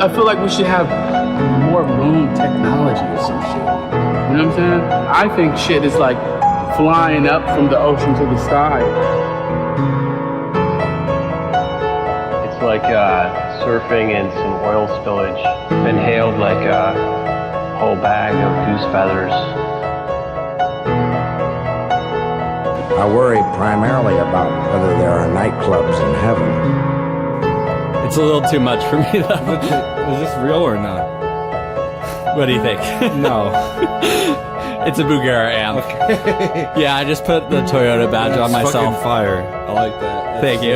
I feel like we should have more moon technology or some shit. You know what I'm saying? I think shit is like flying up from the ocean to the sky. It's like surfing in some oil spillage. Inhaled like a whole bag of goose feathers. I worry primarily about whether there are nightclubs in heaven. It's a little too much for me, though. Is this real or not? What do you think? No. It's a Bugera amp. Okay. Yeah, I just put the Toyota badge on myself. Fucking fire. I like that. Thank you.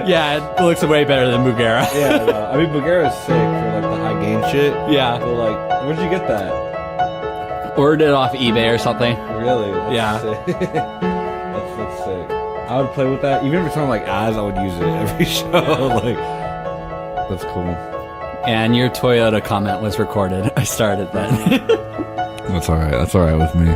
Yeah, it looks way better than Bugera. Yeah, no. I mean, Bugera's sick for like the high gain shit. Yeah. But like, where'd you get that? Ordered it off eBay or something. Really? That's Yeah. Sick. that's sick. I would play with that. Even if it's on like ads, I would use it every show. Like, that's cool. And your Toyota comment was recorded. I started that. That's all right. That's all right with me.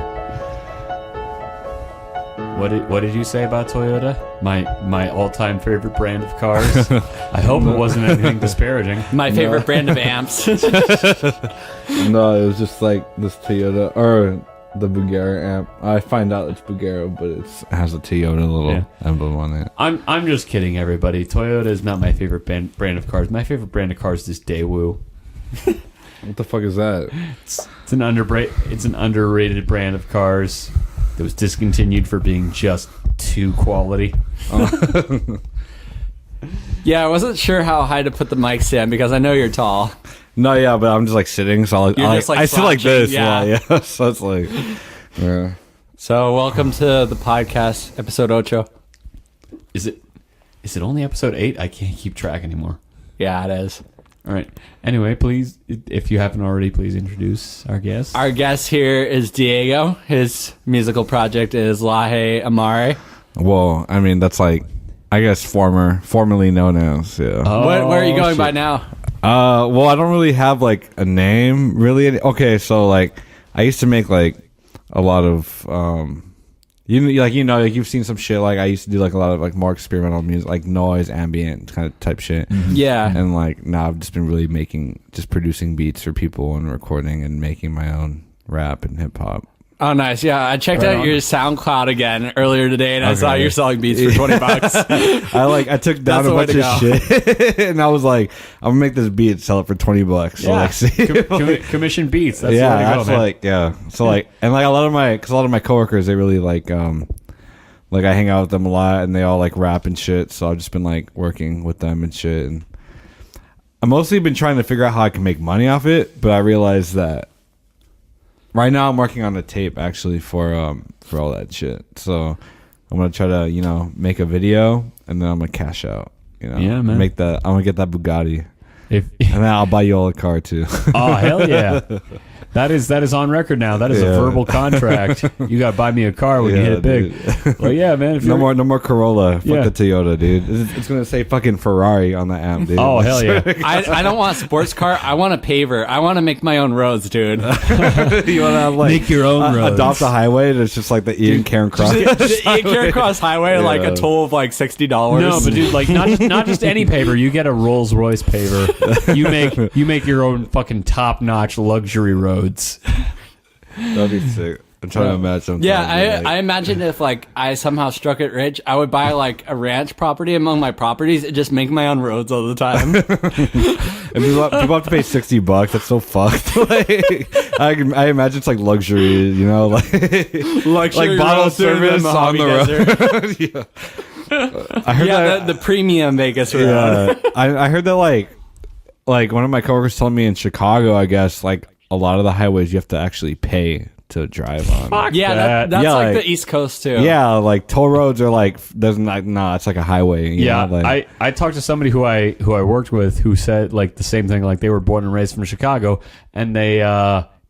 What did you say about Toyota? My all-time favorite brand of cars. I hope it wasn't anything disparaging. My favorite brand of amps. No, it was just like this Toyota or the Bugera amp. I find out it's Bugera, but it has a Toyota little emblem on it. I'm just kidding, everybody. Toyota is not my favorite brand of cars. My favorite brand of cars is Daewoo. What the fuck is that? It's an underrated brand of cars that was discontinued for being just too quality. Yeah, I wasn't sure how high to put the mic stand because I know you're tall. No, yeah, but I'm just like sitting, so I sit like this. Yeah. So it's like, yeah. So welcome to the podcast, episode 8. Is it only episode 8? I can't keep track anymore. Yeah, it is. All right. Anyway, please, if you haven't already, please introduce our guest. Our guest here is Diego. His musical project is Laje Amare. Well, I mean, that's like, I guess formerly known as, yeah. Where are you going by now? Well, I don't really have like a name, really. Okay, so like, I used to make like a lot of, you've seen some shit. Like I used to do like a lot of like more experimental music, like noise, ambient kind of type shit. Mm-hmm. Yeah. And like now I've just been really producing beats for people and recording and making my own rap and hip hop. Oh, nice. Yeah, I checked out your SoundCloud again earlier today, and I saw you're selling beats for $20. I took down a bunch of shit, and I was like, I'm gonna make this beat and sell it for $20. So yeah. like, see? Commission beats. That's yeah, the way to go, that's man. like, yeah. So like, and like a lot of my coworkers, they really like I hang out with them a lot, and they all like rap and shit. So I've just been like working with them and shit, and I've mostly been trying to figure out how I can make money off it. But I realized that right now I'm working on a tape actually for all that shit. So I'm gonna try to make a video, and then I'm gonna cash out. Yeah, man. I'm gonna get that Bugatti, and then I'll buy you all a car too. Oh hell yeah! That is on record now. That is a verbal contract. You got to buy me a car when you hit it big. Well, yeah, man. If no more Corolla. Fuck the Toyota, dude. It's gonna say fucking Ferrari on the amp, dude. Oh hell yeah! I don't want a sports car. I want a paver. I want to make my own roads, dude. You want to make your own roads. Adopt a highway that's just like the Ian Karen Cross. The Ian Karen Cross highway, like a toll of like $60. No, but dude, like not just any paver. You get a Rolls Royce paver. You make your own fucking top notch luxury roads. That'd be sick. I'm trying to imagine. Yeah, I imagine if like I somehow struck it rich, I would buy like a ranch property among my properties and just make my own roads all the time. And people have to pay $60. That's so fucked. Like, I imagine it's like luxury, like luxury like bottle service on the road. Yeah. I heard that the premium Vegas road. Yeah, I heard that like one of my coworkers told me in Chicago, I guess like a lot of the highways you have to actually pay to drive on. Fuck that's like the East Coast too. Yeah, like toll roads are like it's like a highway. I talked to somebody who I worked with who said like the same thing. Like they were born and raised from Chicago, and they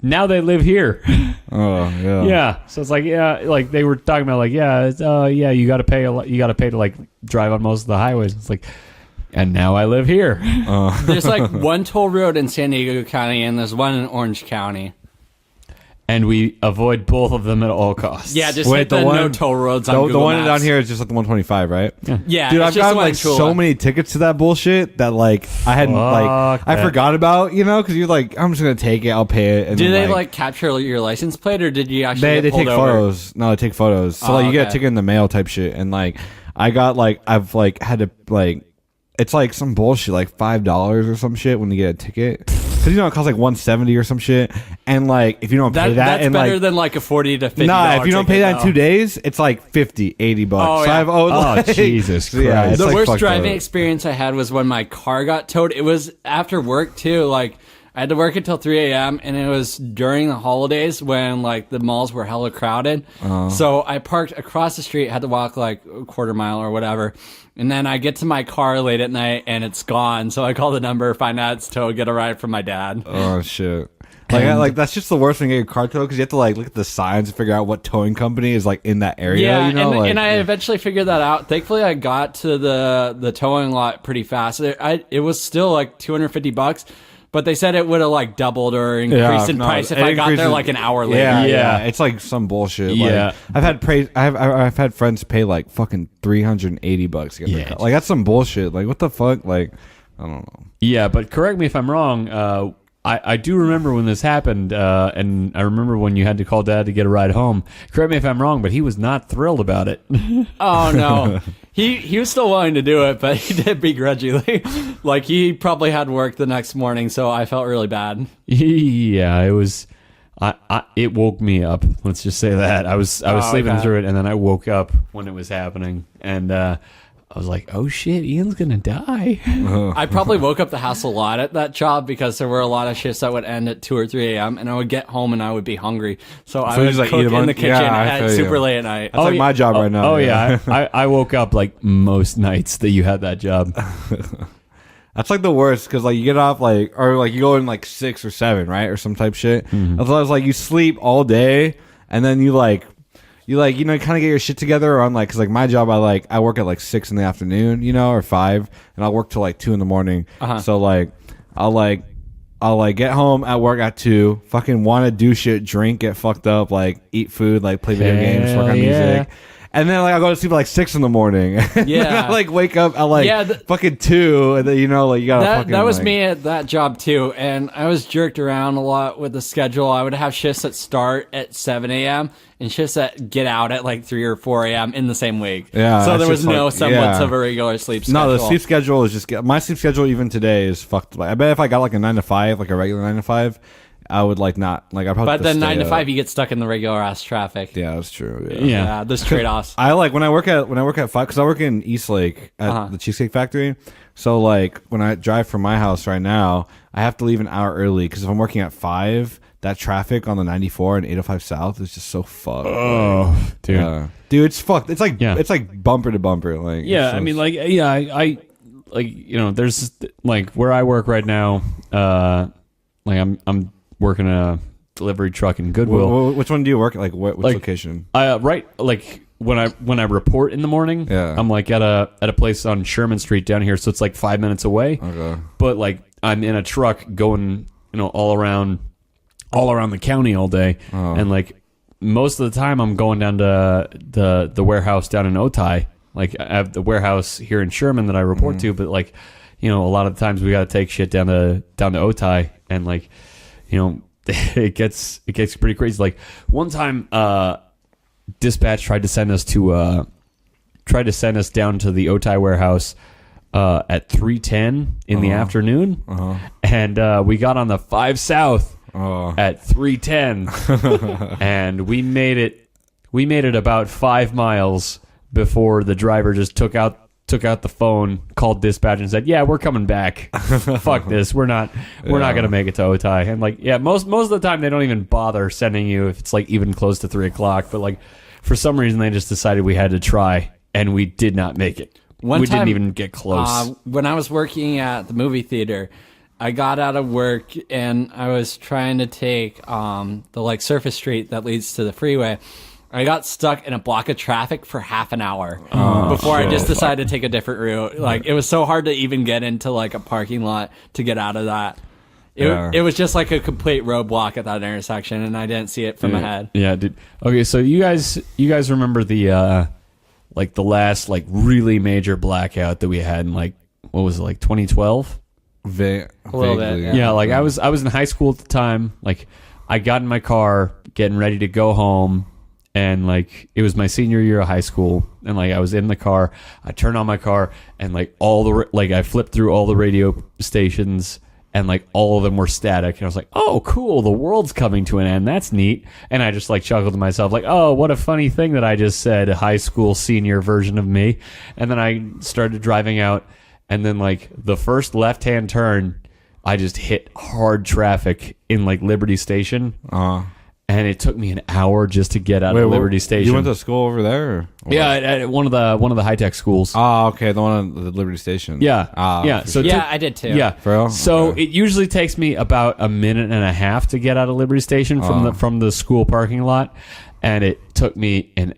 now they live here. Oh yeah. Yeah. So it's like like they were talking about like you got to pay a lot. You got to pay to like drive on most of the highways. It's like. And now I live here. There's like one toll road in San Diego County, and there's one in Orange County. and we avoid both of them at all costs. Yeah, just hit the no toll roads on the Google one Maps. down here is just like the 125, right? Yeah, Dude, it's I've just the gotten one like in Chula. so many tickets to that bullshit that like I hadn't like I that. forgot about, because you're like, I'm just gonna take it, I'll pay it. And Did then, they like capture your license plate, or did you actually They get pulled take over? photos. No, they take photos. So like you get a ticket in the mail type shit, and like I got like I've like had to like it's like some bullshit like $5 or some shit when you get a ticket. Because it costs like $170 or some shit, and like if you don't pay that, that's and better like than like a $40 to $50. nah, if you don't pay that in ticket, 2 days, it's like $50-$80. Oh, So yeah. I've owed like, Jesus so, yeah, Christ. it's The like worst fucked driving up. experience I had was when my car got towed. It was after work too. Like I had to work until 3 a.m. and it was during the holidays when like the malls were hella crowded. So I parked across the street, had to walk like a quarter mile or whatever. And then I get to my car late at night and it's gone. So I call the number, find out it's towed, get a ride from my dad. Oh shit. Like that's just the worst thing, get your car towed, because you have to like look at the signs and figure out what towing company is like in that area. Yeah, like, and I eventually figured that out. Thankfully, I got to the towing lot pretty fast. It was still like $250, but they said it would have like doubled or increased in price if it I got there increases- like an hour later. Yeah, it's like some bullshit. Yeah. Like, I've had friends pay like fucking $380 to get their car. Like that's some bullshit. Like what the fuck? Like I don't know. Yeah, but correct me if I'm wrong. I do remember when this happened, and I remember when you had to call Dad to get a ride home. Correct me if I'm wrong, but he was not thrilled about it. Oh no, he was still willing to do it, but he did begrudgingly. Like he probably had work the next morning, so I felt really bad. Yeah, it was. It woke me up. Let's just say that I was sleeping okay. through it, and then I woke up when it was happening, and I was like, "Oh shit, Ian's gonna die." I probably woke up the house a lot at that job because there were a lot of shifts that would end at 2 or 3 a.m. and I would get home and I would be hungry, so I you would just, like, cook eat a in bunch- the kitchen Yeah, I at feel you. super late at night. That's like my job right now. Oh yeah, I woke up like most nights that you had that job. That's like the worst, because like you get off like, or like you go in like 6 or 7, right, or some type shit. Otherwise, like you sleep all day and then you kind of get your shit together on like, because like my job, I work at like 6 in the afternoon, or 5, and I'll work till like 2 in the morning. So like I'll get home at work at 2, fucking want to do shit, drink, get fucked up, like eat food, like play video games, work on music. And then like I go to sleep at like 6 in the morning. Yeah. I like wake up at like fucking 2, and then you gotta fucking. That was like, me at that job too, and I was jerked around a lot with the schedule. I would have shifts that start at 7 a.m. and shifts that get out at like 3 or 4 a.m. in the same week. Yeah, so that's there was just no like- semblance yeah. of a regular sleep schedule. No, the sleep schedule is just my sleep schedule even today is fucked. Like, I bet if I got like a 9 to 5, like a regular 9 to 5, I would like not like I probably. But then 9 to 5, you get stuck in the regular ass traffic. Yeah, that's true. Yeah. Yeah. There's trade offs. I like when I work at 5, because I work in Eastlake at the Cheesecake Factory. So like when I drive from my house right now, I have to leave an hour early, because if I'm working at 5, that traffic on the 94 and 805 South is just so fucked. Oh, dude. Yeah. Dude, it's fucked. It's like Yeah. it's like bumper to bumper. Like Yeah, it's I mean, so- like, yeah, I like, there's like where I work right now. Like I'm working a delivery truck in Goodwill. Which one do you work at? Like which Like, location? Right, like when I report in the morning, Yeah. I'm like at a place on Sherman Street down here, so it's like 5 minutes away. Okay. But like I'm in a truck going, all around the county all day, and like most of the time I'm going down to the warehouse down in Otay. Like I have the warehouse here in Sherman that I report to, but like a lot of the times we got to take shit down to Otay, and like it gets pretty crazy. Like one time, dispatch tried to send us down to the Otay warehouse at 3:10 in the afternoon, and we got on the 5 South at 3:10, and we made it about 5 miles before the driver just took out the phone, called dispatch, and said, "Yeah, we're coming back. Fuck this. We're not gonna make it to Otay." And like, yeah, most of the time they don't even bother sending you if it's like even close to 3 o'clock. But like, for some reason they just decided we had to try, and we did not make it. One we time, didn't even get close. When I was working at the movie theater, I got out of work and I was trying to take the like surface street that leads to the freeway. I got stuck in a block of traffic for half an hour before I just decided to take a different route. Like it was so hard to even get into like a parking lot to get out of that. It was just like a complete roadblock at that intersection, and I didn't see it from ahead. Yeah, dude. Okay, so you guys remember the like the last like really major blackout that we had in like what was it, like 2012? A little bit, Yeah, like I was in high school at the time. Like I got in my car getting ready to go home, and like it was my senior year of high school, and like I was in the car. I turned on my car, and like I flipped through all the radio stations, and like all of them were static, and I was like, oh cool, the world's coming to an end, that's neat. And I just like chuckled to myself like, oh, what a funny thing that I just said, high school senior version of me. And then I started driving out, and then like the first left-hand turn, I just hit hard traffic in like Liberty Station. And it took me an hour just to get out of Liberty Station. You went to school over there? Or yeah, at one of the high tech schools. Oh, okay, the one at the Liberty Station. Yeah, yeah. So I did too. Yeah, For real? so Okay. it usually takes me about a minute and a half to get out of Liberty Station from the school parking lot, and it took me an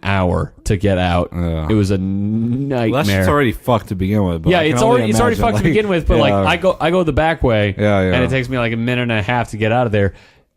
hour to get out. Yeah. It was a nightmare. Well, that's just already fucked to begin with. But Yeah, I can it's only already imagine, fucked to begin with. But yeah. like I go the back way, Yeah. and it takes me like a minute and a half to get out of there.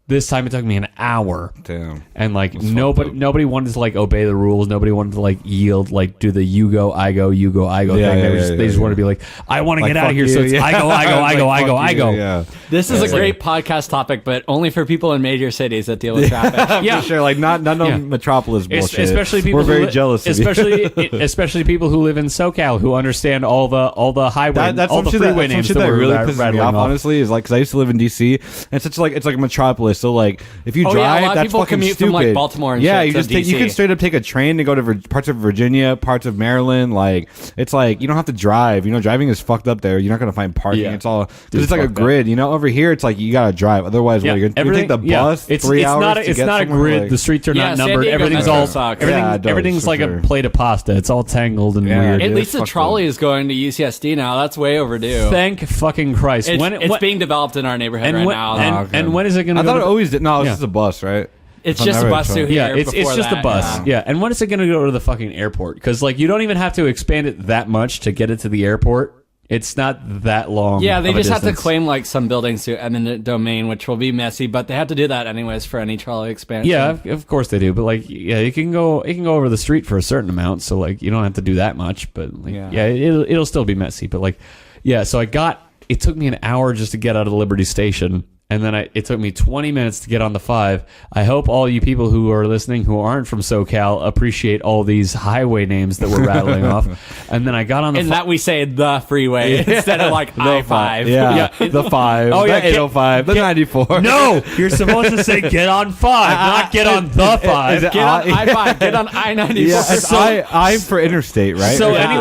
This time it took me an hour. Damn. And like That's nobody wanted to like obey the rules. Nobody wanted to like yield, like do the you go, I go, you go, I go Yeah, thing. yeah, They just want to be like, I want to Like, get out of fuck here. you, So it's yeah. I go, I go, I go, Like, I go, fuck I you, go. Yeah. This is a great podcast topic, but only for people in major cities that deal with traffic. Yeah. For sure. Like not no Yeah. metropolis bullshit. Especially people We're very who jealous of you. especially people who live in SoCal who understand all the highway, That's all some the shit freeway that, names some shit that we're really ra- pisses me rattling off, off. honestly, is like because I used to live in DC, and it's like a metropolis. So like if you Oh, yeah, a drive, lot of that's people fucking commute stupid. from, like, Baltimore and yeah, shit you to just you DC. can straight up take a train to go to parts of Virginia, parts of Maryland. Like it's like you don't have to drive. You know, driving is fucked up there. You're not gonna find parking. Yeah. It's all Dude, because it's like a fuck that. grid. You know, over here it's like you gotta drive. Otherwise, what, you're gonna take the bus 3 hours. It's not a grid. Like, the streets are Yeah, not San numbered. Diego Everything's Metro all sucks. Yeah, it does, everything's for like sure. a plate of pasta. It's all tangled and Yeah, weird. At dude, least the fuck trolley them. is going to UCSD now. That's way overdue. Thank fucking Christ. It's being developed in our neighborhood and right when, now. and, okay. and when is it going to I go? thought to it always did. No, it's Yeah. just a bus, right? It's I've just a never bus tried. through here. Yeah, it's before just that, a bus. Yeah. And when is it going to go to the fucking airport? Because like you don't even have to expand it that much to get it to the airport. It's not that long. Yeah, they of a just have to distance. claim like some buildings to eminent domain, which will be messy, but they have to do that anyways for any trolley expansion. Yeah, of course they do. But like, yeah, it can go over the street for a certain amount. So like, you don't have to do that much. But like, yeah, it'll still be messy. But like, yeah. So it took me an hour just to get out of the Liberty Station. And then it took me 20 minutes to get on the 5. I hope all you people who are listening who aren't from SoCal appreciate all these highway names that we're rattling off. And then I got on the And that we say the freeway instead of like I-5. Yeah, the 5. Oh, yeah, the 805. The 94. No, you're supposed to say get on 5, not get on the 5. Is it Get on I- I-5. Get on I-94. Yeah, it's I for interstate, right? So Yeah.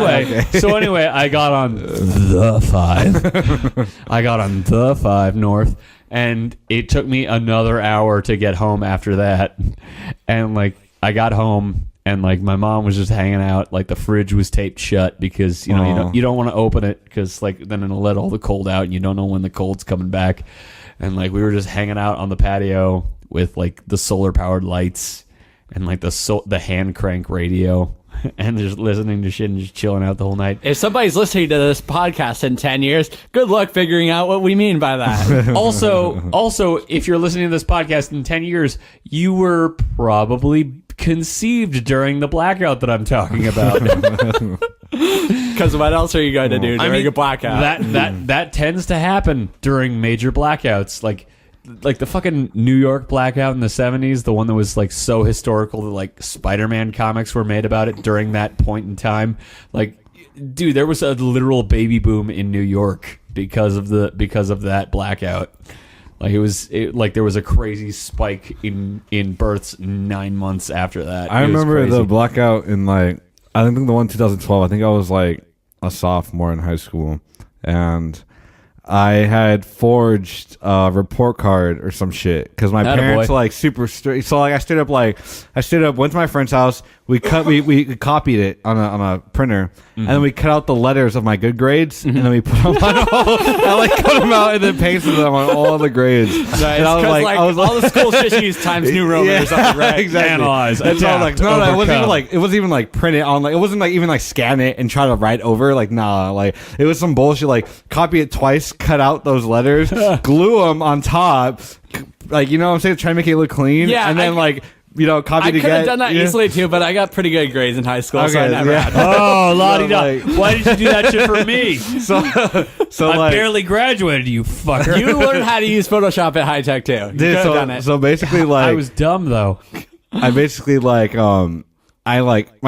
anyway, I got on the 5. I got on the 5 north, and it took me another hour to get home after that. And like I got home, and like my mom was just hanging out. Like the fridge was taped shut because you don't want to open it because like then it'll let all the cold out, and you don't know when the cold's coming back. And like we were just hanging out on the patio with like the solar powered lights and like the hand crank radio. And just listening to shit and just chilling out the whole night. If somebody's listening to this podcast in 10 years, good luck figuring out what we mean by that. Also, if you're listening to this podcast in 10 years, you were probably conceived during the blackout that I'm talking about. Because what else are you going to do during a blackout? That tends to happen during major blackouts. Like the fucking New York blackout in the 70s, the one that was like so historical that like Spider-Man comics were made about it during that point in time. Like, dude, there was a literal baby boom in New York because of that blackout. Like there was a crazy spike in births 9 months after that. I It was remember crazy. the blackout in like I think the one 2012. I think I was like a sophomore in high school, and I had forged a report card or some shit because my Atta parents boy. were like super strict. So like I stayed up, went to my friend's house. we copied it on a printer, and then we cut out the letters of my good grades, and then we put them on all. I like cut them out and then pasted them on all the grades. Nice, and I was like, all the schools just use Times New Roman or something, right? Exactly. Analyze. And so I was like, no, it wasn't even like print it on, like it wasn't like even like scan it and try to write over, like nah, like it was some bullshit, like copy it twice, cut out those letters, glue them on top, like you know what I'm saying, try to make it look clean, and then copy I to could have done that easily too, but I got pretty good grades in high school, so I never had that. Oh, la-di-da. Why did you do that shit for me? So I barely graduated, you fucker. You learned how to use Photoshop at high tech too. You could have done it. So basically, like I was dumb though. I basically my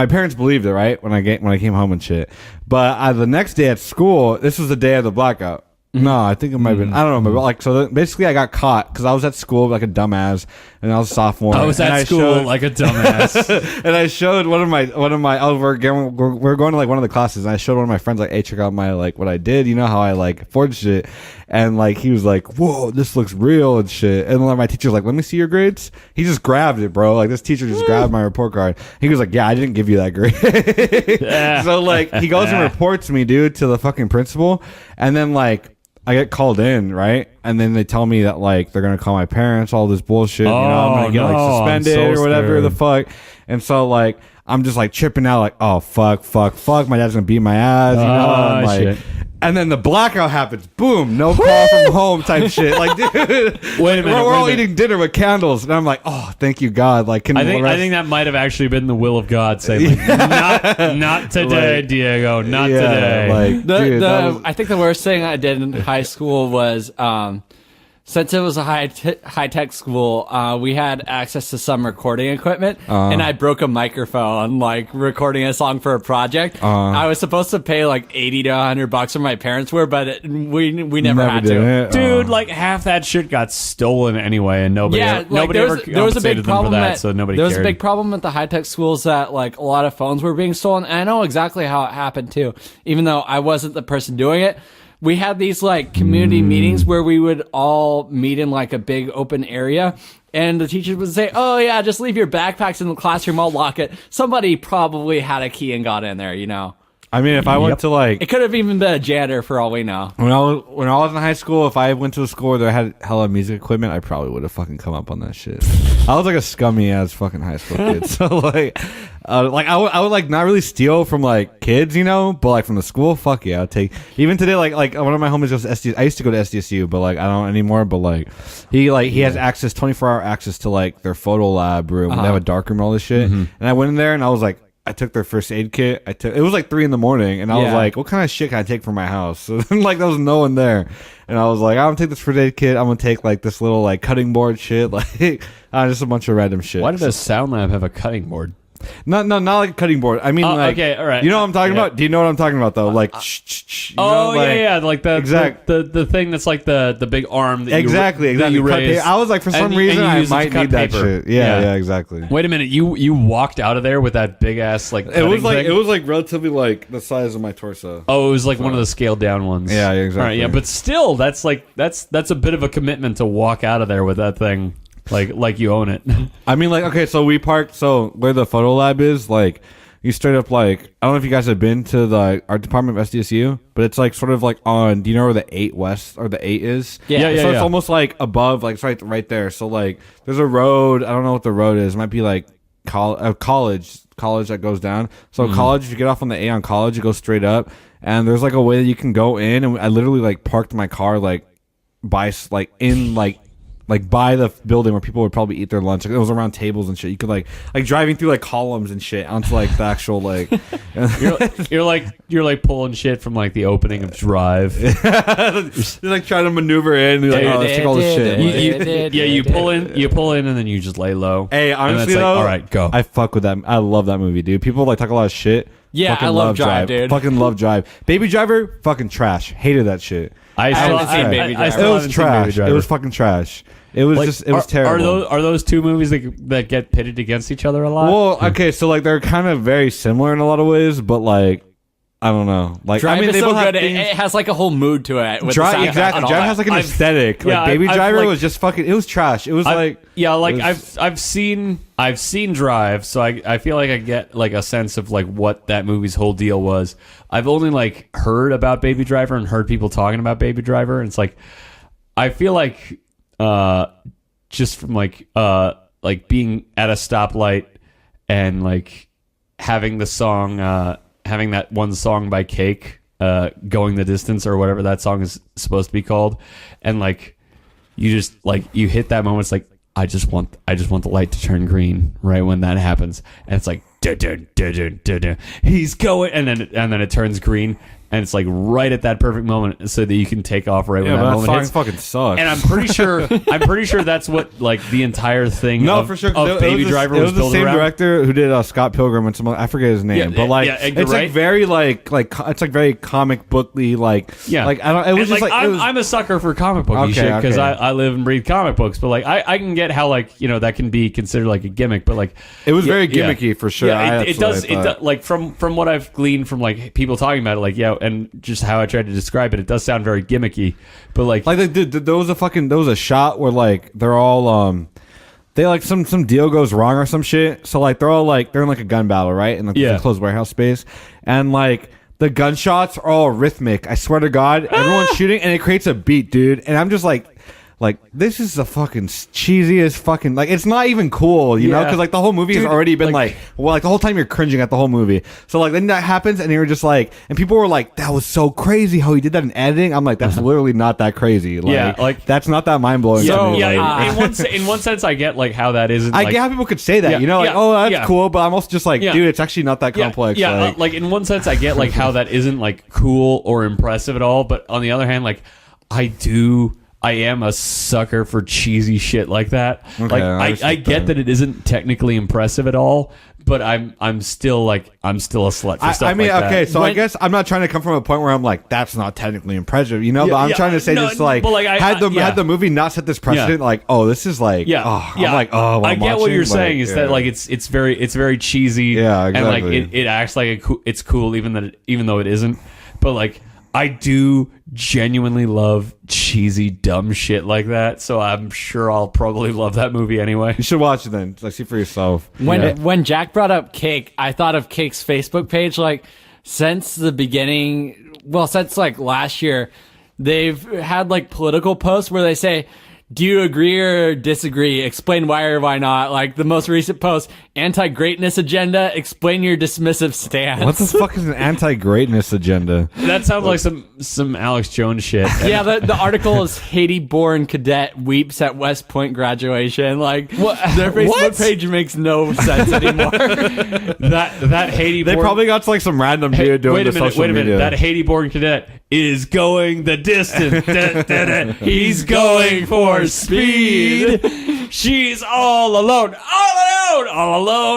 parents believed it, right, when I came home and shit. But the next day at school, this was the day of the blackout. No, I think it might have been. I don't know, but like so. Basically, I got caught because I was at school like a dumbass, and I was a sophomore. I was at school like a dumbass, and I showed one of my. We're going to like one of the classes, and I showed one of my friends like, "Hey, check out my like what I did. You know how I like forged it." And like he was like, "Whoa, this looks real and shit." And like my teacher was like, "Let me see your grades." He just grabbed it, bro. Like this teacher just grabbed my report card. He was like, "Yeah, I didn't give you that grade." So like he goes and reports me, dude, to the fucking principal, and then like. I get called in, right? And then they tell me that, like, they're going to call my parents, all this bullshit. I'm going to get, like, suspended or whatever the fuck. And so, like, I'm just, like, tripping out, like, oh, fuck. My dad's going to beat my ass, you know? And, like, shit. And then the blackout happens. Boom. No call from home type shit. Like, dude. Wait a minute. We're all eating dinner with candles. And I'm like, oh, thank you, God. Like, I think that might have actually been the will of God saying, like, not today, like, Diego. Not today. Like, dude, I think the worst thing I did in high school was, since it was a high tech school, we had access to some recording equipment, and I broke a microphone, like recording a song for a project. I was supposed to pay like $80 to $100 from my parents were, but we never had to. Dude, like half that shit got stolen anyway, and nobody ever compensated them for that, so nobody cared. There was a big problem at the high tech schools that like a lot of phones were being stolen, and I know exactly how it happened too, even though I wasn't the person doing it. We had these like community meetings where we would all meet in like a big open area, and the teachers would say, "Oh yeah, just leave your backpacks in the classroom. I'll lock it." Somebody probably had a key and got in there, you know. I mean, if I went to like, it could have even been a janitor for all we know. When I was in high school, if I went to a school where they had hella music equipment, I probably would have fucking come up on that shit. I was like a scummy ass fucking high school kid, so like I would like not really steal from like kids, you know, but like from the school, fuck yeah, I'd take. Even today, like one of my homies goes to SDSU. I used to go to SDSU, but like I don't anymore. But like he has access, 24-hour access to like their photo lab room. They have a dark room and all this shit. And I went in there and I was like. I took their first aid kit. It was like 3 a.m, and I was like, "What kind of shit can I take from my house?" So then, like, there was no one there, and I was like, "I'm gonna take this first aid kit. I'm gonna take like this little like cutting board shit, like just a bunch of random shit." Why did a sound lab have a cutting board? No, not like a cutting board. I mean, like, okay, all right. You know what I'm talking about? Do you know what I'm talking about though? Like, like the thing that's like the big arm. That exactly. That you raise. I was like, for some reason, I might need that shit. Yeah, exactly. Wait a minute, you walked out of there with that big ass like. It was like relatively like the size of my torso. Oh, it was like one of the scaled down ones. Yeah, exactly. All right, yeah, but still, that's a bit of a commitment to walk out of there with that thing. Like you own it. I mean, like, okay, so we parked, so where the photo lab is, like, you straight up, like, I don't know if you guys have been to the art department of SDSU, but it's, like, sort of, like, on, do you know where the 8 West, or the 8 is? Yeah. So it's almost, like, above, like, it's right there. So, like, there's a road, I don't know what the road is. It might be, like, college that goes down. So college, if you get off on the A on college, you go straight up, and there's, like, a way that you can go in, and I literally, like, parked my car, like, by the building where people would probably eat their lunch. Like, it was around tables and shit. You could like driving through like columns and shit onto like the actual like. you're like pulling shit from like the opening of Drive. You're like trying to maneuver in. And, like, let's take all this shit. You pull in, and then you just lay low. Hey, honestly though, all right, go. I fuck with that. I love that movie, dude. People like talk a lot of shit. Yeah, fucking I love Drive, dude. Fucking love Drive. Baby Driver, fucking trash. Hated that shit. I haven't seen Baby Driver. It was trash. It was fucking trash. It was like, it was terrible. Are those two movies that get pitted against each other a lot? Well, okay, so like they're kind of very similar in a lot of ways, but like I don't know. Like, Drive I mean, is they so both have good. themes. It has like a whole mood to it. With Drive, the soundtrack exactly. and all Drive that. has like an aesthetic. yeah, Like Baby I've, Driver like- was just fucking. It was trash. It was like I've seen Drive, so I feel like I get like a sense of like what that movie's whole deal was. I've only like heard about Baby Driver and heard people talking about Baby Driver, and it's like I feel like just from like being at a stoplight and like having the song having that one song by Cake, Going the Distance or whatever that song is supposed to be called, and like you just like you hit that moment. It's like I just want the light to turn green right when that happens, and it's like he's going, and then it turns green, and it's like right at that perfect moment, so that you can take off right when that but moment song hits. fucking sucks. And I'm pretty sure that's what like the entire thing. No, of, for sure. Of Baby Driver it was was the built same around. director who did Scott Pilgrim and some. I forget his name, Yeah, but like yeah, Edgar it's like Wright. very like it's like very comic bookly. Like like I don't. It was And, just like it was, I'm a sucker for comic booky Okay, shit because okay. I live and breathe comic books. But like I can get how like that can be considered like a gimmick. But like it was very yeah. gimmicky for sure. Yeah, That's it what does. I It thought. does. Like from what I've gleaned from like people talking about it, like and just how I tried to describe it, it does sound very gimmicky. But like there was a shot where like they're all they like some deal goes wrong or some shit. So like they're all like they're in like a gun battle, right? In like Yeah. a closed warehouse space, and like the gunshots are all rhythmic. I swear to God, everyone's shooting and it creates a beat, dude. And I'm just like this is the fucking cheesiest fucking like it's not even cool, you know? Yeah. Because like the whole movie has Dude, already been like- like the whole time you're cringing at the whole movie. So like then that happens and you're just like, and people were like, that was so crazy how he did that in editing. I'm like, that's literally not that crazy. Like, Yeah, like- that's not that mind blowing. so to me. yeah, Like, in one sense, I get like how that isn't. I like, get how people could say that, Yeah, you know, like, yeah, oh, that's yeah. cool, but I'm also just like, Yeah. dude, it's actually not that complex. Yeah, like, like in one sense, I get like how that isn't like cool or impressive at all. But on the other hand, like I am a sucker for cheesy shit like that. Okay, Like I I respect get that. that it isn't technically impressive at all, but I'm still a slut for stuff I mean, like that. okay, so I When- guess I'm not trying to come from a point where I'm like, that's not technically impressive, you know. Yeah, but I'm yeah, trying to say no, just like, but, like, had the movie not set this precedent, like, oh, this is like, Yeah, oh, yeah. I'm like, oh, while I I'm get what watching, you're like, saying is that yeah. like it's very cheesy. Yeah, And like exactly. it acts like it's cool even though it isn't. But like I do genuinely love cheesy dumb shit like that. So I'm sure I'll probably love that movie anyway. You should watch it then, like, see for yourself. When Jack brought up Cake, I thought of Cake's Facebook page. Like since the beginning, well, since like last year, they've had like political posts where they say, "Do you agree or disagree? Explain why or why not." Like the most recent post, anti-greatness agenda. Explain your dismissive stance. What the fuck is an anti-greatness agenda? That sounds like some Alex Jones shit. Yeah, the article is Haiti-born cadet weeps at West Point graduation. Like their Facebook What? page makes no sense anymore. that Haiti. They probably got to, like some random dude doing wait a the minute, social wait a minute. media. That Haiti-born cadet is going the distance. Da, da, da. He's going for speed. She's all alone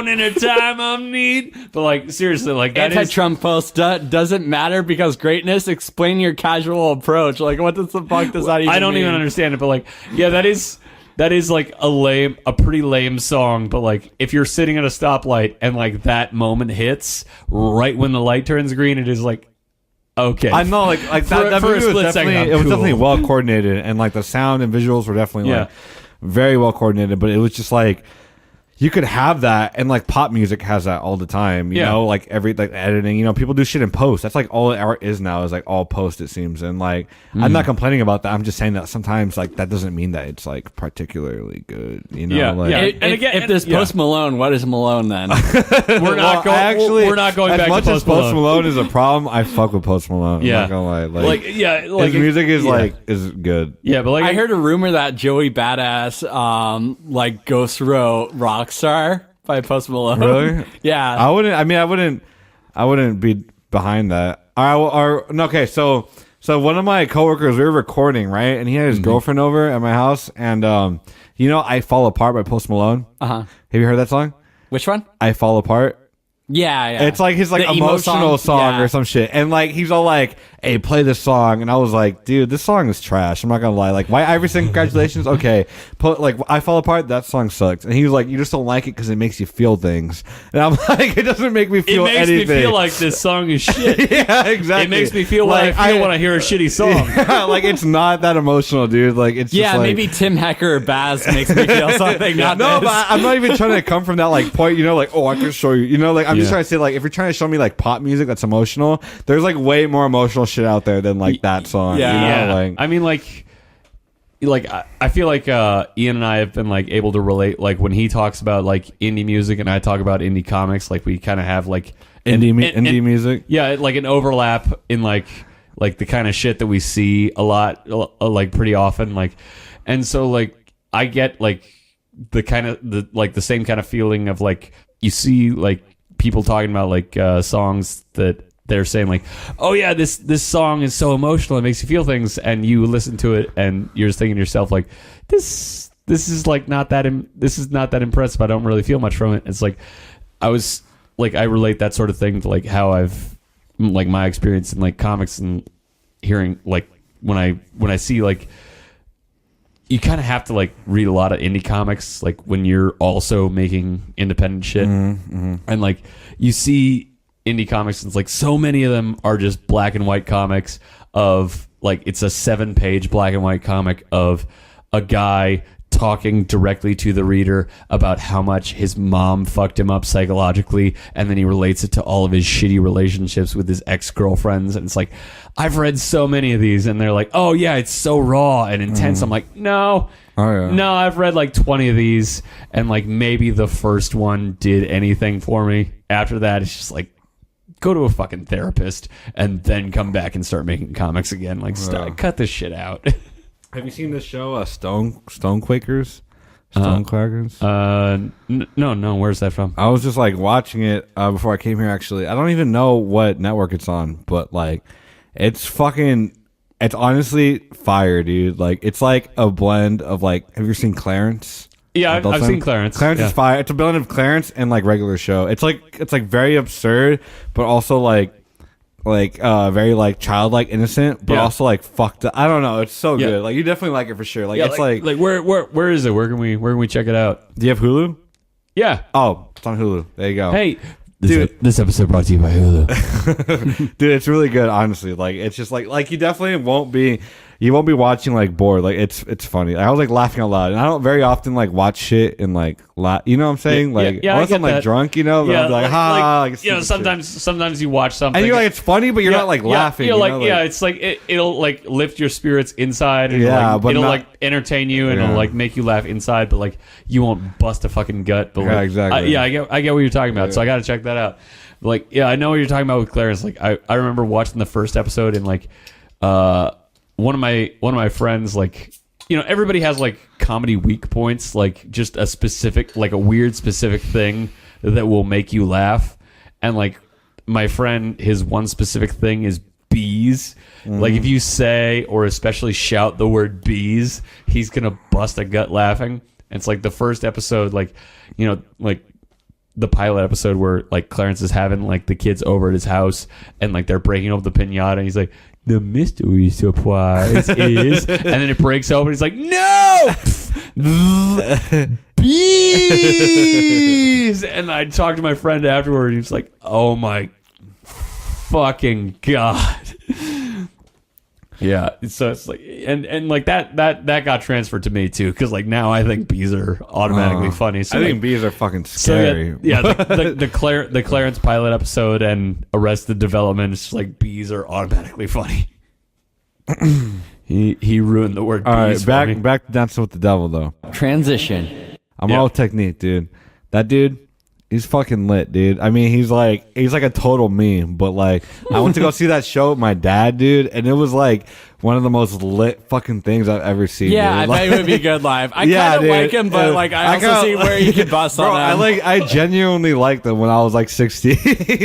in her time of need. But like seriously, like that is. Anti-Trump post doesn't matter because greatness. Explain your casual approach. Like what the fuck does that even? I don't mean? even understand it. But like, yeah, that is like a pretty lame song. But like, if you're sitting at a stoplight and like that moment hits right when the light turns green, it is like. Okay, I know, like that for a movie was split second, definitely I'm it was cool. definitely well coordinated, and like the sound and visuals were definitely Yeah. like very well coordinated. But it was just like you could have that, and like pop music has that all the time. You Yeah. know, like every like editing. You know, people do shit in post. That's like all art is now is like all post. It seems, and like I'm not complaining about that. I'm just saying that sometimes like that doesn't mean that it's like particularly good. You know, Yeah, like, yeah. If, And again- if there's yeah. Post Malone, what is Malone then? we're not going. We're not going as back much to as Post Malone. is a problem. I fuck with Post Malone. Yeah. I'm not gonna lie. Like yeah, like his music is yeah. like is good. Yeah, but like I heard a rumor that Joey Badass, like Ghost wrote Rockstar by Post Malone. Really? Yeah. I wouldn't be behind that. Okay, so one of my coworkers, we were recording, right? And he had his girlfriend over at my house, and you know, I Fall Apart by Post Malone. Uh-huh. Have you heard that song? Which one? I Fall Apart. Yeah. It's like his like The emo emotional song Yeah. or some shit, and like he's all like, hey, play this song. And I was like, dude, this song is trash. I'm not gonna lie. Like, why Iverson, congratulations. Okay, like, I Fall Apart, that song sucks. And he was like, you just don't like it because it makes you feel things. And I'm like, it doesn't make me feel anything. It makes me feel like this song is shit. Yeah, exactly. It makes me feel like I feel when I hear a shitty song. Yeah, like, it's not that emotional, dude. Like, it's just like, maybe Tim Hecker or Baz makes me feel something. no, but I'm not even trying to come from that like point, like, oh, I can show you, like, I'm just trying to say, like, if you're trying to show me like pop music that's emotional, there's like way more emotional shit out there than like that song. Like, I mean, like I feel like Ian and I have been like able to relate, like when he talks about like indie music and I talk about indie comics, like we kind of have like indie music. Yeah, like an overlap in like the kind of shit that we see a lot, like pretty often, like, and so like I get like the kind of the same kind of feeling of like you see like people talking about like songs that they're saying like, oh yeah, this song is so emotional, it makes you feel things, and you listen to it and you're just thinking to yourself like, this is like not that impressive. I don't really feel much from it. It's like I relate that sort of thing to like how I've like my experience in like comics and hearing like when I see like, you kind of have to like read a lot of indie comics like when you're also making independent shit. And like you see indie comics and it's like so many of them are just black and white comics of like, it's a 7-page black and white comic of a guy talking directly to the reader about how much his mom fucked him up psychologically, and then he relates it to all of his shitty relationships with his ex-girlfriends. And it's like, I've read so many of these, and they're like, oh yeah, it's so raw and intense. I'm like, no, I've read like 20 of these, and like maybe the first one did anything for me. After that, it's just like, go to a fucking therapist and then come back and start making comics again. Like, cut this shit out. Have you seen this show, Stone Quakers? Stone Quakers? No. Where's that from? I was just like watching it before I came here. Actually, I don't even know what network it's on, but like, it's honestly fire, dude. Like, it's like a blend of like, have you seen Clarence? Yeah, I've seen Clarence. Clarence is fire. It's a blend of Clarence and like regular show. It's like very absurd, but also like very like childlike innocent, but also like fucked up. I don't know. It's so good. Like, you definitely like it for sure. Like, it's like where is it? Where can we check it out? Do you have Hulu? Yeah. Oh, it's on Hulu. There you go. Hey, this episode brought to you by Hulu. Dude, it's really good. Honestly, like, it's just like you definitely won't be watching like bored. Like, it's funny. I was like laughing out loud, and I don't very often like watch shit and like you know what I'm saying? Like, unless I'm like drunk, you know. But I'm like, like you know, sometimes you watch something and you're like, it's funny, but you're not like laughing. You're like, you know? it's like it'll like lift your spirits inside, and but it'll like entertain you, and it'll like make you laugh inside, but like you won't bust a fucking gut. But like, exactly. I get what you're talking about, so I got to check that out. Like, I know what you're talking about with Clarence. Like, I remember watching the first episode, and like, one of my friends, like, you know, everybody has like comedy weak points, like just a specific, like a weird specific thing that will make you laugh. And like my friend, his one specific thing is bees. Like, if you say or especially shout the word bees, he's gonna bust a gut laughing. And it's like the first episode, like, you know, like the pilot episode where like Clarence is having like the kids over at his house, and like they're breaking open the pinata, and he's like, the mystery surprise is, and then it breaks open. He's like, no, bees. And I talked to my friend afterward, and he was like, oh my fucking god. Yeah, so it's like, and like that got transferred to me too, because like now I think bees are automatically funny. So I think like, bees are fucking scary. So the Clarence pilot episode and Arrested Development, it's just like bees are automatically funny. he ruined the word. All bees right, back to Dancing with the Devil though. Transition. I'm all technique, dude. That dude. He's fucking lit, dude. I mean, he's like a total meme, but like, I went to go see that show with my dad, dude, and it was like one of the most lit fucking things I've ever seen. Yeah, dude. I bet it would be good live. I Yeah, kind of dude. like him, but like I also see where you could bust Bro, on him. I genuinely liked them when I was like 16.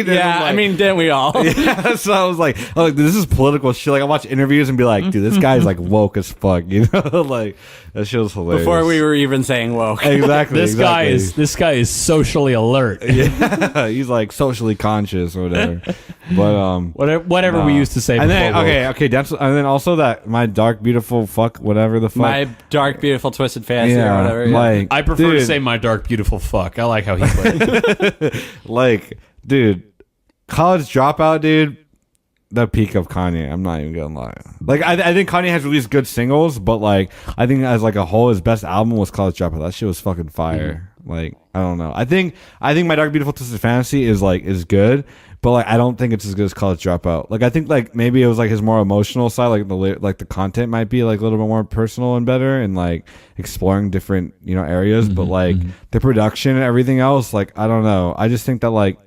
Yeah, I mean, didn't we all? Yeah, so I was like, this is political shit. Like, I watch interviews and be like, dude, this guy's like woke as fuck, you know? Like, that shit was hilarious. Before we were even saying woke. Exactly. This guy is socially alert. Yeah, he's like socially conscious or whatever. But Whatever we used to say. and then before woke. okay, that's and then also that my dark beautiful fuck whatever the fuck. My dark, beautiful, twisted fantasy or whatever. Yeah. like I prefer to dude, say my dark, beautiful fuck. I like how he put it. like, dude, college dropout, dude. The peak of Kanye. I'm not even gonna lie. Like, I think Kanye has released good singles, but like, I think as like a whole, his best album was College Dropout. That shit was fucking fire. Like, I don't know. I think my Dark Beautiful Twisted Fantasy is good, but like, I don't think it's as good as College Dropout. Like, I think like maybe it was like his more emotional side. Like the content might be like a little bit more personal and better, and like exploring different areas. But like the production and everything else, like I don't know. I just think that like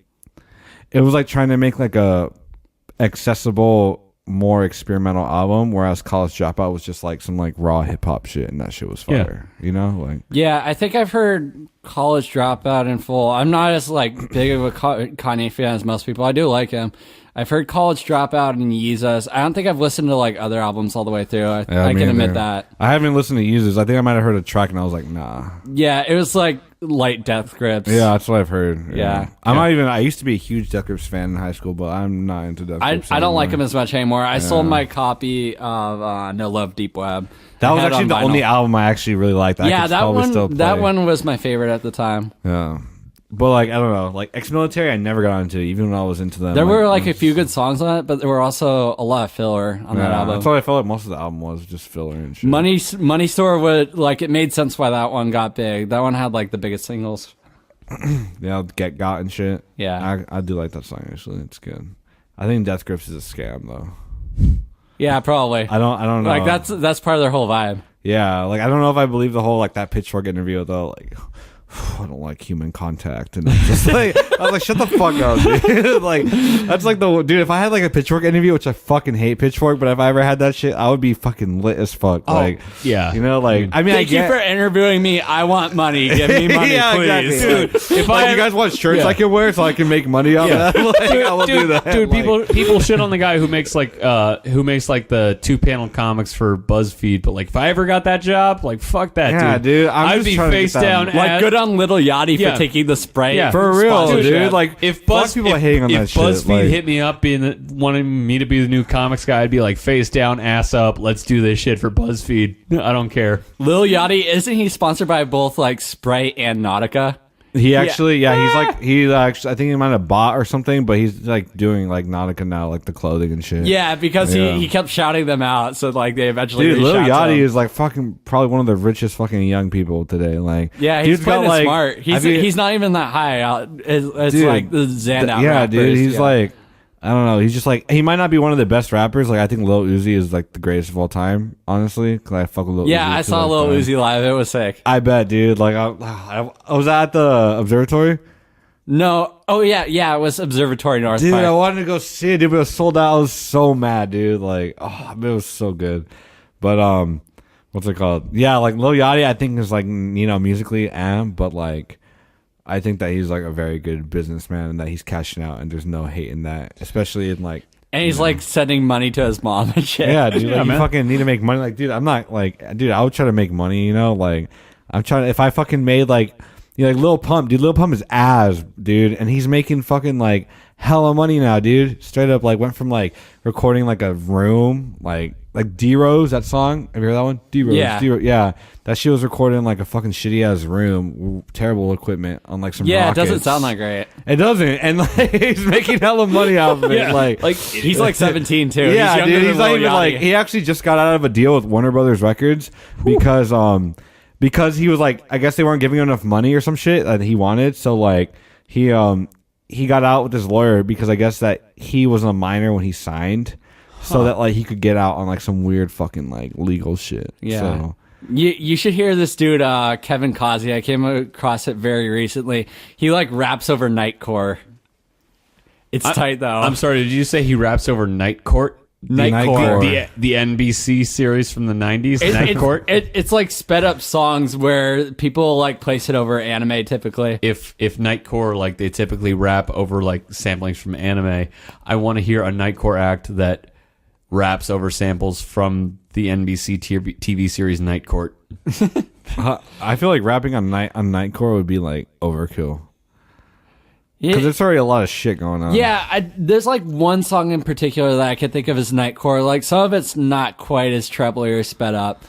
it was like trying to make like a accessible, more experimental album, whereas College Dropout was just like some like raw hip hop shit, and that shit was fire. Like, Yeah, I think I've heard College Dropout in full. I'm not as like big of a Kanye fan as most people. I do like him. I've heard College Dropout and Yeezus. I don't think I've listened to like other albums all the way through. I can admit that. I haven't listened to Users. I think I might have heard a track and I was like, nah. Yeah, it was like light Death Grips. Yeah, that's what I've heard. Yeah. I used to be a huge Death Grips fan in high school, but I'm not into Death Grips I don't like anymore. him as much anymore. I sold my copy of No Love Deep Web. That I was had it actually on the vinyl. only album I actually really liked. I Yeah, could that probably still one play. was my favorite at the time. Yeah. But like, I don't know. Like, Ex-Military I never got into, even when I was into them. There were like a few good songs on it, but there were also a lot of filler on that album. That's what I felt like most of the album was, just filler and shit. Money Store would like it made sense why that one got big. That one had like the biggest singles. Yeah, Get Got and shit. Yeah. I do like that song, actually. It's good. I think Death Grips is a scam, though. Yeah, probably. I don't know. Like that's part of their whole vibe. Yeah, like, I don't know if I believe the whole, like, that Pitchfork interview, though, like, I don't like human contact, and I'm just like, I was like, shut the fuck up, dude. Like, that's like dude, if I had like a Pitchfork interview, which I fucking hate Pitchfork, but if I ever had that shit, I would be fucking lit as fuck. Like, yeah. Like, I mean, Thank you for interviewing me. I want money. Give me money, yeah, please. exactly. Dude, if you guys want shirts I can wear so I can make money off of that, like, I will do that. Dude, Like, people shit on the guy who makes like the 2-panel comics for BuzzFeed, but like if I ever got that job, like fuck that, yeah, dude, I'd just be trying to get face that- down. Like good on Lil Yachty Yeah. for taking the spray. Yeah. for real, sponsorship. dude. Like, If fuck people hating on that if shit. BuzzFeed Like, hit me up wanting me to be the new comics guy, I'd be like face down, ass up. Let's do this shit for BuzzFeed. I don't care. Lil Yachty, isn't he sponsored by both like Sprite and Nautica? he actually, he's actually, I think he might have bought or something, but he's like doing like Nautica now, like the clothing and shit. Yeah, because Yeah. he kept shouting them out, so like they eventually Dude, Lil reached out to Yachty him. is like fucking probably one of the richest fucking young people today. Like, Yeah, he's dude's got, playing it like, smart. he's Not even that high. It's Dude, like the Zandout yeah, rappers. dude, he's Yeah. like, I don't know. He's just like, he might not be one of the best rappers. Like, I think Lil Uzi is like the greatest of all time, honestly. Because I fuck with Lil Uzi. Yeah, I saw Lil Uzi live. It was sick. I bet, dude. Like, I was at the observatory. No, oh yeah, it was Observatory North Dude, Park. I wanted to go see it, dude, but it was sold out. I was so mad, dude. Like, oh, it was so good. But what's it called? Yeah, like Lil Yachty, I think is like, musically but like, I think that he's like a very good businessman and that he's cashing out, and there's no hate in that, especially in like. And he's like sending money to his mom and shit. Yeah, dude, Yeah, like, you man. fucking need to make money. Like, dude, I'm not like, dude, I would try to make money, like, I'm trying to, if I fucking made like, like Lil Pump, dude, Lil Pump is ass, dude, and he's making fucking like hella money now, dude. Straight up, like, went from like recording like a room, like D-Rose, that song. Have you heard that one? D-Rose, Yeah. D-Rose, yeah. That shit was recorded in like a fucking shitty ass room, terrible equipment on like some Yeah, rockets. it doesn't sound that great. It doesn't, and like he's making hella money off of it, like He's like 17 too. yeah, he's younger dude. than He's not Lil even Yachty. like. He actually just got out of a deal with Warner Brothers Records because he was like, I guess they weren't giving him enough money or some shit that he wanted. So like he got out with his lawyer because I guess that he was a minor when he signed, so that like he could get out on like some weird fucking like legal shit. Yeah. So, You should hear this dude, Kevin Causey. I came across it very recently. He like raps over Nightcore. It's tight though. I'm sorry. Did you say he raps over Nightcore? Nightcore. The NBC series from the 90s, Nightcore. It's like sped up songs where people like place it over anime typically. If Nightcore, like they typically rap over like samplings from anime, I want to hear a Nightcore act that raps over samples from the NBC TV series Nightcore. I feel like rapping on Nightcore would be like overkill. Because there's already a lot of shit going on. Yeah, there's like one song in particular that I can think of as Nightcore. Like some of it's not quite as trebly or sped up.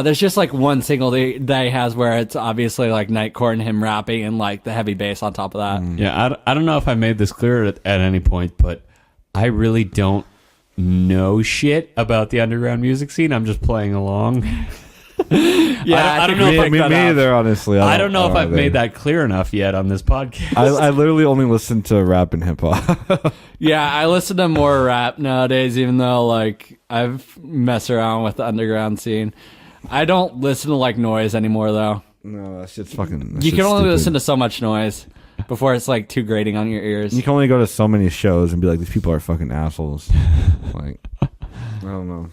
There's just like one single that he has where it's obviously like Nightcore and him rapping and like the heavy bass on top of that. Yeah, I don't know if I made this clear at any point, but I really don't know shit about the underground music scene. I'm just playing along. Yeah, I don't know if I me either, honestly. I don't know if I've made that clear enough yet on this podcast. I literally only listen to rap and hip hop. Yeah, I listen to more rap nowadays, even though like I've messed around with the underground scene. I don't listen to like noise anymore though. No, that shit's fucking. You can only listen to so much noise before it's like too grating on your ears. You can only go to so many shows and be like, these people are fucking assholes. Like, I don't know.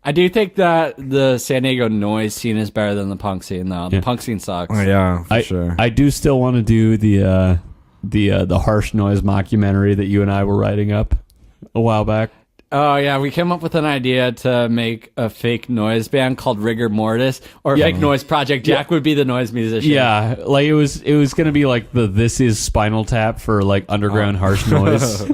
I do think that the San Diego noise scene is better than the punk scene, though. The punk scene sucks. Oh, yeah, for sure. I do still want to do the harsh noise mockumentary that you and I were writing up a while back. Oh, yeah, we came up with an idea to make a fake noise band called River Mortis, or fake noise project. Jack would be the noise musician. Yeah, like it was going to be like the This Is Spinal Tap for like underground harsh noise.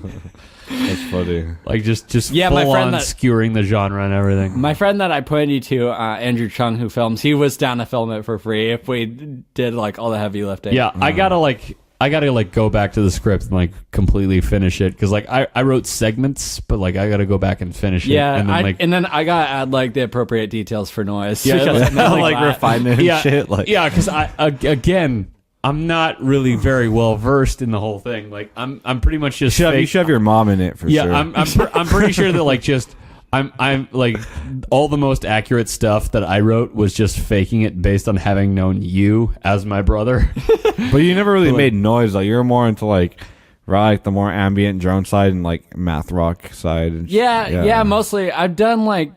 That's funny. Like just Yeah, full my friend on skewering the genre and everything. My friend that I pointed you to, Andrew Chung, who films, he was down to film it for free if we did like all the heavy lifting. Yeah, I gotta go back to the script and like completely finish it because like I wrote segments, but like I gotta go back and finish it. Yeah, and then I gotta add like the appropriate details for noise. Yeah, like refinement and shit. Like, yeah, because I'm not really very well versed in the whole thing. Like I'm pretty much just you should have your mom in it for sure. Yeah, I'm pretty sure that like just I'm like all the most accurate stuff that I wrote was just faking it based on having known you as my brother. But you never really made noise. Like you're more into like the more ambient drone side and like math rock side. And yeah, mostly. I've done like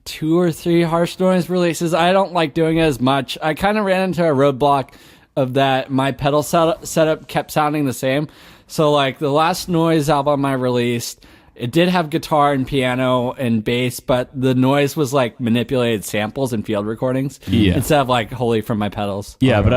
2 or 3 harsh noise releases. I don't like doing it as much. I kind of ran into a roadblock of that. My pedal setup kept sounding the same. So like the last noise album I released, it did have guitar and piano and bass, but the noise was like manipulated samples and field recordings instead of like wholly from my pedals. Yeah, but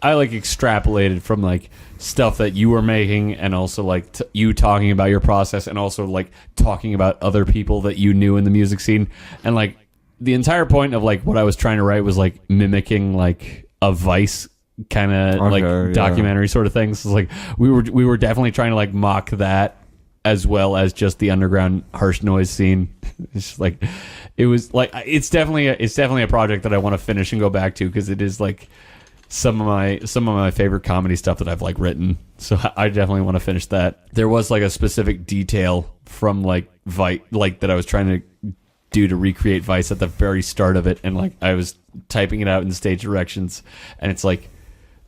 I like extrapolated from like stuff that you were making and also like you talking about your process and also like talking about other people that you knew in the music scene. And like the entire point of like what I was trying to write was like mimicking like a Vice kind of documentary sort of things. So like we were definitely trying to like mock that as well as just the underground harsh noise scene. It's just like it was like it's definitely a project that I want to finish and go back to because it is like some of my favorite comedy stuff that I've like written. So I definitely want to finish that. There was like a specific detail from like Vice like that I was trying to do to recreate Vice at the very start of it, and like I was typing it out in stage directions, and it's like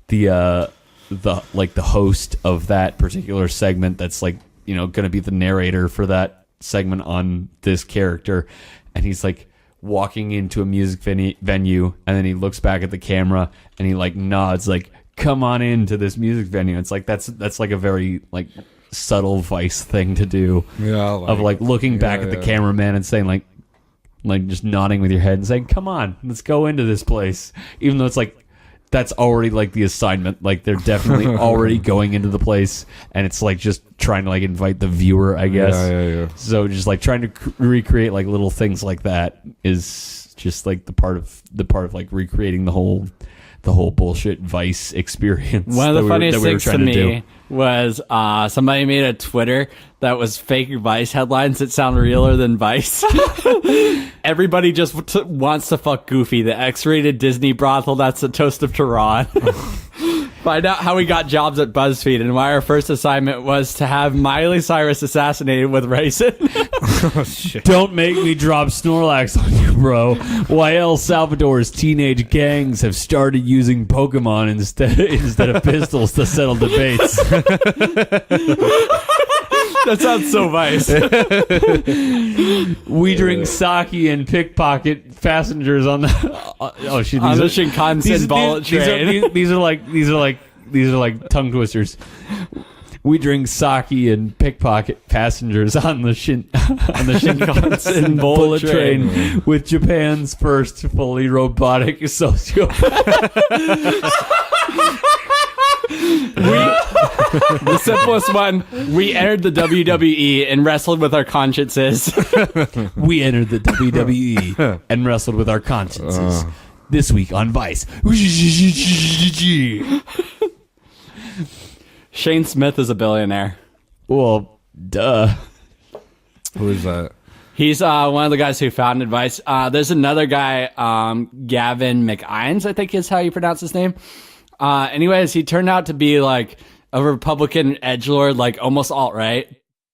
the host of that particular segment that's like, you know, going to be the narrator for that segment on this character, and he's like walking into a music venue, and then he looks back at the camera and he like nods like, come on into this music venue. It's like that's like a very like subtle Vice thing to do, of like looking back at the cameraman and saying like just nodding with your head and saying, come on, let's go into this place, even though it's like that's already like the assignment. Like they're definitely already going into the place, and it's like just trying to like invite the viewer, I guess. Yeah. So just like trying to recreate like little things like that is just like the part of like recreating the whole bullshit Vice experience. One of the funniest things to me was somebody made a Twitter that was fake Vice headlines that sound realer than Vice. Everybody just wants to fuck Goofy, the X-rated Disney brothel that's the toast of Tehran. Find out how we got jobs at BuzzFeed and why our first assignment was to have Miley Cyrus assassinated with raisin. Oh, shit. Don't make me drop Snorlax on you, bro. Why El Salvador's teenage gangs have started using Pokemon instead of pistols to settle debates. That sounds so Vice. We drink sake and pickpocket passengers on the on the Shinkansen bullet train. These are like tongue twisters. We drink sake and pickpocket passengers on the Shinkansen bullet train with Japan's first fully robotic sociopath. The simplest one, we entered the WWE and wrestled with our consciences. We entered the WWE and wrestled with our consciences. This week on Vice. Shane Smith is a billionaire. Well, duh. Who is that? He's one of the guys who founded Vice. There's another guy, Gavin McInnes, I think is how you pronounce his name. Anyways, he turned out to be like a Republican edgelord, like almost alt-right.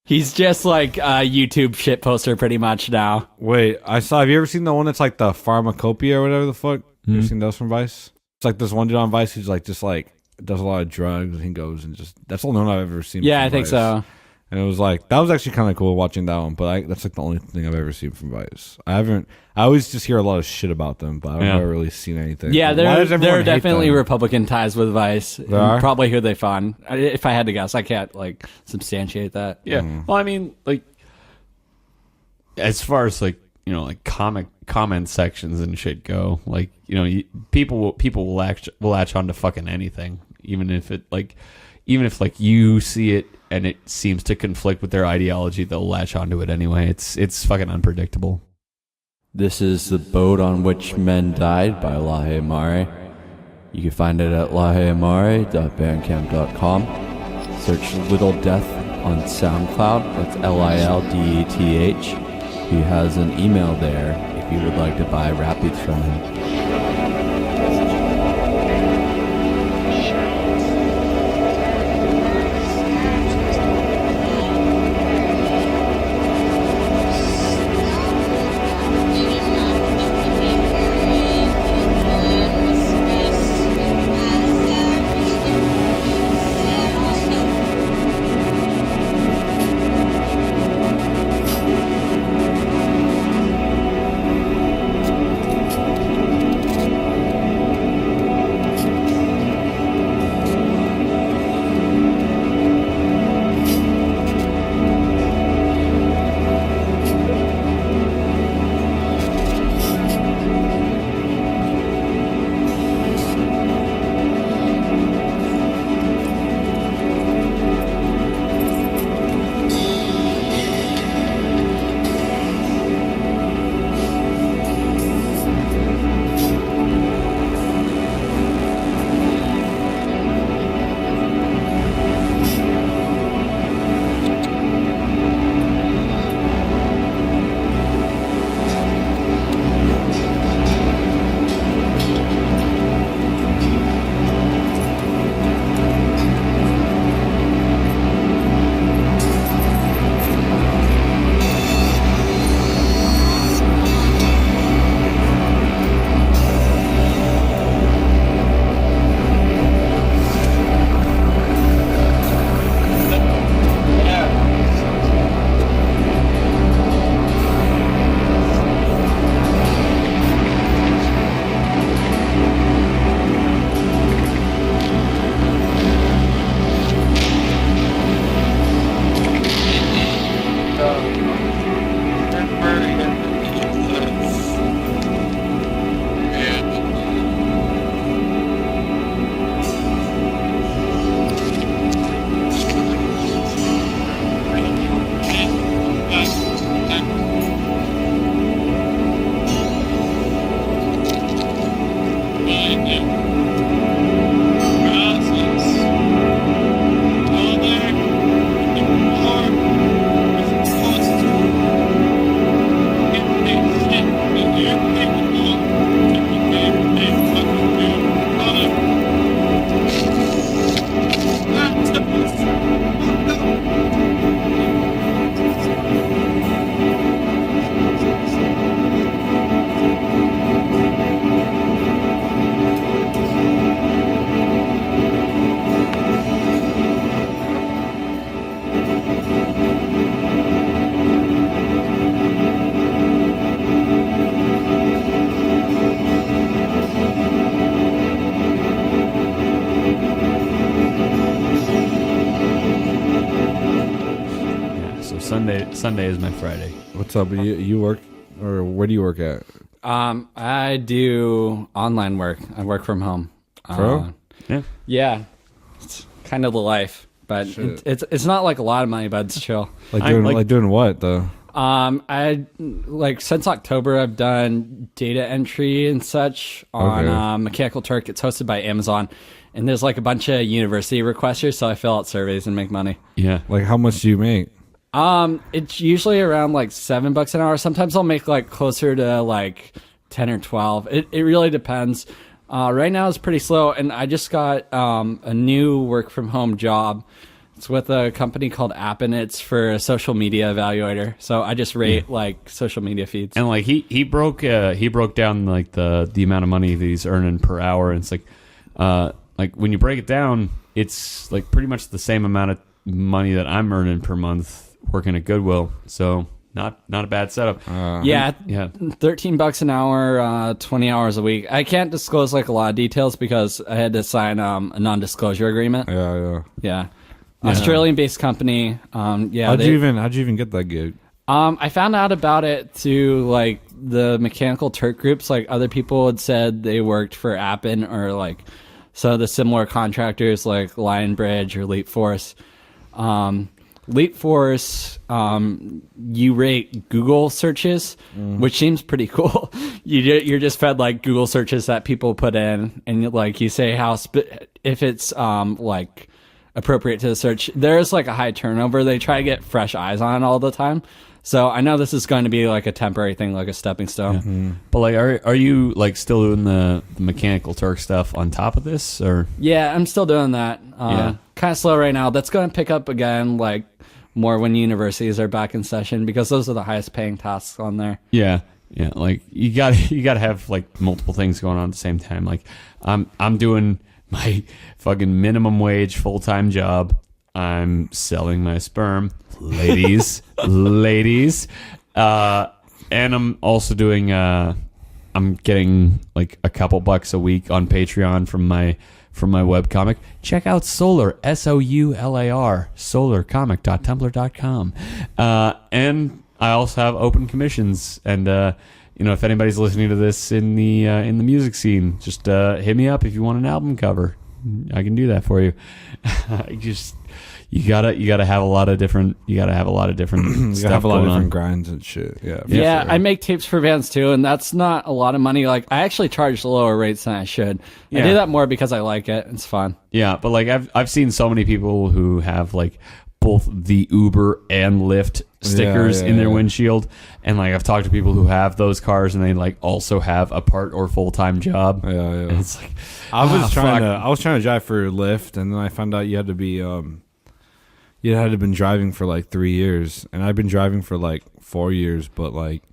He's just like a YouTube shit poster pretty much now. Wait, have you ever seen the one that's like the pharmacopoeia or whatever the fuck? You ever seen those from Vice? It's like this one dude on Vice who's like just like does a lot of drugs and he goes and just that's the only one I've ever seen. Yeah, I think so. And it was like that was actually kind of cool watching that one, but that's like the only thing I've ever seen from Vice. I always just hear a lot of shit about them, but I've never really seen anything. Yeah, Why does there everyone are hate definitely them? Republican ties with Vice. There are? Probably who they fund. If I had to guess, I can't like substantiate that. Yeah. Well, I mean, like, as far as like like comment sections and shit go, like people will latch on to fucking anything, even if you see it and it seems to conflict with their ideology, they'll latch onto it anyway. It's fucking unpredictable. This is The Boat on Which Men Died by Laje Amare. You can find it at lajeamare.bandcamp.com. Search Little Death on SoundCloud. That's LILDETH. He has an email there if you would like to buy rap beats from him. Sunday is my Friday. What's up? You work, or where do you work at? I do online work. I work from home. Pro? Yeah. It's kind of the life, but it's not like a lot of money, but it's chill. Like doing what though? I like since October I've done data entry and such on Mechanical Turk. It's hosted by Amazon, and there's like a bunch of university requesters, so I fill out surveys and make money. Yeah. Like how much do you make? It's usually around like $7 an hour. Sometimes I'll make like closer to like 10 or 12. It really depends. Right now it's pretty slow, and I just got a new work from home job. It's with a company called App, and it's for a social media evaluator. So I just rate like social media feeds. And like he broke down like the amount of money that he's earning per hour, and it's like when you break it down, it's like pretty much the same amount of money that I'm earning per month working at Goodwill. So not a bad setup. Yeah, $13 an hour, 20 hours a week. I can't disclose like a lot of details because I had to sign a non-disclosure agreement. Yeah. Australian-based company. How'd you even get that gig? I found out about it through like the Mechanical Turk groups. Like other people had said they worked for Appen or like some of the similar contractors like Lionbridge or Leap Force. Leap Force, you rate Google searches, which seems pretty cool. You're just fed like Google searches that people put in, and like you say if it's like appropriate to the search. There's like a high turnover. They try to get fresh eyes on it all the time. So I know this is going to be like a temporary thing, like a stepping stone. Yeah. Mm-hmm. But like, are you like still doing the Mechanical Turk stuff on top of this, or? Yeah, I'm still doing that. Kind of slow right now. That's going to pick up again, like more when universities are back in session, because those are the highest paying tasks on there. Yeah. Like you got to have like multiple things going on at the same time. Like I'm doing my fucking minimum wage full-time job. I'm selling my sperm, ladies, and I'm also doing. I'm getting like a couple bucks a week on Patreon from my webcomic. Check out Solar, SOULAR, solarcomic.tumblr.com. And I also have open commissions. And if anybody's listening to this in the music scene, just hit me up if you want an album cover. I can do that for you. You gotta have a lot of different. You gotta have a lot of different. You gotta have a lot of different grinds and shit. Yeah. Yeah, sure. I make tapes for bands too, and that's not a lot of money. Like I actually charge lower rates than I should. Yeah. I do that more because I like it. It's fun. Yeah, but like I've seen so many people who have like both the Uber and Lyft stickers in their windshield, and like I've talked to people who have those cars and they like also have a part or full-time job. Yeah. And it's like I was trying to drive for Lyft, and then I found out you had to be you had to have been driving for like 3 years, and I've been driving for like 4 years, but like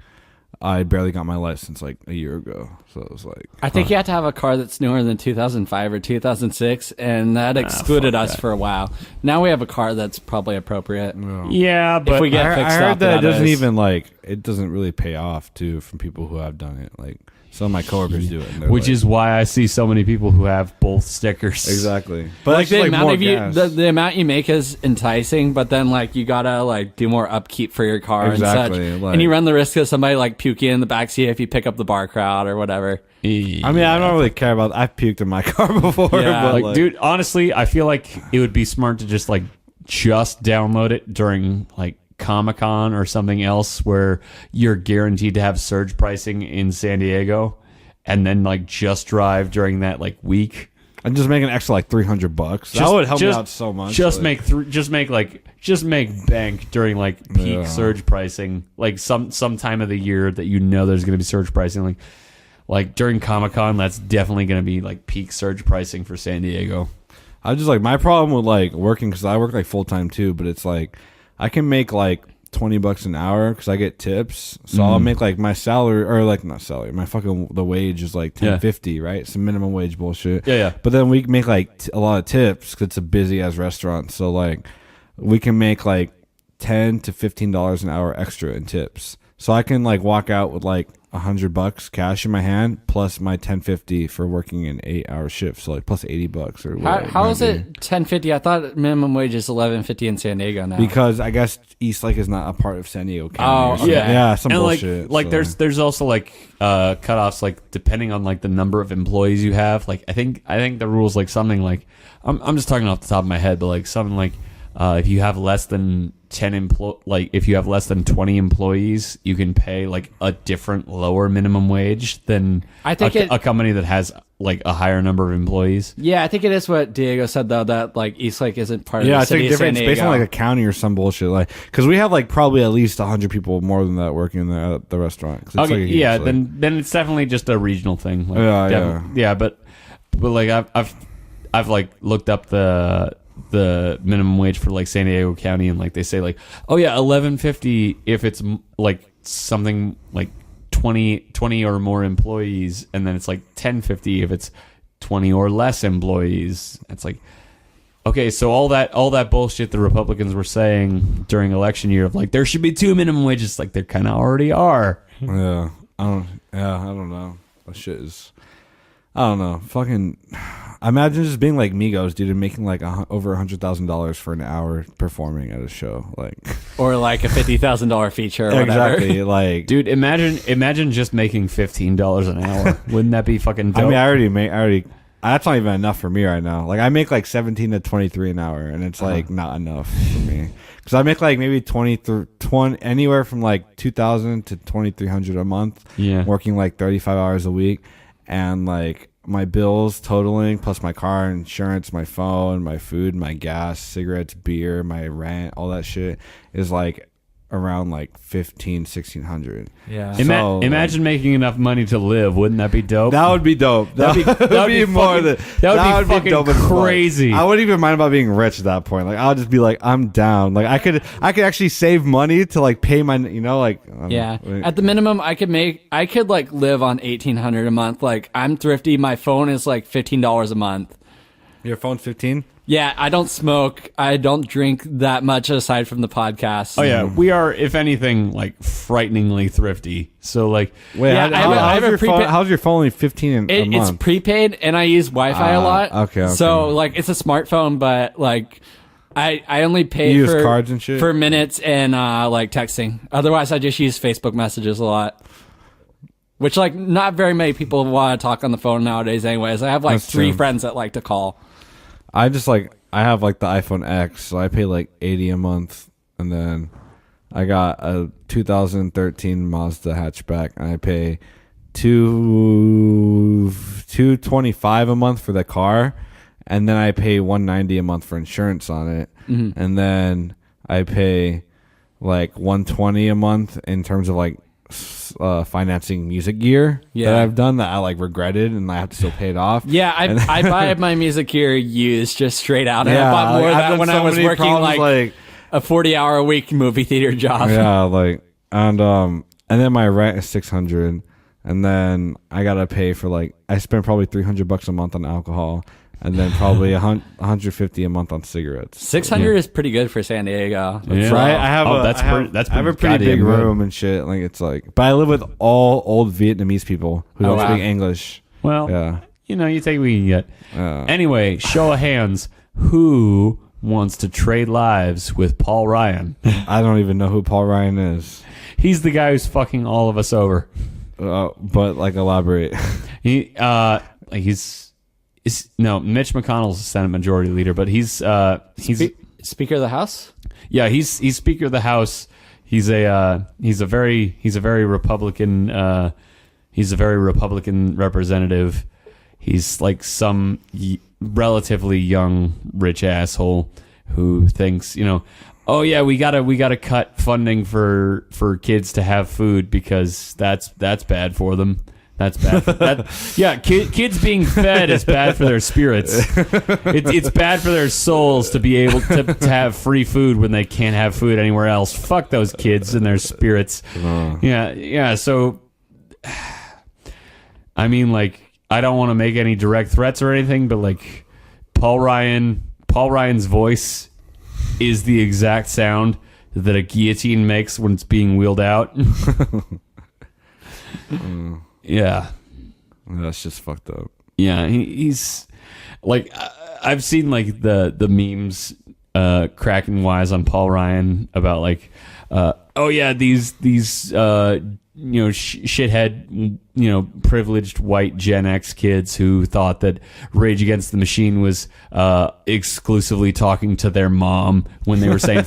I barely got my license like a year ago, so it was like I think you have to have a car that's newer than 2005 or 2006, and that excluded us for a while. Now we have a car that's probably appropriate. Yeah, but if we get fixed I heard up, that it doesn't really pay off too from people who have done it. Like some of my coworkers do it, which is why I see so many people who have both stickers. Exactly, but like the amount of the amount you make is enticing, but then like you gotta like do more upkeep for your car and such, and you run the risk of somebody like puking in the backseat if you pick up the bar crowd or whatever. I mean, I don't really care about. I've puked in my car before. Yeah, but dude, honestly, I feel like it would be smart to just download it during like Comic-Con or something else where you're guaranteed to have surge pricing in San Diego, and then like just drive during that like week and just make an extra like $300. That would help me out so much. Just make bank during like peak surge pricing, like some time of the year that there's going to be surge pricing, like during Comic-Con. That's definitely going to be like peak surge pricing for San Diego. I just like my problem with like working, because I work like full time too, but it's like I can make like $20 an hour because I get tips. So I'll make like my salary, or like not salary, my fucking the wage is like $10.50, right? Some minimum wage bullshit. Yeah. But then we make like a lot of tips because it's a busy ass restaurant. So like we can make like $10 to $15 an hour extra in tips. So I can like walk out with like $100 cash in my hand plus my $10.50 for working an 8-hour shift, so like plus $80 or whatever. How is it $10.50? I thought minimum wage is $11.50 in San Diego now. Because I guess East Lake is not a part of San Diego County. Oh, or something. yeah. Yeah, some and bullshit. Like so. there's also like cutoffs like depending on like the number of employees you have. Like I think the rules like something like I'm just talking off the top of my head, but like something like if you have less than 10 if you have less than 20 employees, you can pay like a different lower minimum wage than a company that has like a higher number of employees. Yeah, I think it is what Diego said though, that like East Lake isn't part of the city of San It's Diego. based on like a county or some bullshit, like because we have like probably at least 100 people more than that working in the restaurant. It's Okay, like a huge, yeah, like, then it's definitely just a regional thing. Like, Yeah, but like I've like looked up the minimum wage for like San Diego County, and like they say like, oh yeah, $11.50 if it's like something like 20 or more employees, and then it's like $10.50 if it's 20 or less employees. It's like, okay, so all that bullshit the Republicans were saying during election year of like there should be 2 minimum wages, like there kind of already are. Yeah, I don't know. That shit is, I don't know. Fucking, imagine just being like Migos, dude, and making like over $100,000 for an hour performing at a show, like, or like a $50,000 feature or whatever. Exactly, like, Dude, imagine just making $15 an hour. Wouldn't that be fucking dope? I mean, I already. That's not even enough for me right now. Like, I make like 17 to 23 an hour, and it's like not enough for me because I make like maybe 20 anywhere from like 2,000 to 2,300 a month. Yeah, working like 35 hours a week, and like my bills totaling plus my car insurance, my phone, my food, my gas, cigarettes, beer, my rent, all that shit is like around like 1,500-1,600. Yeah. So, imagine making enough money to live. Wouldn't that be dope? that would be dope. That would be more than that would be dope fucking as fuck. crazy. I wouldn't even mind about being rich at that point. Like, I'll just be like, I'm down. Like, I could actually save money to like pay my, like, Yeah. At the minimum, I could like live on $1,800 a month. Like, I'm thrifty. My phone is like $15 a month. Your phone's 15. Yeah, I don't smoke. I don't drink that much aside from the podcast. Oh yeah, we are, if anything, like frighteningly thrifty. So like, Wait, Yeah, how's your phone only 15 a It's month? prepaid, and I use Wi-Fi a lot. Okay. So like, it's a smartphone, but like, I only pay You use for cards and shit? for minutes and like texting. Otherwise, I just use Facebook messages a lot. Which like not very many people want to talk on the phone nowadays. Anyways, I have like That's 3 true. friends that like to call. I have like the iPhone X, so I pay like $80 a month, and then I got a 2013 Mazda hatchback, and I pay $225 a month for the car, and then I pay $190 a month for insurance on it, and then I pay like $120 a month in terms of like financing music gear that I've done that I like regretted, and I have to still pay it off. Yeah, I buy my music gear used just straight out. And I bought more of I've that when done I so was many working problems, like a 40-hour a week movie theater job. Yeah, like, and then my rent is $600, and then I gotta pay for like, I spend probably $300 a month on alcohol, and then probably $150 a month on cigarettes. $600 is pretty good for San Diego. Yeah. Right, I have that's I have a pretty goddamn big good. room and shit. Like, it's like, but I live with all old Vietnamese people who don't wow. speak English. Well, Yeah. you take what you can get. Anyway, show of hands. Who wants to trade lives with Paul Ryan? I don't even know who Paul Ryan is. He's the guy who's fucking all of us over. But like, elaborate. He's Mitch McConnell's the Senate Majority Leader, but he's Speaker of the House? yeah, he's Speaker of the House. He's a very Republican representative. He's like some relatively young rich asshole who thinks, oh yeah, we gotta cut funding for kids to have food because that's bad for them. That's bad. Yeah, kids being fed is bad for their spirits. It's bad for their souls to be able to have free food when they can't have food anywhere else. Fuck those kids and their spirits. Yeah. So, I mean, like, I don't want to make any direct threats or anything, but like, Paul Ryan's voice is the exact sound that a guillotine makes when it's being wheeled out. Yeah. That's just fucked up. Yeah, he's like I've seen like the memes cracking wise on Paul Ryan about like oh yeah, these shithead privileged white Gen X kids who thought that Rage Against the Machine was exclusively talking to their mom when they were saying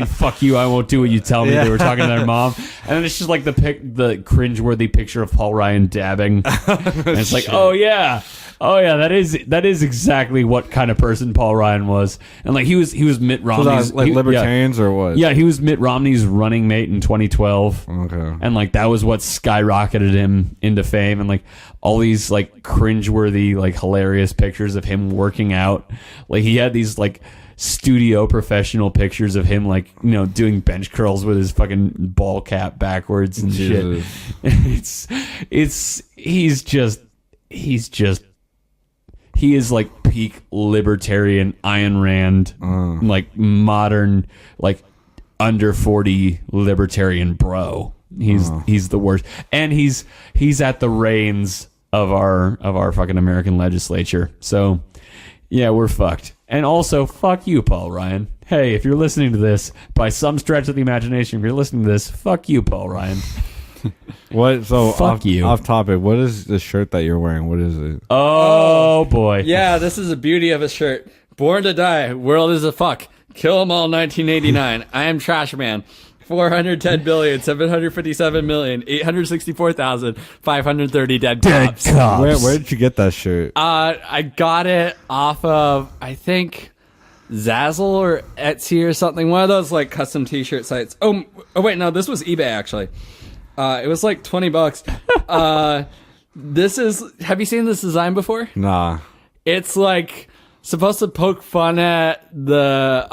fuck you, I won't do what you tell me. They were talking to their mom, and then it's just like the cringeworthy picture of Paul Ryan dabbing, and it's like oh yeah, that is exactly what kind of person Paul Ryan was. And like he was Mitt Romney's libertarians or what? Yeah, he was Mitt Romney's running mate in 2012. Okay. And like that was what skyrocketed him into fame, and like all these like cringeworthy, like hilarious pictures of him working out. Like he had these like studio professional pictures of him like doing bench curls with his fucking ball cap backwards and Jesus. shit. He is like peak libertarian Ayn Rand, like modern, like under 40 libertarian bro. He's the worst, and he's at the reins of our fucking American legislature. So yeah, we're fucked. And also fuck you, Paul Ryan. Hey, if you're listening to this, by some stretch of the imagination, if you're listening to this, fuck you, Paul Ryan. What? So fuck you. Off topic. What is the shirt that you're wearing? What is it? Oh boy. Yeah, this is the beauty of a shirt. Born to die. World is a fuck. Kill 'em all. 1989. I am Trash Man. 410,757,864,530 dead cops. Where did you get that shirt? I got it off of, I think, Zazzle or Etsy or something. One of those like custom t-shirt sites. Oh wait, no, this was eBay actually. It was like $20. This is, have you seen this design before? Nah. It's like supposed to poke fun at the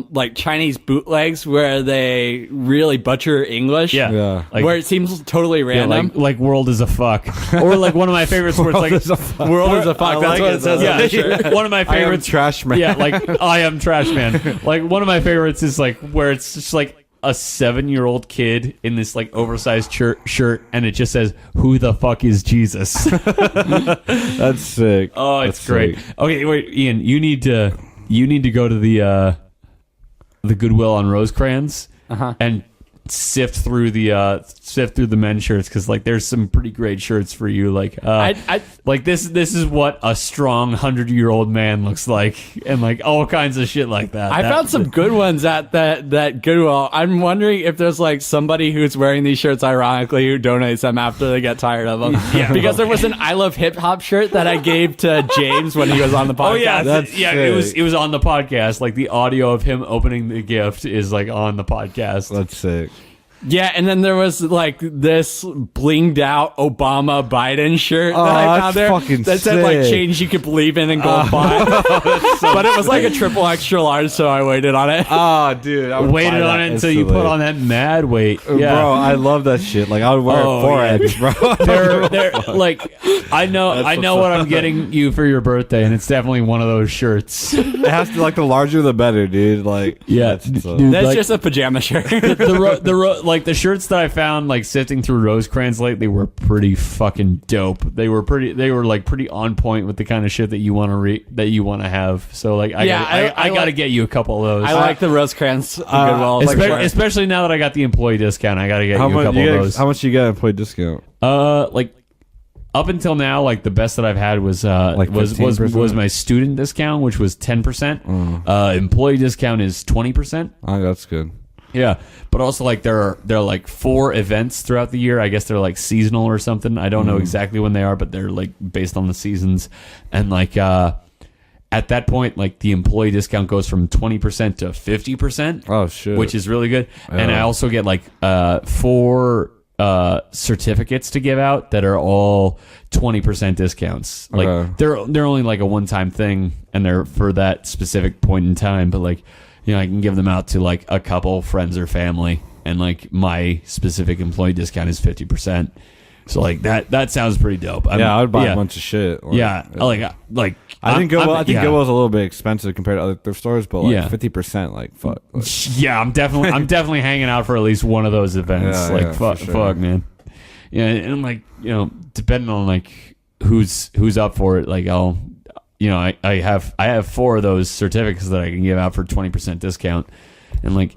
like Chinese bootlegs where they really butcher English. Yeah. Like, where it seems totally random. like world is a fuck. Or like one of my favorites where it's like World is a fuck. That's what it says on the shirt. One of my favorites, Trash Man. Yeah, like I am Trash Man. Like one of my favorites is like where it's just like a 7-year-old kid in this like oversized shirt, and it just says, "Who the fuck is Jesus?" That's sick. Oh, it's That's great. sick. Okay, wait, Ian, you need to go to the Goodwill on Rosecrans and sift through the men's shirts, because like there's some pretty great shirts for you. Like like this is what a strong 100-year-old man looks like, and like all kinds of shit like that. I found some good ones at that Goodwill. I'm wondering if there's like somebody who's wearing these shirts ironically who donates them after they get tired of them. Yeah, because there was an I Love Hip Hop shirt that I gave to James when he was on the podcast. Oh yeah, That's sick. it was on the podcast. Like the audio of him opening the gift is like on the podcast. That's sick. Yeah, and then there was like this blinged out Obama Biden shirt that I found there fucking that said like sick. change you could believe in and go buy. But it was like a triple extra large, so I waited on it. Oh, dude. I would Waited buy on that it until you instantly. put on that mad weight. Yeah. Bro, I love that shit. Like, I would wear it 4X, bro. They're like I know what I'm getting you for your birthday, and it's definitely one of those shirts. It has to, like, the larger the better, dude. Like, Yeah, that's what's up. dude. That's like- just a pajama shirt. Like the shirts that I found like sifting through Rosecrans lately were pretty fucking dope. They were like pretty on point with the kind of shit that you want to have. So like I got to get you a couple of those. I like the Rosecrans Goodwill. Especially now that I got the employee discount, I got to get you a couple of those. How much you get employee discount? Like up until now, like the best that I've had was Like 15%? was my student discount, which was 10%. Employee discount is 20%. Oh, that's good. Yeah, but also like there are like 4 events throughout the year. I guess they're like seasonal or something. I don't know exactly when they are, but they're like based on the seasons. And like at that point, like the employee discount goes from 20% to 50%. Oh, shit. Which is really good. Yeah. And I also get like 4 certificates to give out that are all 20% discounts. Like Okay. they're only like a one-time thing, and they're for that specific point in time. But like, you know, I can give them out to like a couple friends or family, and like my specific employee discount is 50%. So like that sounds pretty dope. Yeah, I would buy a bunch of shit. Like, Yeah, like I think Goodwill. I think yeah. Goodwill's a little bit expensive compared to other thrift stores, but like Yeah. 50%, like fuck. Like, Yeah, I'm definitely hanging out for at least one of those events. Yeah, like yeah, for fuck, sure. man. Yeah, and like, depending on like who's up for it, like I have 4 of those certificates that I can give out for 20% discount, and like,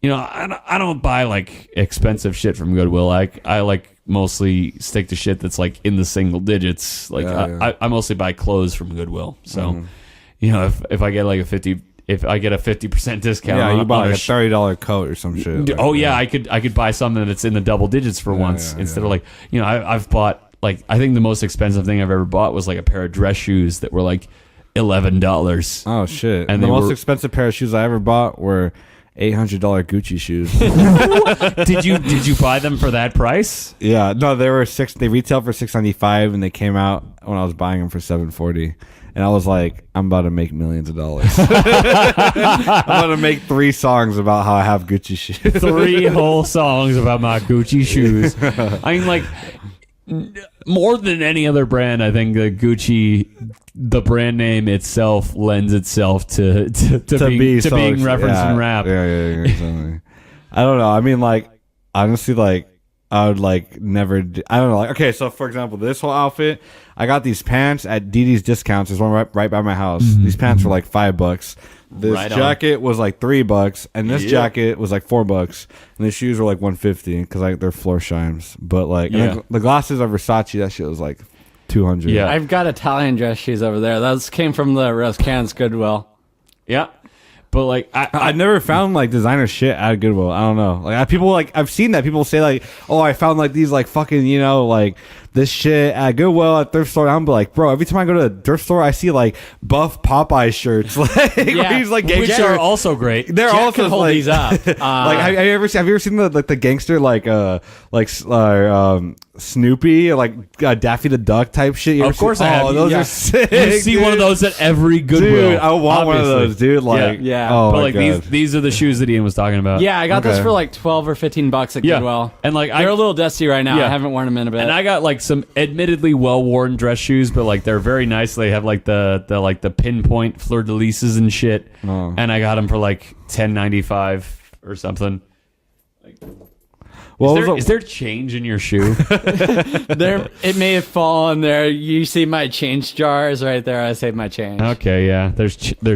I don't buy like expensive shit from Goodwill. I like mostly stick to shit that's like in the single digits. Like I mostly buy clothes from Goodwill. So, if I get like if I get a 50% discount, you buy like a $30 coat or some shit. Oh yeah, I could buy something that's in the double digits for once instead of like, I've bought like, I think the most expensive thing I've ever bought was like a pair of dress shoes that were like $11. Oh shit! And the most expensive pair of shoes I ever bought were $800 Gucci shoes. Did you buy them for that price? Yeah, no, they were They retail for $695, and they came out when I was buying them for $740. And I was like, I'm about to make millions of dollars. I'm about to make 3 songs about how I have Gucci shoes. 3 whole songs about my Gucci shoes. I mean, like, more than any other brand, I think the Gucci, the brand name itself, lends itself to being referenced in rap. Yeah, exactly. I don't know. I mean, like, honestly, like, I would like never. I don't know. Like, okay, so for example, this whole outfit, I got these pants at DD's Discounts. There's one right by my house. These pants were like $5. This jacket was like $3, and this jacket was like $4, and the shoes were like $150 because like they're floor shimes. But like the glasses are Versace. That shit was like $200. Yeah, I've got Italian dress shoes over there. Those came from the Roscans Goodwill. Yeah. But like I never found like designer shit at Goodwill. I don't know. Like I've seen that people say like, oh, I found like these like fucking like this shit at Goodwill at thrift store. I'm like, bro, every time I go to a thrift store, I see like buff Popeye shirts, like these like which are also great. They're Jack also can hold like, these up. like have you ever seen the gangster Snoopy like Daffy the Duck type shit? Of course I have. Those are sick. You see one of those at every Goodwill. Dude, I want one of those, dude. Like, yeah. Oh but my like God. these are the shoes that Ian was talking about. Yeah, I got those for like $12 or $15 at Goodwill. And like they're a little dusty right now. Yeah. I haven't worn them in a bit. And I got like some admittedly well-worn dress shoes, but like they're very nice. They have like the pinpoint fleur-de-lises and shit. Oh. And I got them for like $10.95 or something. Like, is there change in your shoe? It may have fallen there. You see my change jars right there. I saved my change. Okay, yeah. There's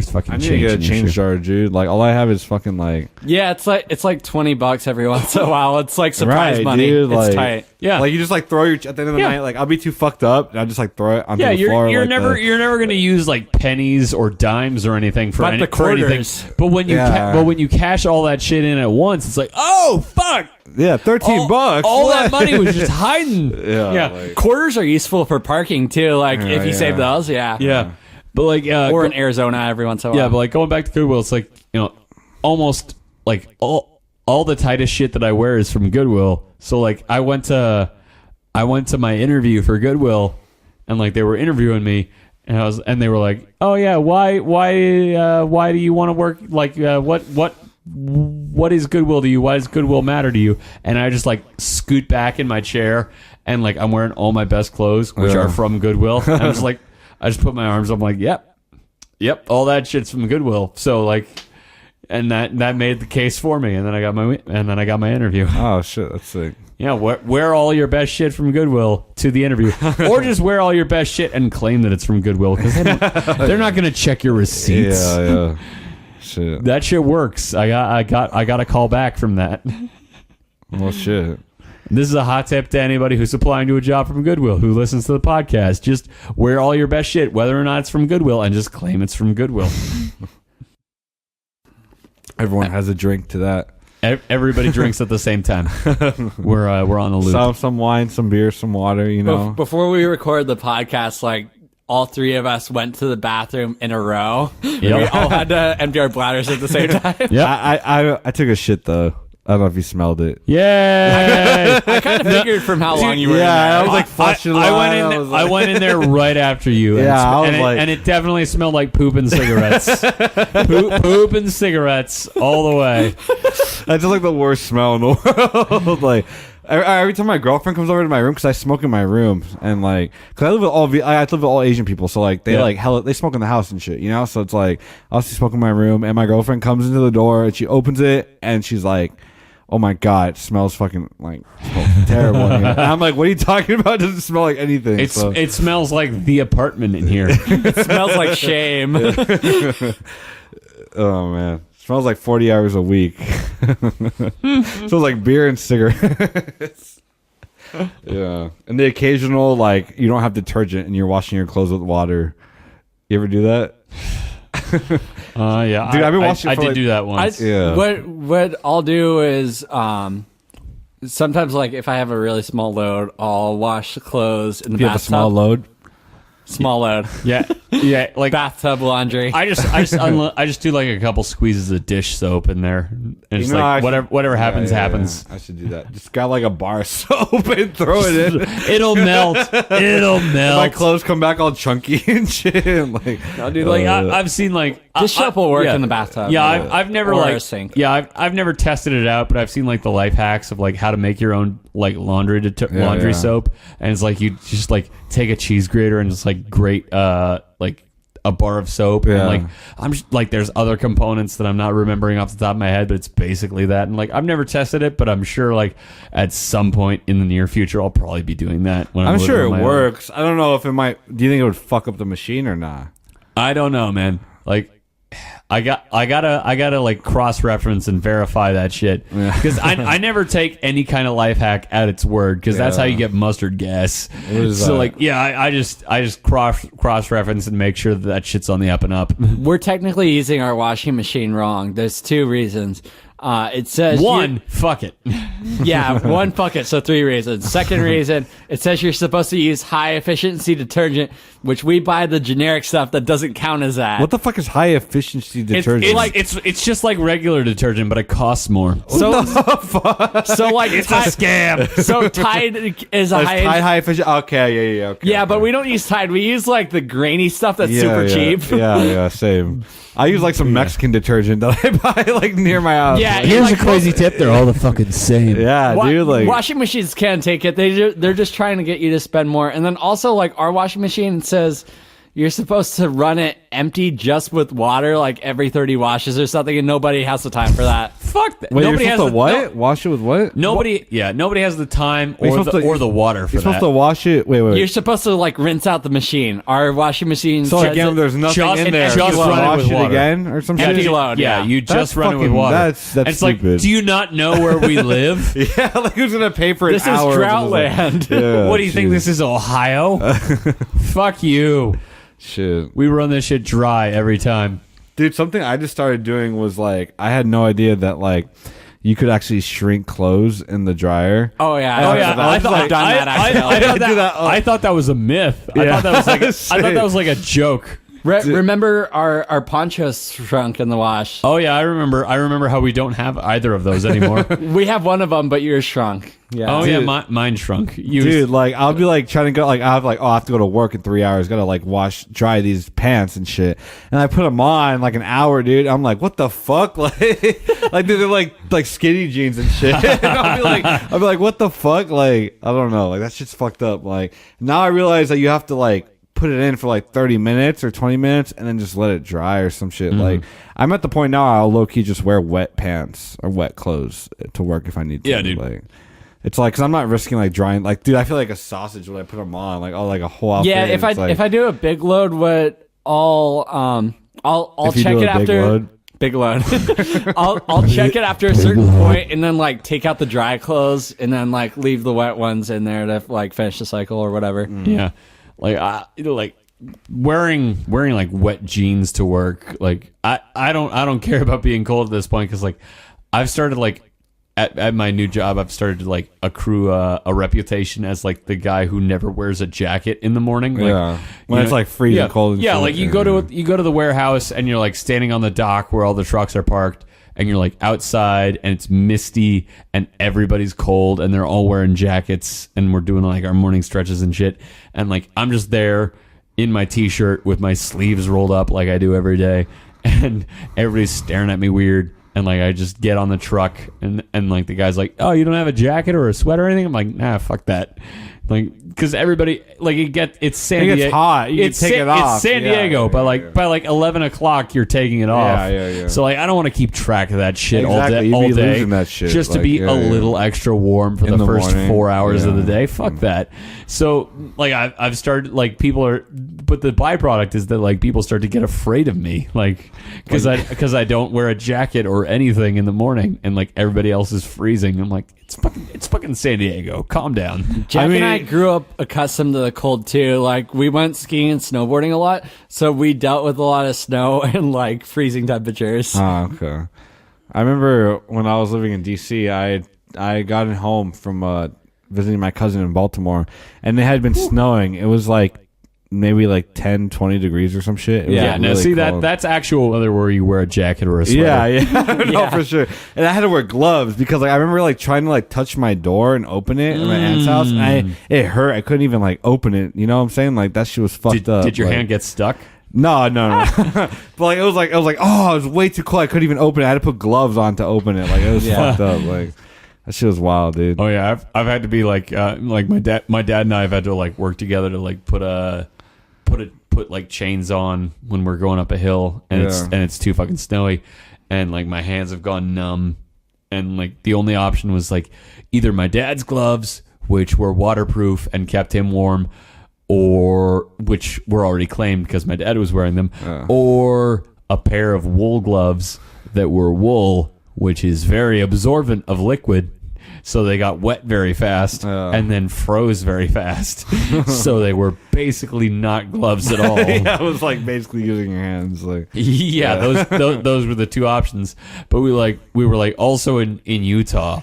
fucking I need change to get a in your change shoe. jar, dude. Like all I have is fucking like Yeah, it's like $20 every once in a while. It's like surprise right, money. dude, It's like, tight. Yeah. Like you just like throw your at the end of the night. Like I'll be too fucked up, and I'll just like throw it onto the floor. You're like never gonna use like pennies or dimes or anything for, But the for anything. quarters. But when you cash all that shit in at once, it's like, oh fuck, yeah, $13. All that money was just hiding. Yeah, like- Quarters are useful for parking too. Like if you save those, Yeah. But like or in Arizona every once in a while. yeah, but like going back to Goodwill, it's like, almost like all the tightest shit that I wear is from Goodwill. So like I went to my interview for Goodwill, and like they were interviewing me, and they were like, oh yeah, why do you want to work, like what is Goodwill to you? Why does Goodwill matter to you? And I just like scoot back in my chair, and like I'm wearing all my best clothes, which are from Goodwill. And I'm just like, I just put my arms up, I'm like, yep, all that shit's from Goodwill. So like, and that made the case for me. And then I got my interview. Oh shit, that's sick. Yeah, wear all your best shit from Goodwill to the interview, or just wear all your best shit and claim that it's from Goodwill, because they're not gonna check your receipts. Yeah. Shit. That shit works. I got a call back from that. Well, shit. This is a hot tip to anybody who's applying to a job from Goodwill who listens to the podcast. Just wear all your best shit, whether or not it's from Goodwill, and just claim it's from Goodwill. Everyone has a drink to that. Everybody drinks at the same time. We're on the loop. Some wine, some beer, some water. You know. Before we record the podcast, like all 3 of us went to the bathroom in a row. Yep. We all had to empty our bladders at the same time. Yeah. I took a shit though. I don't know if you smelled it. Yay! I kind of figured from how long you were Yeah, I in was there. like flushing. I went in there right after you. Yeah, and it definitely smelled like poop and cigarettes. poop and cigarettes all the way. That's just like the worst smell in the world. Like every time my girlfriend comes over to my room, because I smoke in my room, and like, because I live with all Asian people, so like they they smoke in the house and shit, you know. So it's like I'll see smoke in my room, and my girlfriend comes into the door and she opens it, and she's like, oh my god, it smells fucking like terrible in here. And I'm like, what are you talking about? It doesn't smell like anything. It smells like the apartment in here. It smells like shame. Oh man, it smells like 40 hours a week. Smells like beer and cigarettes. Yeah, and the occasional like you don't have detergent and you're washing your clothes with water. You ever do that? Yeah, dude, I've been watching. I did do that once. Yeah. What I'll do is sometimes like if I have a really small load, I'll wash the clothes in the If you have a bathtub. small load. Small load. Yeah, like Bathtub laundry. I just do like a couple squeezes of dish soap in there, and it's like whatever happens happens. I should do that. Just got like a bar of soap and throw it in. It'll melt. It'll melt. My clothes come back all chunky and shit. And like, No, dude, like I've seen like Dish soap will work in the bathtub. Yeah, I've never Or a like sink. Yeah, I've never tested it out, but I've seen like the life hacks of like how to make your own like laundry yeah. soap, and it's like you just like take a cheese grater and just like grate like a bar of soap, and like I'm just like there's other components that I'm not remembering off the top of my head, but it's basically that. And like I've never tested it, but I'm sure like at some point in the near future I'll probably be doing that. When I'm sure living on it my own. works. I don't know if it might. Do you think it would fuck up the machine or not? I don't know, man. Like, I gotta like cross reference and verify that shit because I never take any kind of life hack at its word because that's how you get mustard gas. So like, yeah, I just cross reference and make sure that shit's on the up and up. We're technically using our washing machine wrong. There's two reasons. It says one, fuck it. Yeah, one, fuck it. So 3 reasons. Second reason, it says you're supposed to use high efficiency detergent, which we buy the generic stuff that doesn't count as that. What the fuck is high efficiency detergent? It's just like regular detergent, but it costs more. So like It's a scam. So Tide is a high efficiency. Okay, yeah. Okay, yeah, but we don't use Tide. We use like the grainy stuff that's super cheap. Yeah, same. I use like some Mexican detergent that I buy like near my house. Yeah, Here's like, a crazy tip: they're all the fucking same. Yeah, dude. Like washing machines can't take it. They're just trying to get you to spend more. And then also like our washing machine says you're supposed to run it empty just with water like every 30 washes or something, and nobody has the time for that. Fuck that. wait, Nobody you're has supposed to what? No, Wash it with what? nobody has the time You're or supposed to- the water for You're supposed that. to wash it. Wait. You're supposed to like rinse out the machine. Our washing machine So says again, it- the's nothing Just- in there. just You run it wash with it water. again or some Empty shit. load. Yeah, you That's just run it with fucking- water. that's And it's stupid. like, do you not know where we live? Yeah, like who's gonna pay for an this is hour? drought land. Yeah, What do you think this is, Ohio? Fuck you. Shit. We run this shit dry every time. Dude, something I just started doing was like I had no idea that like you could actually shrink clothes in the dryer. Oh yeah. Oh yeah, I've done that actually. I thought that was a myth. I thought that was like a joke. Remember our ponchos shrunk in the wash. Oh yeah, I remember how we don't have either of those anymore. We have one of them, but yours shrunk. Yeah. Oh yeah, mine shrunk. Dude, like I'll be like trying to go like I have to go to work in 3 hours. Gotta like dry these pants and shit. And I put them on like an hour, dude. I'm like, what the fuck? Like, like dude, they're like skinny jeans and shit. And I'll be like, what the fuck? Like, I don't know. Like that shit's fucked up. Like now I realize that you have to like put it in for like 30 minutes or 20 minutes and then just let it dry or some shit. Like I'm at the point now I'll low-key just wear wet pants or wet clothes to work if I need to. Yeah, dude. Like, it's like, because I'm not risking like drying. Like, dude, I feel like a sausage when I put them on. Like, like a whole outfit. Yeah, if I do a big load, I'll If you check do it a big after load? big load. I'll check it after a certain point and then like take out the dry clothes and then like leave the wet ones in there to like finish the cycle or whatever. Yeah, like wearing like wet jeans to work. Like I don't care about being cold at this point because like I've started like at my new job I've started to like accrue a reputation as like the guy who never wears a jacket in the morning. Like, Yeah. When it's, like, freezing cold and yeah, shit. like you go to the warehouse and you're like standing on the dock where all the trucks are parked. And you're like outside and it's misty and everybody's cold and they're all wearing jackets and we're doing like our morning stretches and shit. And like I'm just there in my t-shirt with my sleeves rolled up like I do every day. And everybody's staring at me weird. And like I just get on the truck and like the guy's like, oh, you don't have a jacket or a sweater or anything? I'm like, nah, fuck that. Like, because everybody, like, it's San It Diego. gets hot. You can take it off. It's San Yeah, Diego, yeah, but by 11 o'clock, you're taking it off. Yeah. So like, I don't want to keep track of that shit Exactly. all You'd be day, losing that shit. just to Like, be yeah, a yeah. little extra warm for In the the first morning. 4 hours of the Yeah. day. Fuck that. So like, I've started like but the byproduct is that like people start to get afraid of me, like because I don't wear a jacket or anything in the morning, and like everybody else is freezing. I'm like, it's fucking San Diego. Calm down. Jack and I grew up accustomed to the cold too. Like we went skiing and snowboarding a lot, so we dealt with a lot of snow and like freezing temperatures. Oh, okay. I remember when I was living in DC, I got home from visiting my cousin in Baltimore, and it had been snowing. It was like maybe like 10, 20 degrees or some shit. It was, Yeah, like, now really see cold. that's actual weather where you wear a jacket or a sweater. Yeah. No, for sure. And I had to wear gloves because like I remember like trying to like touch my door and open it in my aunt's house, and it hurt. I couldn't even like open it. You know what I'm saying? Like that shit was fucked up. Did your like, hand get stuck? No. But like it was like oh, it was way too cold. I couldn't even open it. I had to put gloves on to open it. Like it was fucked up. Like that shit was wild, dude. Oh yeah, I've had to be like my dad and I have had to like work together to like put like chains on when we're going up a hill and it's too fucking snowy, and like my hands have gone numb, and like the only option was like either my dad's gloves, which were waterproof and kept him warm, or which were already claimed because my dad was wearing them, or a pair of wool gloves that were wool, which is very absorbent of liquid. So they got wet very fast and then froze very fast. So they were basically not gloves at all. Yeah, it was like basically using your hands. Like those were the two options. But we were like also in Utah,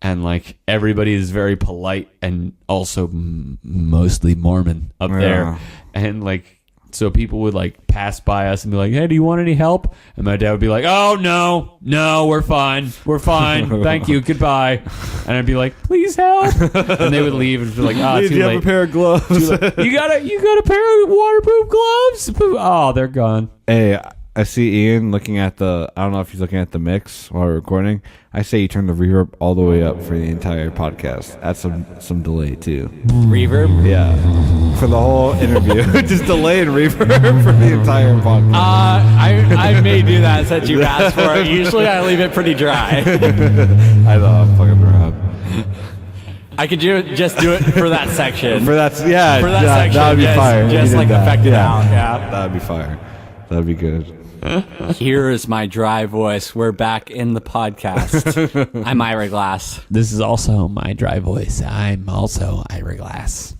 and like everybody is very polite and also mostly Mormon up there, and like. So people would like pass by us and be like, "Hey, do you want any help?" And my dad would be like, "Oh no, we're fine, thank you, goodbye." And I'd be like, "Please help," and they would leave and be like, "Ah, do too you late. have a pair of gloves? You got a pair of waterproof gloves? Oh, they're gone." Hey, I see Ian looking at I don't know if he's looking at the mix while we're recording. I say you turn the reverb all the way up for the entire podcast. Add some delay too. Reverb? Yeah. For the whole interview. Just delay and reverb for the entire podcast. I may do that since you asked for it. Usually I leave it pretty dry. I know, I'm fucking around. I could just do it for that section. For that section, that would be just, fire. Just like affect it out. Yeah. That would be fire. That would be good. Here is my dry voice. We're back in the podcast. I'm Ira Glass. This is also my dry voice. I'm also Ira Glass.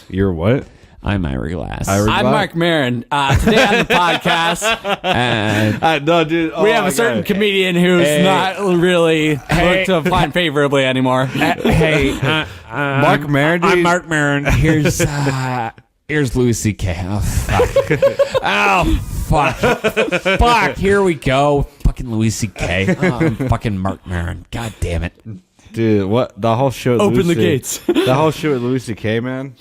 You're what? I'm Ira Glass. I'm Mark Maron. Today on the podcast, No, dude. we have a certain comedian who's not really looked to find favorably anymore. Mark Maron. I'm Mark Maron. Here's Louis C.K. Oh, fuck. Fuck. Here we go. Fucking Louis C.K. Oh, I'm fucking Mark Maron. God damn it. Dude, what? The whole show. Open the gates. The whole show with Louis C.K., man.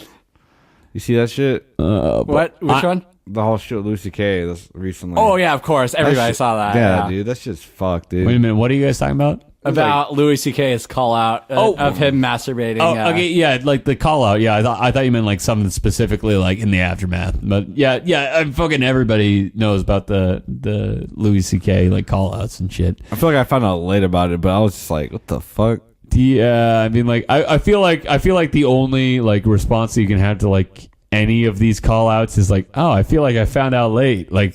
You see that shit? What? Which one? The whole show with Louis C.K. This recently. Oh, yeah, of course. Everybody shit- saw that. Yeah, dude. That's just fucked, dude. Wait a minute. What are you guys talking about? About Louis C.K.'s call out of him masturbating. Oh, okay, yeah, like the call out. Yeah, I thought you meant like something specifically like in the aftermath. But yeah, fucking everybody knows about the Louis C.K. like call outs and shit. I feel like I found out late about it, but I was just like, what the fuck? Yeah, I mean, like I feel like the only like response that you can have to like any of these call outs is like, oh, I feel like I found out late. Like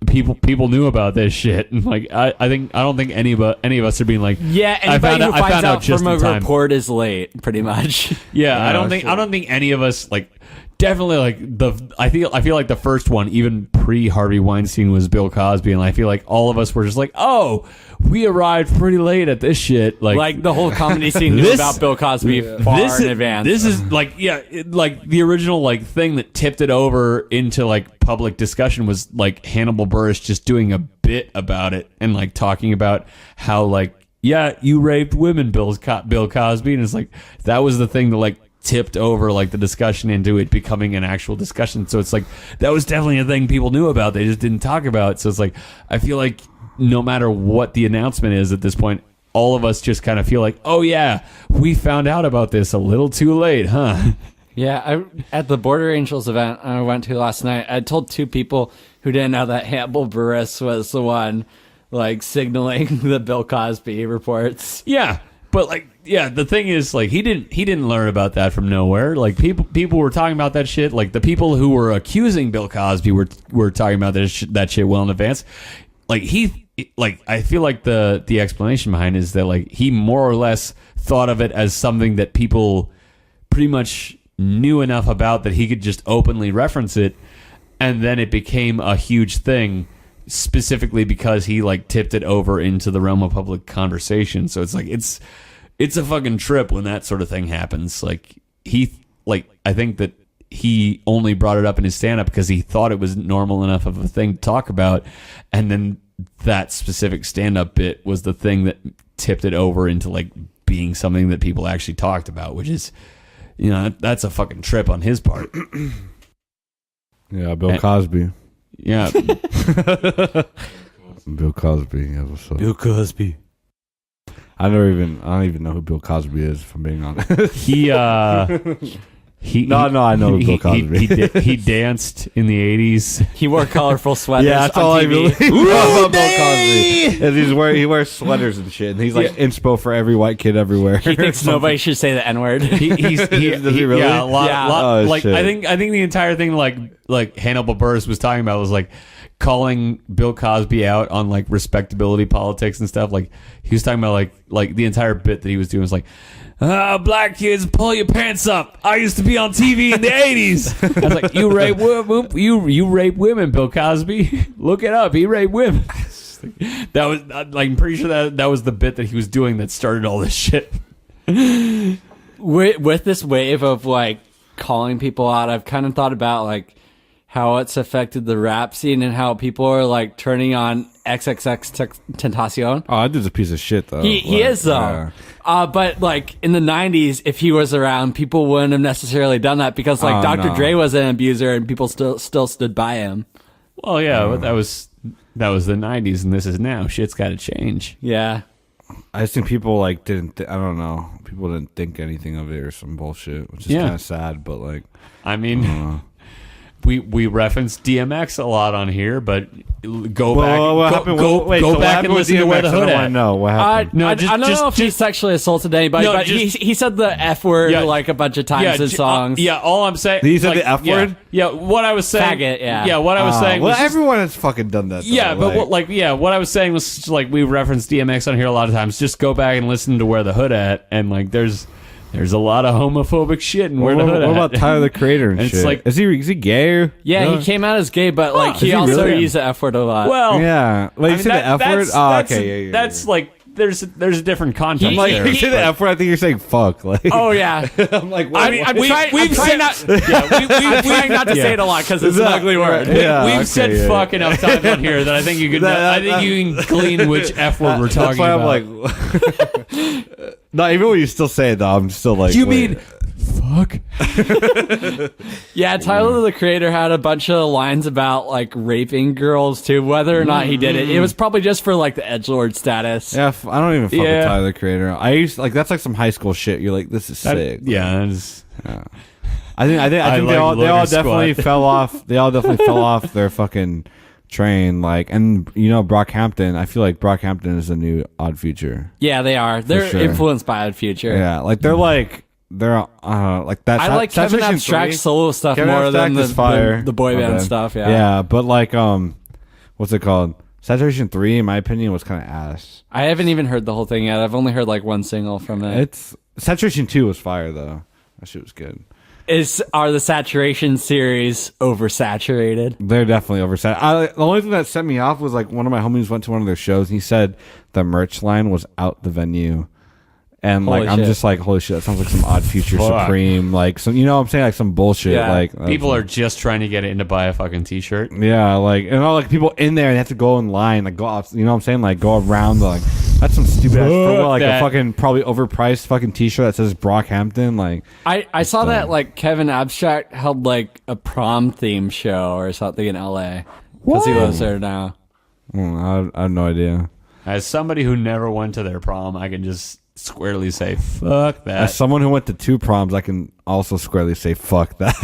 people knew about this shit, and like I don't think any of us are being like, yeah, anybody who finds out just from a in time. report is late, pretty much. Yeah, I don't think any of us like. Definitely, like I feel like the first one, even pre Harvey Weinstein, was Bill Cosby, and I feel like all of us were just like, "Oh, we arrived pretty late at this shit." Like the whole comedy scene knew about Bill Cosby far in advance. This is like, like the original like thing that tipped it over into like public discussion was like Hannibal Buress just doing a bit about it and like talking about how like, yeah, you raped women, Bill Cosby, and it's like that was the thing that like tipped over like the discussion into it becoming an actual discussion. So it's like that was definitely a thing people knew about, they just didn't talk about. So it's like I feel like no matter what the announcement is at this point, all of us just kind of feel like, oh yeah, we found out about this a little too late, huh? Yeah, at the Border Angels event I went to last night, I told 2 people who didn't know that Hannibal Buress was the one, like, signaling the Bill Cosby reports. Yeah, but like, yeah, the thing is, like, he didn't learn about that from nowhere. Like, people were talking about that shit. Like, the people who were accusing Bill Cosby were talking about that shit well in advance. Like, I feel like the explanation behind it is that, like, he more or less thought of it as something that people pretty much knew enough about that he could just openly reference it, and then it became a huge thing specifically because he, like, tipped it over into the realm of public conversation. So it's like it's a fucking trip when that sort of thing happens. Like, I think that he only brought it up in his stand-up because he thought it was normal enough of a thing to talk about, and then that specific stand-up bit was the thing that tipped it over into, like, being something that people actually talked about, which is, you know, that's a fucking trip on his part. Yeah, Bill Cosby. Yeah. Bill Cosby. Yeah, what's up? Bill Cosby. I don't even know who Bill Cosby is, if I'm being honest. He I know Bill Cosby. He danced in the 80s. He wore colorful sweaters. Yeah, that's on all I TV. believe about Bill Cosby. Is he wears sweaters and shit, and he's like inspo for every white kid everywhere. He thinks nobody should say the N-word. Does he really? Yeah, Oh, like, shit. I think the entire thing, like Hannibal Buress was talking about, was like calling Bill Cosby out on, like, respectability politics and stuff. Like, he was talking about like the entire bit that he was doing was like, black kids, pull your pants up. I used to be on TV in the 80s. I was like, you rape women, Bill Cosby. Look it up. He raped women. That was, like, I'm pretty sure that was the bit that he was doing that started all this shit. With this wave of, like, calling people out, I've kind of thought about, like, how it's affected the rap scene and how people are, like, turning on XXX Tentacion. Oh, that dude's a piece of shit, though. He is, though. Yeah. But, like, in the 90s, if he was around, people wouldn't have necessarily done that because, like, Dr. Dre was an abuser and people still stood by him. Well, yeah, but that was the 90s, and this is now. Shit's got to change. Yeah. I just think people, like, didn't. I don't know. People didn't think anything of it or some bullshit, which is kind of sad. But, like, I mean, we reference DMX a lot on here, but go back and listen to Where the Hood At. No, what happened? I don't know if he sexually assaulted anybody, but he said the F word like a bunch of times in songs. All I'm saying. He said the F word? Yeah, what I was saying. Faggot, yeah. Yeah, what I was saying was. Well, everyone has fucking done that. Though. Yeah, but what I was saying was just, like, we reference DMX on here a lot of times. Just go back and listen to Where the Hood At, and, like, there's a lot of homophobic shit in Where the Hood At. What about Tyler the Creator and shit? It's like, is he gay? Yeah, he came out as gay, but like he also used the F word a lot. Well, yeah. Wait, you said the F word? Oh, okay. Yeah. That's like there's a different context. Like, there. you say the F word, I think you're saying fuck. Like, oh yeah. I'm like, I'm trying not to say it a lot because it's an ugly word. We've said fuck enough times on here that I think you can. I think you can glean which F word we're talking about. I'm like, no, even when you still say it, though, I'm still like, you mean fuck? Yeah, Tyler the Creator had a bunch of lines about, like, raping girls too. Whether or not he did it was probably just for, like, the edgelord status. Yeah, I don't even fuck with Tyler the Creator. I used like that's like some high school shit. You're like, this is sick. Yeah, I think they all definitely fell off. They all definitely fell off their fucking train. Like, and you know, Brockhampton. I feel like Brockhampton is the new Odd Future. Yeah, they are. They're influenced by Odd Future. Yeah, like they're like. They're like that. I like Kevin Abstract's solo stuff more than the boy band stuff. Yeah, but like what's it called? Saturation 3, in my opinion, was kind of ass. I haven't even heard the whole thing yet. I've only heard like one single from it. It's Saturation 2 was fire though. That shit was good. Are the Saturation series oversaturated? They're definitely oversaturated. The only thing that set me off was like one of my homies went to one of their shows and he said the merch line was out the venue. And like I'm just like, holy shit, that sounds like some Odd Future Supreme, like some, you know what I'm saying, like some bullshit. Yeah. Like people are just trying to get in to buy a fucking t-shirt. Yeah, like, and all like people in there and they have to go in line, like go off, you know what I'm saying, like go around the, like that's some stupid ass, like a fucking probably overpriced fucking t-shirt that says Brockhampton. Like I saw that like Kevin Abstract held like a prom theme show or something in LA because he lives there now. I have no idea. As somebody who never went to their prom, I can just squarely say, fuck that. As someone who went to 2 proms, I can also squarely say, fuck that.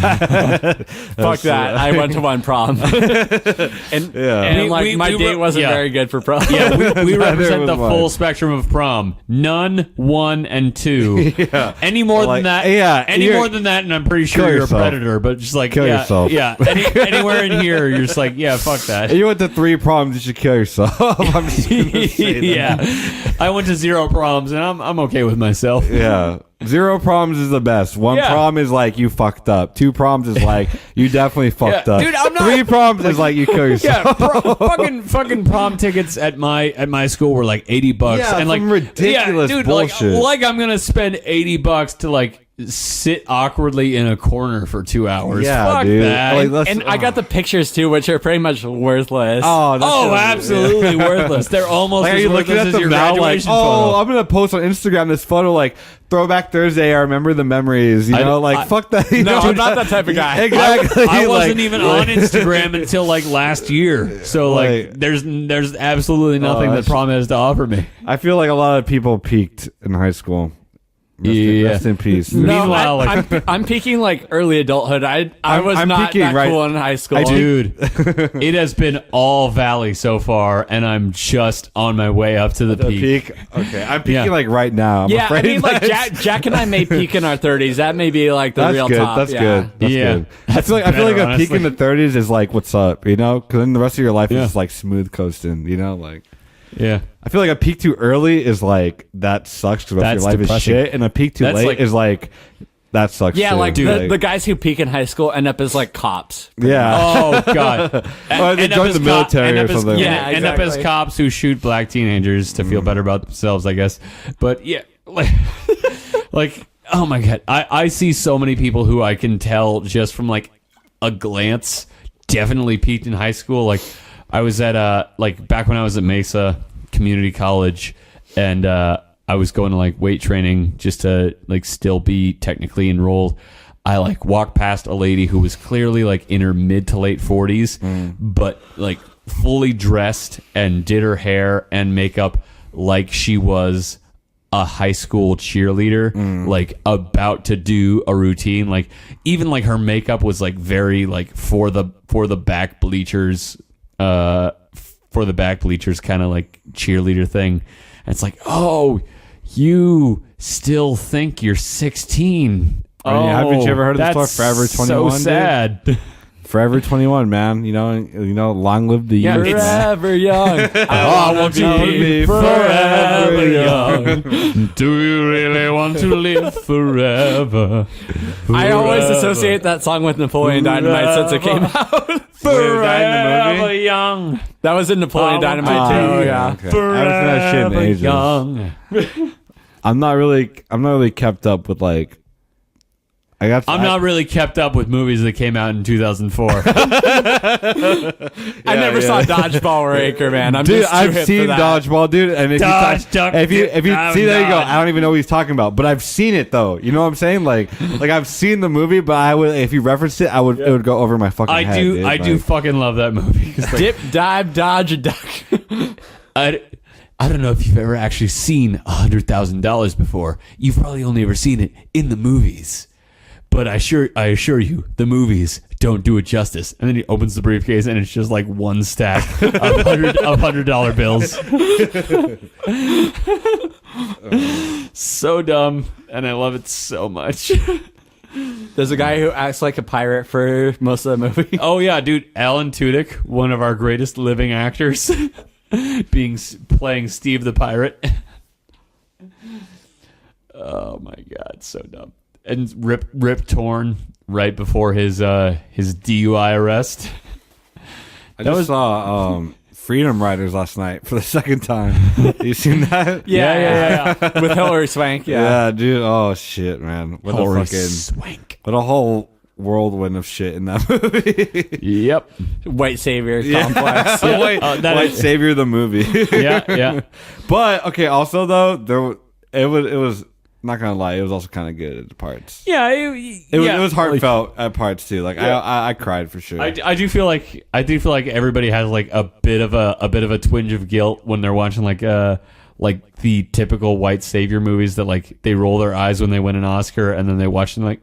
Fuck that. I went to one prom. and my date wasn't very good for prom. Yeah, we represent the was full mine. spectrum of prom. None, 1, and 2. Yeah. Any more Like, than that, yeah, any you're- more than that, and I'm pretty sure Kill you're yourself. a predator. But just like, Kill yeah, yourself. yeah. Anywhere in here, you're just like, yeah, fuck that. If you went to 3 proms, you should kill yourself. I'm just gonna say that. Yeah, I went to 0 proms, and I'm okay with myself. Yeah. 0 proms is the best. 1 Yeah. prom is like you fucked up. 2 proms is like you definitely fucked up. Dude, I'm not- 3 proms is like you kill yourself. Yeah, fucking prom tickets at my school were like $80, Yeah, and like some ridiculous dude, bullshit. Like I'm gonna spend $80 to like sit awkwardly in a corner for 2 hours. Yeah, Fuck dude. that. Like, let's- And I got the pictures too, which are pretty much worthless. Oh, that's Oh, absolutely worthless. They're almost Like, are as you worthless looking at as them your now? Like, graduation oh, photo. I'm gonna post on Instagram this photo, like Throwback Thursday. I remember the memories. You know, fuck that. You No, know, I'm not that type of guy. Exactly. I wasn't like- even on Instagram until like last year. So like, Like- there's absolutely nothing that that's- prom has to offer me. I feel like a lot of people peaked in high school. Rest in peace. No, Meanwhile, I'm peaking like early adulthood. I was I'm not peaking that right- cool in high school. Dude, it has been all valley so far, and I'm just on my way up to the The peak. peak. Okay, I'm peaking Yeah. like right now. I'm Yeah, I afraid mean, like that's- Jack and I may peak in our 30s. That may be like the That's real good. top. That's yeah. good. That's Yeah. good. I feel like better, a peak in honestly. the 30s is like what's up, you know? Because then the rest of your life Yeah. is just like smooth coasting, you know? Like Yeah. I feel like a peak too early is like that sucks because the rest of That's your life depressing. is shit, and a peak too That's late like- is like that sucks. Yeah, too. like Dude, the guys who peak in high school end up as like cops. yeah. Oh God. Or they End up join as the military end or up as- something. Yeah, Yeah, end up as exactly. cops who shoot black teenagers to feel better about themselves, I guess. But yeah, like oh my God, I see so many people who I can tell just from like a glance definitely peaked in high school. Like I was at like back when I was at Mesa Community College, and I was going to like weight training just to like still be technically enrolled. I like walked past a lady who was clearly like in her mid to late 40s, but like fully dressed and did her hair and makeup like she was a high school cheerleader, like about to do a routine. Like even like her makeup was like very like for the back bleachers, kind of like cheerleader thing. And it's like, oh, you still think you're 16? Oh, yeah, haven't you ever heard of the that's store Forever 21? So dude? sad. Forever 21, man. You know, long live the Yeah, youth. it's- Forever young. I want to be forever young. Do you really want to live forever? I always associate that song with Napoleon Dynamite since it came out. Forever young. That was in Napoleon I want Dynamite to too. be Yeah. Okay. I haven't seen that shit in Forever ages. young. I'm not really kept up with like. I'm not really kept up with movies that came out in 2004. I never saw Dodgeball or Anchorman. I'm Dude, just too I've hip seen for that. Dodgeball, dude, and if Dodge, you duck, if you dodge, see, there you go. dodge. I don't even know what he's talking about, but I've seen it though. You know what I'm saying? Like I've seen the movie, but I would if you referenced it, it would go over my fucking head. Dude. I do Like, fucking love that movie. 'Cause, like, Dip, dive, dodge, a duck. I don't know if you've ever actually seen $100,000 before. You've probably only ever seen it in the movies. But I assure you, the movies don't do it justice. And then he opens the briefcase, and it's just like one stack of $100 bills. So dumb, and I love it so much. There's a guy who acts like a pirate for most of the movie. Oh yeah, dude, Alan Tudyk, one of our greatest living actors, playing Steve the pirate. Oh my God, so dumb. And Rip Torn right before his DUI arrest. I just saw Freedom Riders last night for the second time. You seen that? Yeah. With Hillary Swank. Yeah, dude. Oh shit, man. What Holy a fucking swank. what a whole whirlwind of shit in that movie. Yep. White savior complex. White Savior the movie. Yeah. But okay, also though it was not gonna lie, it was also kind of good at parts. Yeah, It was heartfelt at parts too. Like I cried for sure. I do feel like everybody has like a bit of a twinge of guilt when they're watching like the typical white savior movies that like they roll their eyes when they win an Oscar and then they watch them like,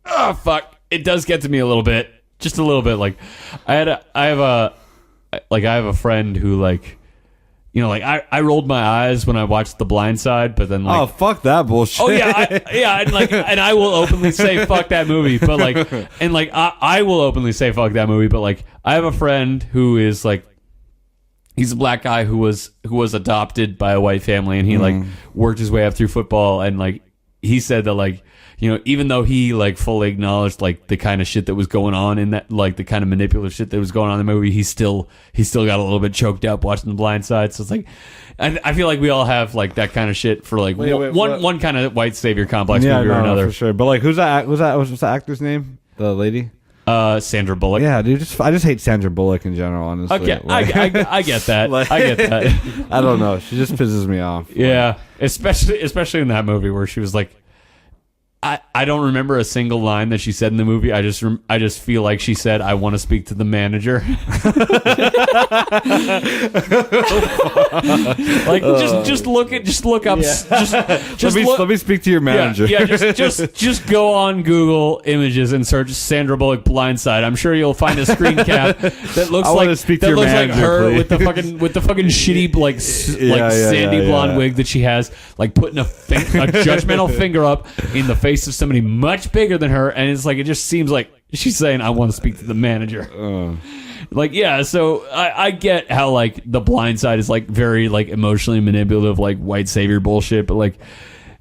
oh fuck. It does get to me a little bit, just a little bit. Like I have a friend who like, you know, like I rolled my eyes when I watched The Blind Side, but then like, oh fuck that bullshit. oh yeah, and I will openly say fuck that movie, but like, and like I will openly say fuck that movie, but like I have a friend who is like, he's a black guy who was adopted by a white family, and he like worked his way up through football, and like he said that like, you know, even though he like fully acknowledged like the kind of shit that was going on in that, like the kind of manipulative shit that was going on in the movie, he still got a little bit choked up watching The Blind Side. So it's like, and I feel like we all have like that kind of shit for like one kind of white savior complex movie or another. For sure. But like, what's the actor's name? The lady? Sandra Bullock. Yeah, dude. I just hate Sandra Bullock in general. Honestly. Okay, like, I get that. like, I get that. I don't know. She just pisses me off. Yeah, especially in that movie where she was like, I don't remember a single line that she said in the movie. I just feel like she said, "I want to speak to the manager." Like just look up. Let me speak to your manager. Yeah, just go on Google Images and search Sandra Bullock Blindside. I'm sure you'll find a screen cap that looks like her please. with the fucking shitty like sandy blonde wig that she has, like putting a judgmental finger up in the face of somebody much bigger than her, and it's like it just seems like she's saying, "I want to speak to the manager." Like, yeah, so I get how like The Blind Side is like very like emotionally manipulative, like white savior bullshit, but like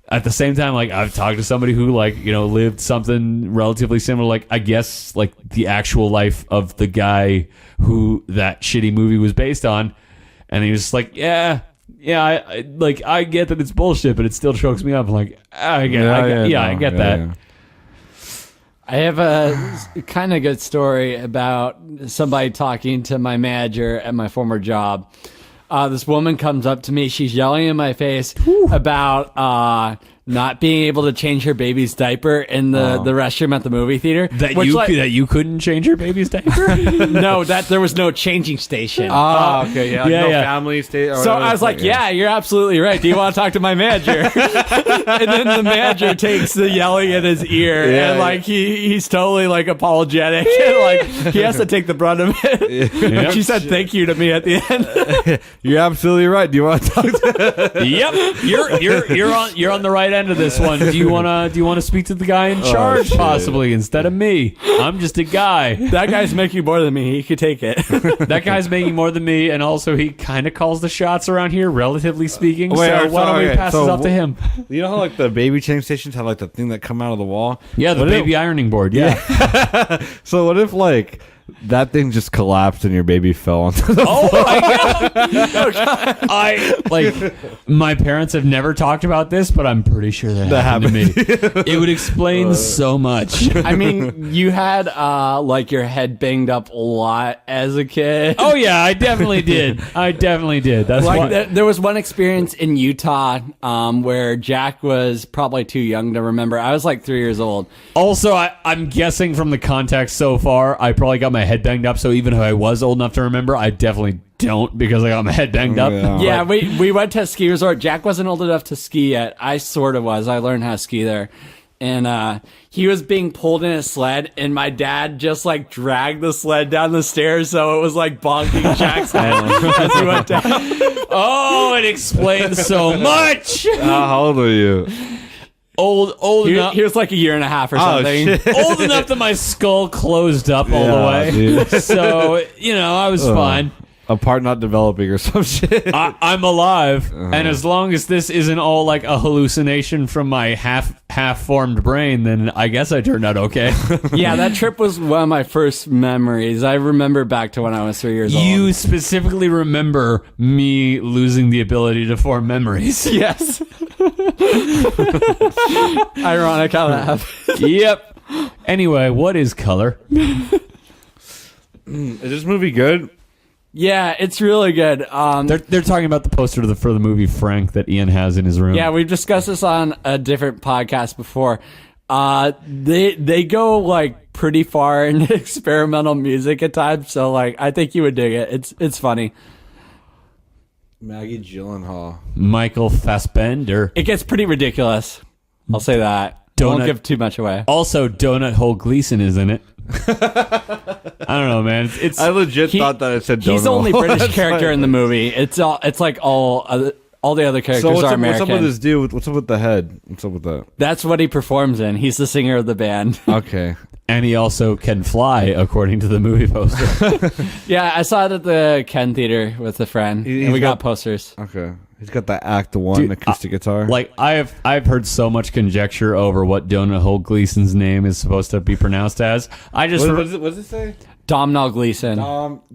at the same time, like I've talked to somebody who like, you know, lived something relatively similar, like I guess like the actual life of the guy who that shitty movie was based on, and he was just like, I get that it's bullshit, but it still chokes me up. I'm like, I get that. I have a kind of good story about somebody talking to my manager at my former job. This woman comes up to me. She's yelling in my face about not being able to change her baby's diaper in the restroom at the movie theater. That you couldn't change your baby's diaper? No, that there was no changing station. Okay, yeah, no family station. So I was like, yeah, you're absolutely right. Do you want to talk to my manager? And then the manager takes the yelling in his ear, and like he's totally like apologetic, and like he has to take the brunt of it. Yep. She said thank you to me at the end. You're absolutely right. Do you want to talk to? Yep, you're on the right end of this one. Do you want to speak to the guy in charge possibly instead of me? I'm just a guy. That guy's making more than me. He could take it. That guy's making more than me, and also he kind of calls the shots around here, relatively speaking. Why don't we pass this off to him? You know how like the baby change stations have like the thing that come out of the wall? Yeah, the baby ironing board. Yeah. So what if like that thing just collapsed and your baby fell onto the floor? I like my parents have never talked about this, but I'm pretty sure that happened to me. It would explain so much. I mean, you had like your head banged up a lot as a kid. Oh yeah, I definitely did. That's like there was one experience in Utah where Jack was probably too young to remember. I was like 3 years old. Also, I'm guessing from the context so far, I probably got my head banged up. So even if I was old enough to remember, I definitely don't because I got my head banged up. Yeah, we went to a ski resort. Jack wasn't old enough to ski yet. I sort of was. I learned how to ski there. And he was being pulled in a sled, and my dad just like dragged the sled down the stairs, so it was like bonking Jack's head as he went down. Oh, it explains so much. How old were you? Old enough. He was like a year and a half or something. Old enough that my skull closed up all the way. Dude. So, you know, I was fine. A part not developing or some shit. I'm alive. And as long as this isn't all like a hallucination from my half-formed brain, then I guess I turned out okay. Yeah, that trip was one of my first memories. I remember back to when I was 3 years old. You specifically remember me losing the ability to form memories. Yes. Ironic how that happened. Yep. Anyway, what is color? Is this movie good? Yeah, it's really good. They're talking about the poster for the movie Frank that Ian has in his room. Yeah, we've discussed this on a different podcast before. They go like pretty far into experimental music at times, so like I think you would dig it. It's funny. Maggie Gyllenhaal. Michael Fassbender. It gets pretty ridiculous. I'll say that. Don't give too much away. Also, Donut Hole Gleason is in it. I don't know, man. I legit thought that it said Donut He's the only Hole. British character in the movie. It's like all the other characters are American. What's up with this dude? What's up with the head? What's up with that? That's what he performs in. He's the singer of the band. Okay. And he also can fly, according to the movie poster. Yeah, I saw it at the Ken Theater with a friend, and we got posters. Okay. He's got the Act 1 acoustic guitar. Like I've heard so much conjecture over what Donut Hole Gleason's name is supposed to be pronounced as. What does it say? Domhnall Gleeson.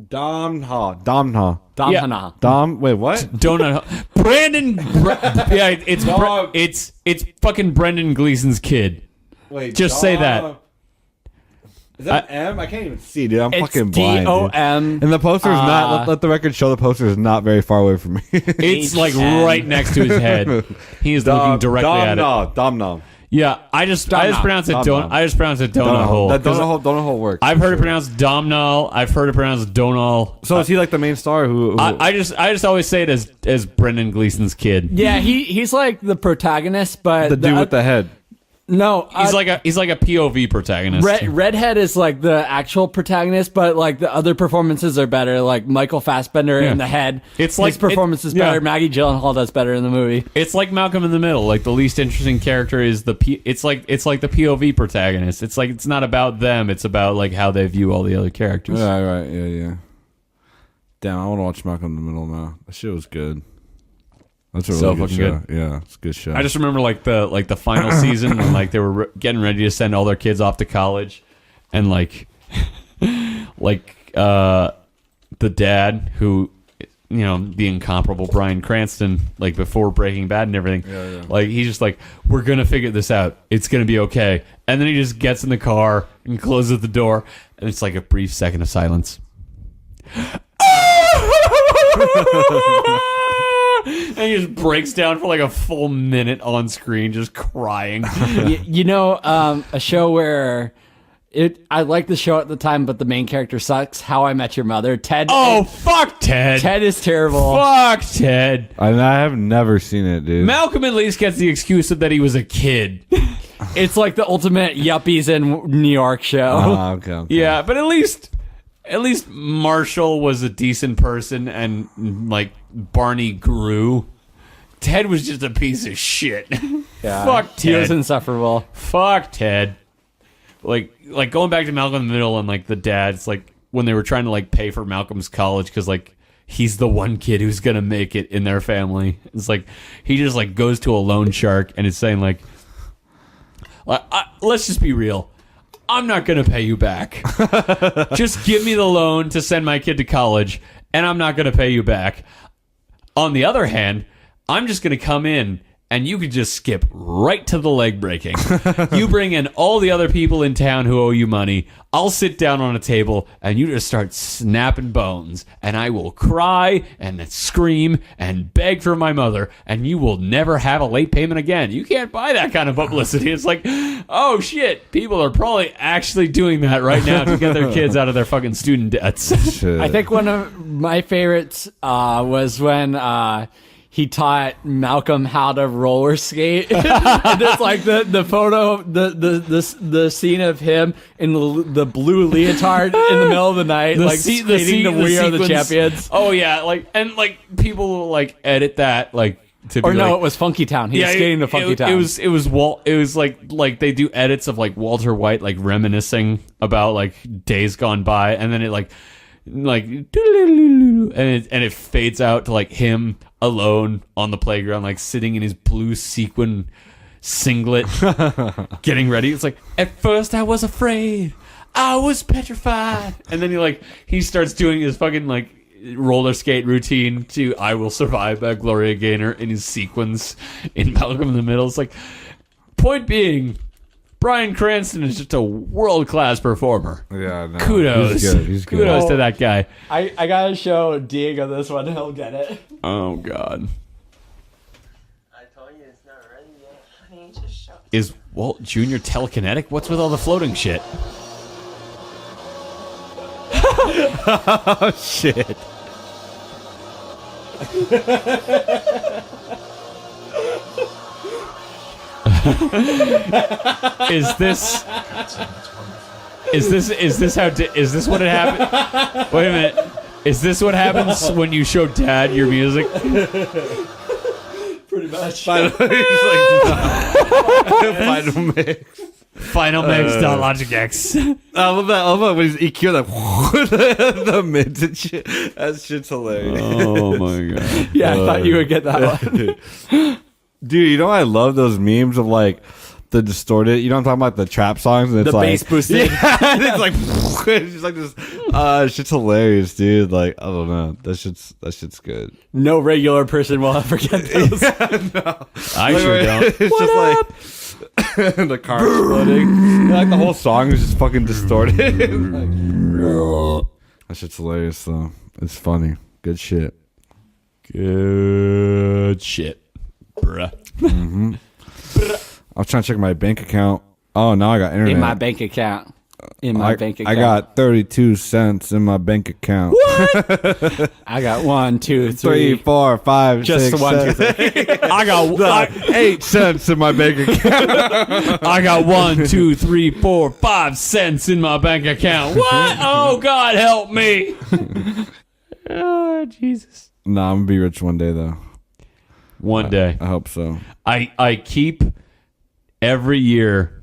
Domhnall. Wait, what? Donut Brandon. It's fucking Brendan Gleeson's kid. Wait, just say that. Is that M? I can't even see, dude. I'm fucking It's blind. D-O-M. And the poster is not. Let the record show the poster is not very far away from me. It's like right next to his head. He is looking directly at it. Domhnall. Yeah, I just pronounce it Domhnall. I just pronounce it Donut Hole. That Donut Hole works. I've heard it pronounced Domhnall. I've heard it pronounced Donal. So is he like the main star? Who? I just always say it as Brendan Gleeson's kid. Yeah, he's like the protagonist, but the dude with the head. No, he's like a POV protagonist. Redhead is like the actual protagonist, but like the other performances are better. Like Michael Fassbender in the head, it's like his performance is better. Maggie Gyllenhaal does better in the movie. It's like Malcolm in the Middle. Like the least interesting character is it's like the POV protagonist. It's like it's not about them. It's about like how they view all the other characters. Right. Yeah. Damn, I want to watch Malcolm in the Middle now. That shit was good. That's a really good show. Yeah, it's a good show. I just remember like the final season when like they were getting ready to send all their kids off to college, and like the dad who, you know, the incomparable Bryan Cranston, like before Breaking Bad and everything, like he's just like, we're gonna figure this out. It's gonna be okay. And then he just gets in the car and closes the door, and it's like a brief second of silence. And he just breaks down for like a full minute on screen, just crying. You know, a show where I liked the show at the time, but the main character sucks. How I Met Your Mother. Ted. Oh, fuck Ted. Ted is terrible. Fuck Ted. I have never seen it, dude. Malcolm at least gets the excuse that he was a kid. It's like the ultimate yuppies in New York show. Okay. Yeah, but at least Marshall was a decent person, and like Barney grew. Ted was just a piece of shit. Yeah, fuck Ted. He was insufferable. Fuck Ted. Like going back to Malcolm in the Middle and like the dads, like when they were trying to like pay for Malcolm's college because like he's the one kid who's gonna make it in their family. It's like he just like goes to a loan shark and is saying like let's just be real. I'm not going to pay you back. Just give me the loan to send my kid to college, and I'm not going to pay you back. On the other hand, I'm just going to come in, and you could just skip right to the leg breaking. You bring in all the other people in town who owe you money. I'll sit down on a table, and you just start snapping bones, and I will cry and scream and beg for my mother, and you will never have a late payment again. You can't buy that kind of publicity. It's like, oh shit, people are probably actually doing that right now to get their kids out of their fucking student debts. I think one of my favorites was when he taught Malcolm how to roller skate. And there's like the photo, the scene of him in the blue leotard in the middle of the night, skating to We Are the Champions. Oh yeah, like people will like edit that like to be it was Funky Town. He was skating to Funky Town. It was like they do edits of like Walter White like reminiscing about like days gone by, and then it like and it fades out to like him alone on the playground, like sitting in his blue sequin singlet, getting ready. It's like, at first I was afraid, I was petrified, and then he starts doing his fucking like roller skate routine to "I Will Survive" by Gloria Gaynor in his sequins in Malcolm in the Middle. It's like, point being, Bryan Cranston is just a world-class performer. Yeah, no, Kudos. He's good. He's good. Kudos to that guy. I gotta show Diego this one. He'll get it. Oh, God. I told you it's not ready yet. Honey, just show it. Is Walt Jr. telekinetic? What's with all the floating shit? Oh shit! Is this what it happened? Wait a minute. Is this what happens when you show Dad your music? Pretty much. Final mix. Final mix.Logic X. I love that. I love that when he's EQ like the mids and shit. That shit's hilarious. Oh my god. Yeah, I thought you would get that one. Dude, you know I love those memes of like the distorted. You know what I'm talking about, the trap songs. And it's The like, bass boosted. Yeah, and it's like it's just like this. Shit's hilarious, dude. Like I don't know. That shit's good. No regular person will ever get those. I sure don't. It's just like the car exploding. Like the whole song is just fucking distorted. Like, that shit's hilarious though. It's funny. Good shit. Good shit, bruh. I was trying to check my bank account. Oh, now I got internet. In my bank account. Bank account. I got 32 cents in my bank account. What? I got 1, 2, 3, 3, 4, 5, just 6, 1, 2, 7. 3. I got 8 cents in my bank account. I got 1, 2, 3, 4, 5 cents in my bank account. What? Oh God, help me! Oh Jesus! Nah, I'm gonna be rich one day though. One day, I hope so. I keep every year.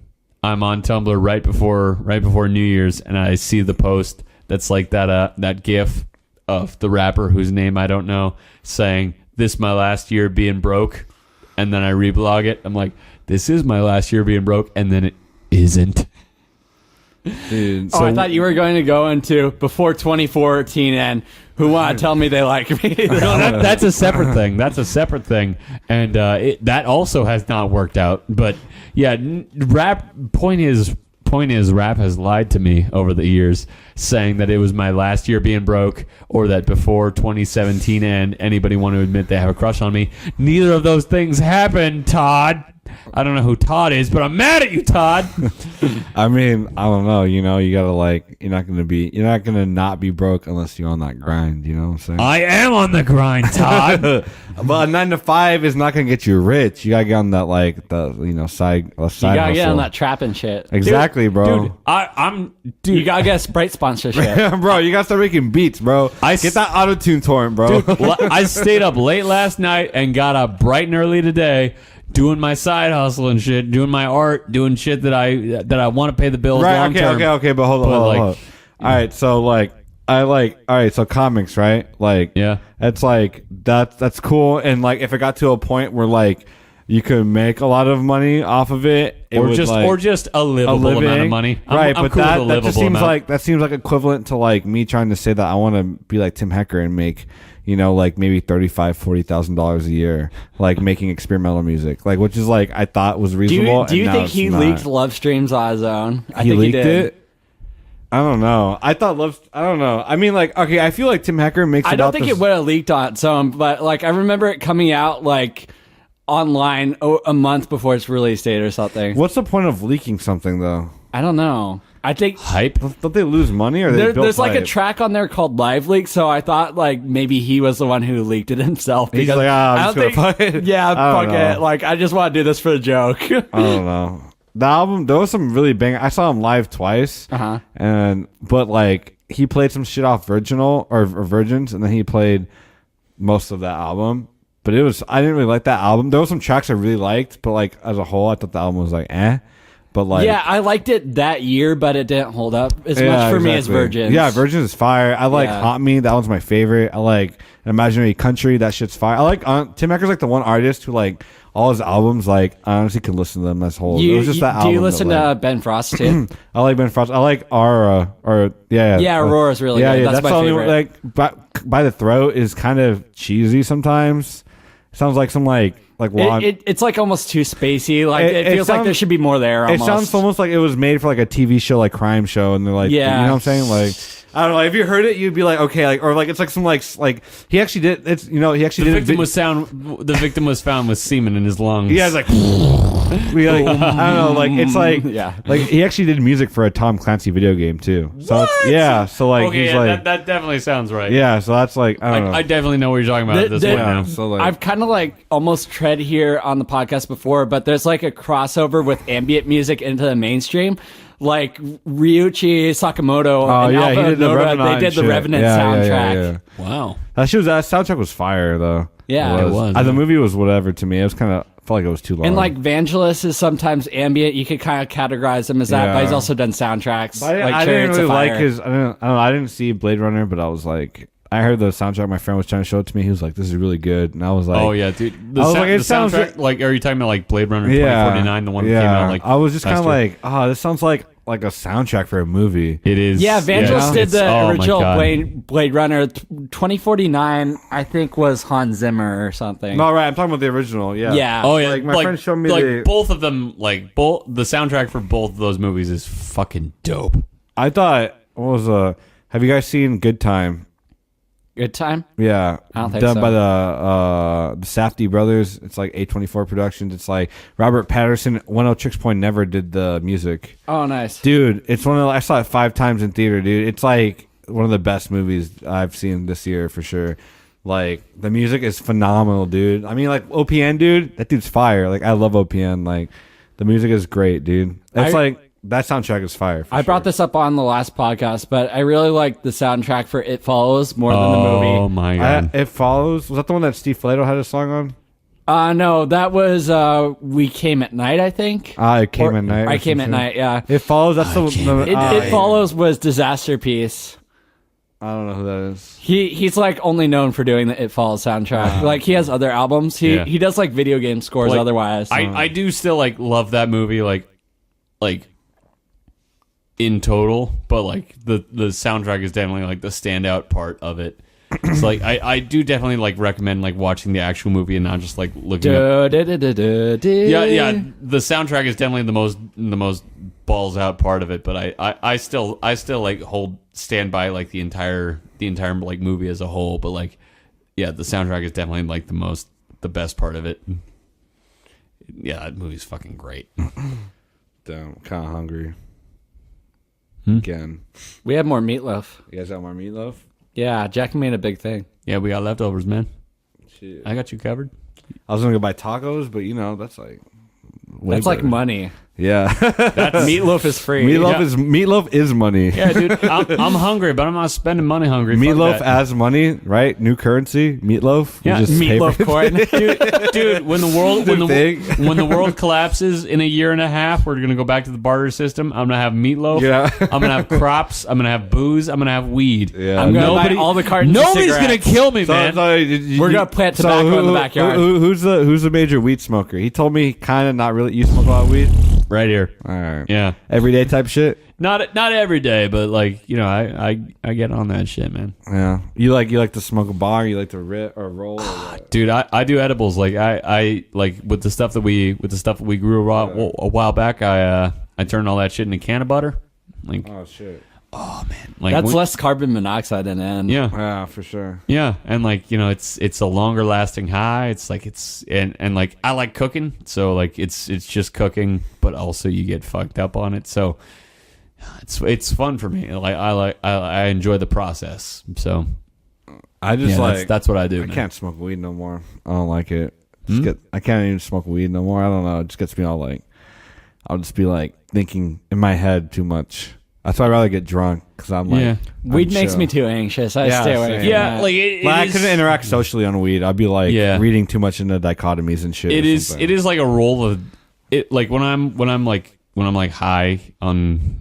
I'm on Tumblr right before New Year's, and I see the post that's like that GIF of the rapper whose name I don't know saying, "This my last year being broke," and then I reblog it. I'm like, "This is my last year being broke," and then it isn't. Dude, I thought you were going to go into before 2014 and who want to tell me they like me. No, that's a separate thing. That's a separate thing, and that also has not worked out. But yeah, rap. Point is, rap has lied to me over the years, saying that it was my last year being broke, or that before 2017 and anybody want to admit they have a crush on me. Neither of those things happened, Todd. I don't know who Todd is, but I'm mad at you, Todd. I mean, I don't know. You know, you gotta like. You're not gonna not be broke unless you're on that grind. You know what I'm saying? I am on the grind, Todd. But a 9 to 5 is not gonna get you rich. You gotta get on that side You gotta hustle. get on that trapping shit. Exactly, bro. Dude, I'm You gotta get a Sprite sponsorship. Bro, you gotta start making beats, bro. Get that auto-tune torrent, bro. I stayed up late last night and got up bright and early today, doing my side hustle and shit, doing my art, doing shit that I want to pay the bills long term. Okay, but hold on. All right, so comics, right? Like, yeah, it's like that's cool, and like if it got to a point where like you could make a lot of money off of it, or just a livable amount of money, right? I'm But cool with a that livable just seems amount. that seems like equivalent to like me trying to say that I want to be like Tim Hecker and make, you know, like maybe $35,000-$40,000 a year, like making experimental music, like, which is like I thought was reasonable. Do you think he leaked love streams on his own? I think leaked he did. it. I don't know. I don't know. I mean, like, okay, I feel like Tim Hecker makes. I don't think it would have leaked on its own, but like I remember it coming out like online a month before its release date or something. What's the point of leaking something though? I don't know. I think hype. Don't they lose money or there's like a track on there called Live Leak, so I thought like maybe he was the one who leaked it himself. He's like, I'm just gonna fuck it. Yeah, fuck it. Like I just want to do this for the joke. I don't know. The album, there was some really bang. I saw him live twice, but like he played some shit off Virginal or Virgins, and then he played most of that album. But I didn't really like that album. There were some tracks I really liked, but like as a whole, I thought the album was like eh. But like, yeah, I liked it that year, but it didn't hold up as much for me as Virgins. Yeah, Virgins is fire. I like Haunt Me. That one's my favorite. I like Imaginary Country. That shit's fire. I like Tim Hecker's like the one artist who like all his albums. Like I honestly could listen to them as whole. It was just that album. Do you listen to Ben Frost too? I like Ben Frost. I like Aurora. Aurora's really good. Yeah, that's my the only favorite. one, like by the Throat is kind of cheesy sometimes. Sounds like some like lawn. It's like almost too spacey. Like it feels like sounds- there should be more there. It Almost. sounds almost like it was made for like a TV show, like crime show, and they're like, Yeah. you know what I'm saying? Like, I don't know. If you heard it, you'd be like, okay, like, or like it's like some like he actually did. It's he actually The did. victim was found with semen in his lungs. Yeah, it's like, I don't know, like it's like, Yeah. like he actually did music for a Tom Clancy video game too. So so like Okay, he's yeah, like, that definitely sounds right. yeah, so that's like, I don't know. I definitely know what you're talking about at this The- point yeah, now. so like, I've kind of like almost tread here on the podcast before, but there's like a crossover with ambient music into the mainstream. Like Ryuichi Sakamoto and he Alpha did the Nora, Revenant they did the shit. Revenant Yeah, soundtrack. yeah. Wow. That soundtrack was fire though. Yeah. It was, The yeah. movie was whatever to me. It was kind of felt like it was too long. And like Vangelis is sometimes ambient. You could kind of categorize him as that, but he's Yeah. also done soundtracks. I like didn't Chariots really of Fire. like his. I don't know. I didn't see Blade Runner, but I was like, I heard the soundtrack. My friend was trying to show it to me. He was like, "This is really good," and I was like, Oh yeah, dude. I was like, it the sounds soundtrack, like, are you talking about like Blade Runner yeah, 2049, the one that yeah. came out like I was just kind last of year? like, oh, this sounds like a soundtrack for a movie. It is. Yeah, Vangelis did it's- the oh my original God. Blade Runner. 2049, I think, was Hans Zimmer or something. No, right. I'm talking about the original. Yeah. Yeah. Oh yeah, Like, my friend showed me the- both of them. Like both the soundtrack for both of those movies is fucking dope. I thought what was have you guys seen Good Time? Good time. Yeah, I don't think done so. by the Safdie brothers. It's like A24 Productions. It's like Robert Patterson. 106 Tricks Point Never did the music. Oh, nice. Dude, it's one of I saw it 5 times in theater, dude. It's like one of the best movies I've seen this year for sure. Like the music is phenomenal, dude. I mean, like OPN, dude. That dude's fire. Like I love OPN. Like the music is great, dude. It's like that soundtrack is fire. I brought this up on the last podcast, but I really like the soundtrack for It Follows more than the movie. Oh my god. It Follows. Was that the one that Steve Flato had a song on? No, that was We Came at Night, I think. It Came at Night. I Came at Night, yeah. It Follows. That's It Follows was Disaster Piece. I don't know who that is. He's like only known for doing the It Follows soundtrack. Like he has other albums. He does like video game scores Like, otherwise. I do still like love that movie like in total, but like the soundtrack is definitely like the standout part of it. So like I do definitely like recommend like watching the actual movie and not just like looking up. Yeah, the soundtrack is definitely the most balls out part of it, but I still like stand by like the entire like movie as a whole, but like yeah, the soundtrack is definitely like the best part of it. Yeah, that movie's fucking great. Damn, kind of hungry. Hmm? Again. We have more meatloaf. You guys got more meatloaf? Yeah, Jack made a big thing. Yeah, we got leftovers, man. Shit. I got you covered. I was gonna go buy tacos, but that's like way That's like better. money. Yeah. Meatloaf is free. Meatloaf is money. Yeah, dude, I'm hungry, but I'm not spending money hungry. Fuck Meatloaf that. as money, right? New currency, meatloaf. Yeah, We just pay Meatloaf for- coin. dude. When the world collapses in a year and a half, we're gonna go back to the barter system. I'm gonna have meatloaf. Yeah. I'm gonna have crops. I'm gonna have booze. I'm gonna have weed. Yeah. I'm gonna buy all the cartons of Nobody's gonna cigarettes. kill me, man. We're gonna plant tobacco in the backyard. Who's the major weed smoker? He told me kind of not really. You smoke a lot of weed? Right here. All right. Yeah. Everyday type shit. Not every day, but like I get on that shit, man. Yeah. You like to smoke a bar? You like to rip or roll? Or what? Dude, I do edibles. Like I like with the stuff that we grew a while back. I turned all that shit into can of butter. Like Oh shit. like That's less carbon monoxide in it. Yeah. Yeah, for sure. Yeah, and like it's a longer lasting high. It's like and like I like cooking, so like it's just cooking, but also you get fucked up on it. So it's fun for me. Like I enjoy the process. So I just yeah, that's what I do. I man. can't smoke weed no more. I don't like it. I can't even smoke weed no more. I don't know. It just gets me all like, I'll just be like thinking in my head too much. That's why I'd rather get drunk because I'm like, Yeah. Weed I'm makes chill. me too anxious. I Yeah, stay away. same. From Yeah, that. like it Like, I is- couldn't interact socially on weed. I'd be like Yeah. reading too much into dichotomies and shit. It or is. something. It is like a roll of it. Like when I'm like high on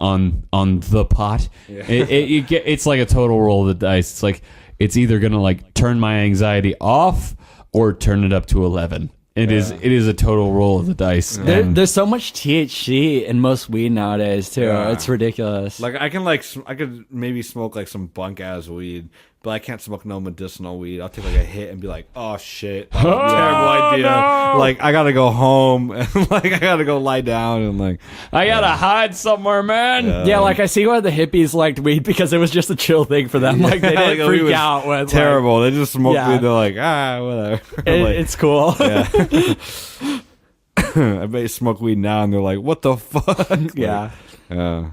on the pot. Yeah. It's like a total roll of the dice. It's like it's either gonna like turn my anxiety off or turn it up to 11. It is a total roll of the dice. And There's so much THC in most weed nowadays too. Yeah. It's ridiculous. Like I could maybe smoke like some bunk ass weed, but I can't smoke no medicinal weed. I'll take like a hit and be like, oh shit, that was a terrible idea. no. Like I gotta go home and like I gotta go lie down and like I gotta hide somewhere, man. Yeah, like I see why the hippies liked weed because it was just a chill thing for them. Like they didn't like, weed freak was out with terrible. They just smoke Yeah. weed. They're like, whatever. Like, Like, it's cool. yeah. I bet you smoke weed now and they're like, what the fuck? Yeah. Yeah.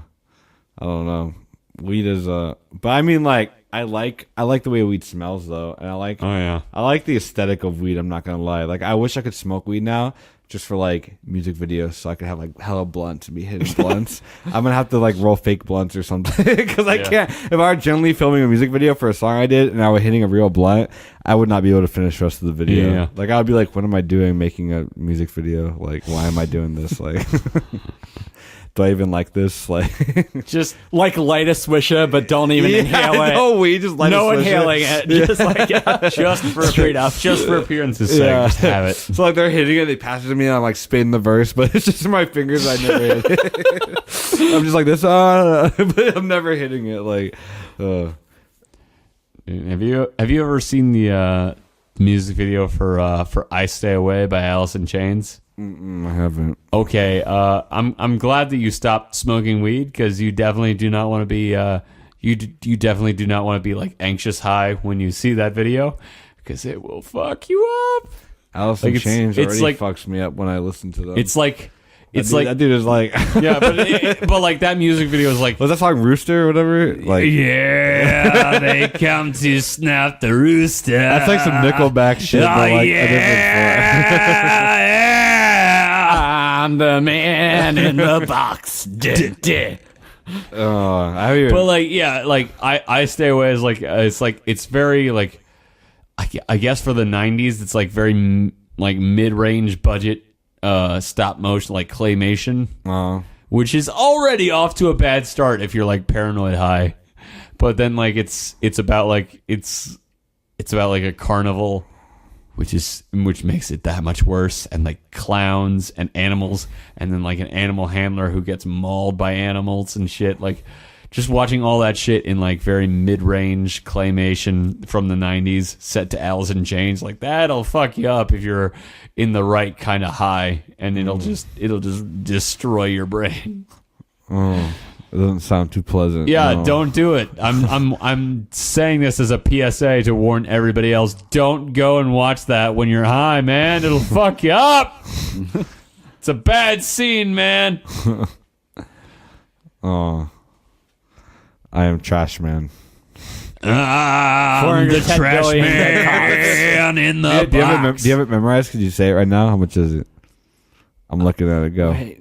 I don't know. Weed is but I mean like I like the way weed smells though, and I like the aesthetic of weed. I'm not gonna lie. Like I wish I could smoke weed now, just for like music videos, so I could have like hella blunts and be hitting blunts. I'm gonna have to like roll fake blunts or something because I can't. If I were generally filming a music video for a song I did and I were hitting a real blunt, I would not be able to finish the rest of the video. Yeah. Like I would be like, what am I doing making a music video? Like why am I doing this? Like. Do I even like this? Like, Just like light a swisher, but don't even inhale it. No, we just light No a swisher. inhaling it. Just like Just for straight up. just for appearance's sake, just have it. So like they're hitting it, they pass it to me, and I'm like spitting the verse, but it's just my fingers. I never hit it. I'm just like this, but I'm never hitting it. Like, Have you ever seen the music video for "I Stay Away" by Alice in Chains? I haven't. Okay, I'm glad that you stopped smoking weed because you definitely do not want to be you definitely do not want to be like anxious high when you see that video because it will fuck you up. Alice in Like, Chains it's already like- fucks me up when I listen to them. It's like that dude is like, yeah, but like that music video is like, was that song Rooster or whatever? Like, yeah, they come to snap the rooster. that's like some Nickelback shit, but like a different I'm the man in the box. I haven't even, But like, yeah, like I Stay Away is like it's very like I guess for the 90s it's like very like mid-range budget stop motion like claymation, which is already off to a bad start if you're like paranoid high. But then like it's about like it's about like a carnival, which makes it that much worse, and like clowns and animals, and then like an animal handler who gets mauled by animals and shit. Like just watching all that shit in like very mid-range claymation from the 90s set to Alice in Chains, like that'll fuck you up if you're in the right kind of high, and it'll just destroy your brain. it doesn't sound too pleasant. Yeah, no. don't do it. I'm saying this as a PSA to warn everybody else. Don't go and watch that when you're high, man. It'll fuck you up. It's a bad scene, man. Oh, I am trash man. I'm the 410 trash billion man in the Do you have box. it memorized? Could you say it right now? How much is it? I'm looking at it. Go. Wait,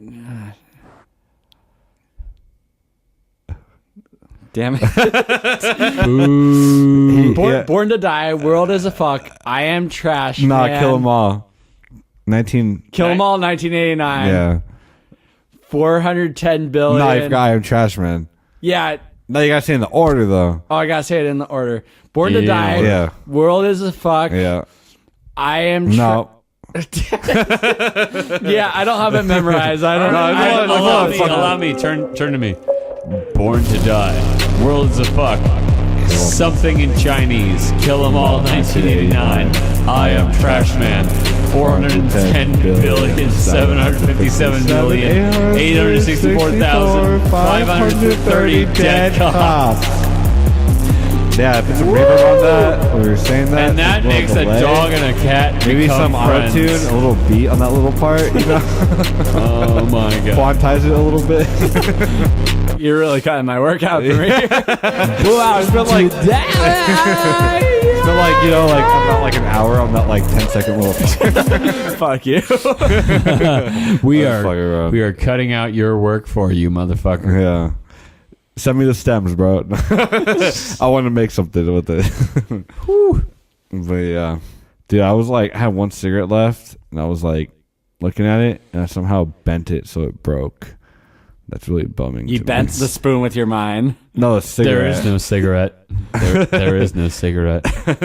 damn it. Born to Die, World is a Fuck, I Am Trash. Nah, Man. kill them all. 19. Kill 'em all, 1989. Yeah. 410 billion. Nah, you forgot I am trash man. Yeah. No, you gotta say in the order though. Oh, I gotta say it in the order. Born to Die. Yeah. World is a Fuck. Yeah. I Am No. Yeah, I don't have it memorized. I don't know. Allow me. Turn to me. Born to Die. World is a fuck. Something in Chinese. Kill 'em all. 1989. I am Trash Man. 410,757,864,530 dead cops. Yeah, put some reverb on that. We were saying that. And that Just a makes a little delay. dog and a cat Maybe become some friends. auto-tune, a little beat on that little part, you know? Oh my god. Quantize it a little bit. You're really cutting my workout for me. Wow, it's been like, you know, like about like an hour on that like 10-second little. Fuck you. We Let's fuck around. are cutting out your work for you, motherfucker. Yeah. Send me the stems, bro. I want to make something with it. But yeah. Dude, I was like, I had one cigarette left, and I was like looking at it, and I somehow bent it so it broke. That's really bumming. You to bent me. the spoon with your mind. No, a cigarette. There is no cigarette. There is no cigarette.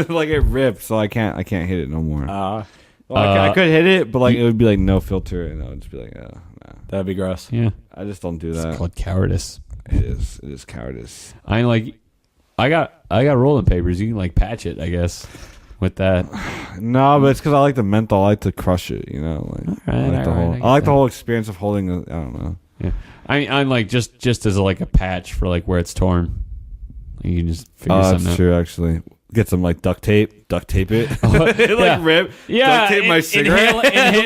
Like it ripped, so I can't hit it no more. Oh, Well, I could hit it, but like it would be like no filter, and I would just be like, oh, nah. that'd be gross. Yeah. I just don't do It's that. called cowardice. It is cowardice. I like I got rolling papers. You can like patch it, I guess, with that. No, but it's because I like the menthol. I like to crush it. You know, like I like the whole experience of holding. I don't know. Yeah, I'm like just as like a patch for like where it's torn. You can just figure something out. That's true. Actually, get some like duct tape it. Rip. Yeah, duct tape my cigarette.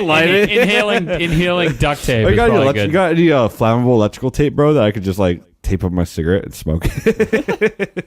Light it. Inhaling duct tape. You is got, probably good. you got any flammable electrical tape, bro? That I could just like tape up my cigarette and smoke it.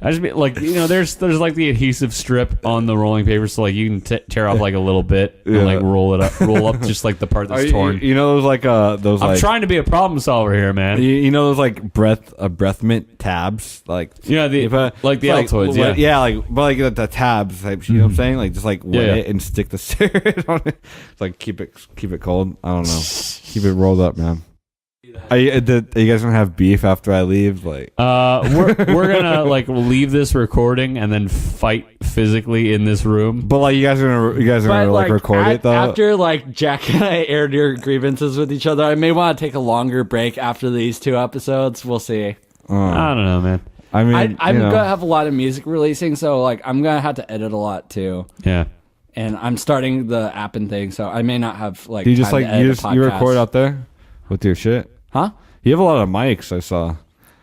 I just mean, like, you know, there's like the adhesive strip on the rolling paper, so like you can tear off like a little bit and like roll up just like the part that's torn. You know those like I'm trying to be a problem solver here, man. You know those like breath mint tabs, like yeah, the Altoids, yeah, yeah, like but like the tabs type. You know what I'm saying? Like just like wet it and stick the cigarette on it. It's like keep it cold. I don't know. Keep it rolled up, man. Are you guys gonna have beef after I leave? Like, we're gonna like leave this recording and then fight physically in this room. But like, you guys are gonna like record it though. After like Jack and I aired your grievances with each other, I may want to take a longer break after these 2 episodes. We'll see. I don't know, man. I mean, I'm gonna have a lot of music releasing, so like I'm gonna have to edit a lot too. Yeah. And I'm starting the app and thing, so I may not have like. Do you just time like to edit you record out there with your shit? Huh? You have a lot of mics, I saw.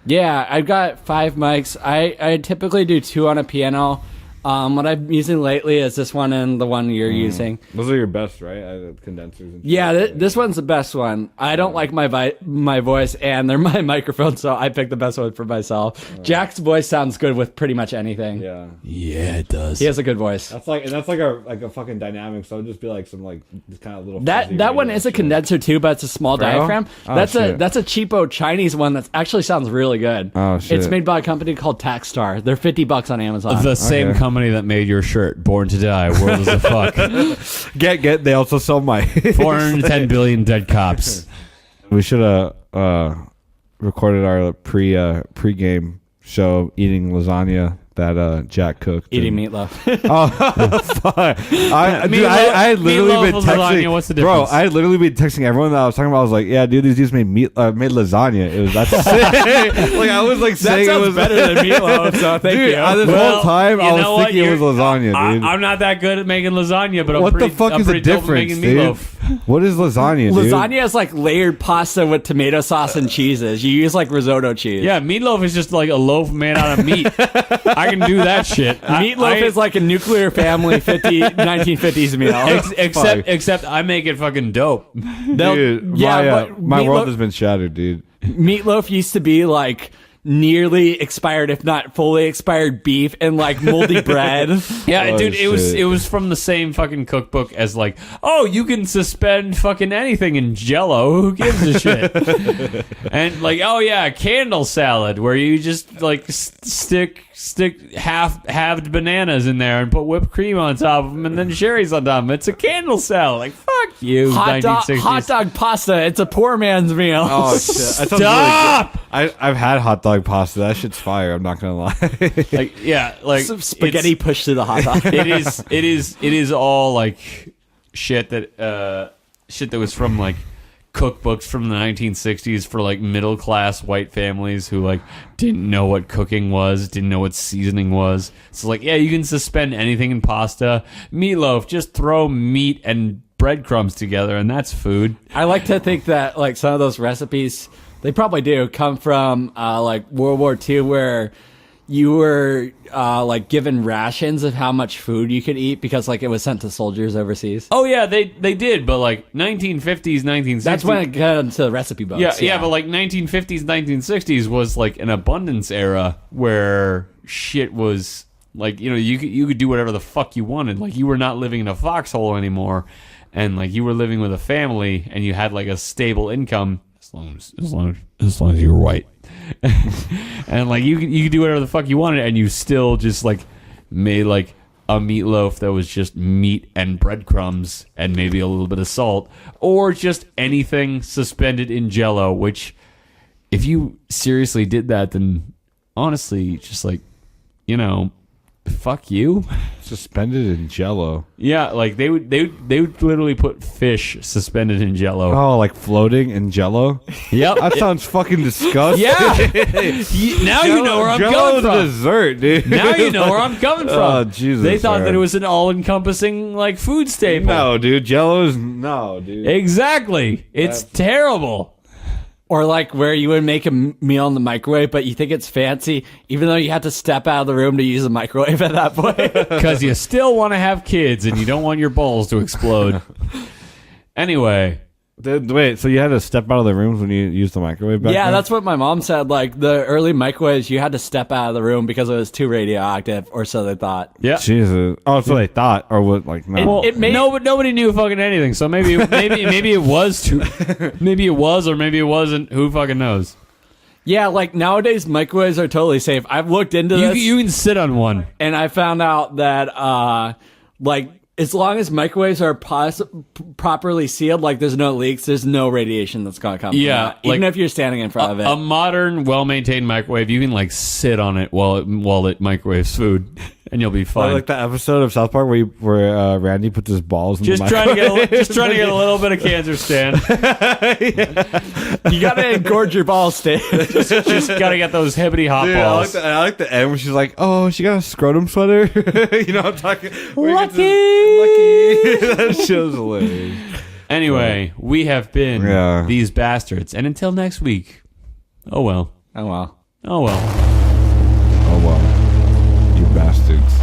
Yeah, I've got 5 mics. I typically do 2 on a piano. What I'm using lately is this one and the one you're using. Those are your best, right? Condensers. And shit. Yeah, this one's the best one. I don't like my voice, and they're my microphone, so I picked the best one for myself. Jack's voice sounds good with pretty much anything. Yeah, it does. He has a good voice. That's like a fucking dynamic. So it'd just be like some like this kind of little. That one is a condenser too, but it's a small diaphragm. That's a cheapo Chinese one that actually sounds really good. Oh shit! It's made by a company called Taxstar. They're $50 on Amazon. The same company that made your shirt, Born to Die, World is a Fuck. Get. They also sell my 410 billion dead cops. We should have recorded our pre-game show eating lasagna that Jack cooked. Eating meatloaf. Oh, fuck. I had literally been texting. Lasagna, what's the difference? Bro, I had literally been texting everyone that I was talking about. I was like, yeah, dude, these dudes made lasagna. It was that's like I was like saying that sounds it was better than meatloaf. So thank you. This whole time I was thinking it was lasagna, dude. I'm not that good at making lasagna, but what the fuck is the difference, dude? What is lasagna, dude? Lasagna is like layered pasta with tomato sauce and cheeses. You use like risotto cheese. Yeah, meatloaf is just like a loaf made out of meat. I can do that shit. Meatloaf is like a nuclear family 1950s meal. Except I make it fucking dope. Dude, my world has been shattered, dude. Meatloaf used to be like nearly expired, if not fully expired beef and like moldy bread. Yeah, dude, it was from the same fucking cookbook as like, oh, you can suspend fucking anything in Jello. Who gives a shit? And like, oh yeah, candle salad where you just like stick halved bananas in there and put whipped cream on top of them and then cherries on top of them. It's a candle salad. Like, fuck you, hot dog pasta. It's a poor man's meal. Oh shit! Stop! Really I've had hot dog pasta. That shit's fire. I'm not gonna lie. Like, yeah, like some spaghetti pushed through the hot dog. It is all like shit that was from like cookbooks from the 1960s for like middle class white families who like didn't know what cooking was, didn't know what seasoning was. So like, yeah, you can suspend anything in pasta. Meatloaf, just throw meat and breadcrumbs together and that's food. I like to think that like some of those recipes, they probably do come from like World War II, where you were like given rations of how much food you could eat because like it was sent to soldiers overseas. Oh yeah, they did, but like 1950s, 1960s. That's when it got into the recipe books. Yeah, but like 1950s, 1960s was like an abundance era where shit was like, you know, you could do whatever the fuck you wanted. Like you were not living in a foxhole anymore, and like you were living with a family and you had like a stable income as long as you were white. And like you could do whatever the fuck you wanted, and you still just like made like a meatloaf that was just meat and breadcrumbs and maybe a little bit of salt, or just anything suspended in Jello. Which, if you seriously did that, then honestly, just like, you know, Fuck you. Suspended in Jello. Yeah, like they would literally put fish suspended in Jello. Oh, like floating in Jello. Yep. That sounds fucking disgusting. Yeah. Now you know where I'm Jello's coming from. dessert, dude. Now you know where I'm coming from. Oh, Jesus. They thought that man. it was an all-encompassing like food staple. No, dude. Jello's no, dude. Exactly. It's terrible. Or like where you would make a meal in the microwave, but you think it's fancy, even though you had to step out of the room to use the microwave at that point. Because you still want to have kids and you don't want your balls to explode. Anyway. Wait, so you had to step out of the rooms when you used the microwave back Yeah, then? that's what my mom said. Like the early microwaves, you had to step out of the room because it was too radioactive, or so they thought. Yeah. Jesus. Oh, so they thought, or what? Like, no. Well, It made- but nobody knew fucking anything. So maybe it was too. Maybe it was, or maybe it wasn't. Who fucking knows? Yeah, like nowadays microwaves are totally safe. I've looked into You, this, you can sit on one. and I found out that like as long as microwaves are properly sealed, like there's no leaks, there's no radiation that's gonna come. Yeah, from that, even like, if you're standing in front of it. A modern, well-maintained microwave, you can like sit on it while it microwaves food, and you'll be fine. Like the episode of South Park where Randy puts his balls in just the trying microwave. to get a little bit of cancer, Stan. You gotta engorge your balls, Stan. Just gotta get those hibbity hot Dude, balls. I like the end where she's like, "Oh, she got a scrotum sweater." You know what I'm talking? Lucky. That show's hilarious. Anyway, we have been these bastards, and until next week. Oh well. Oh well. Oh well. Oh well, you bastards.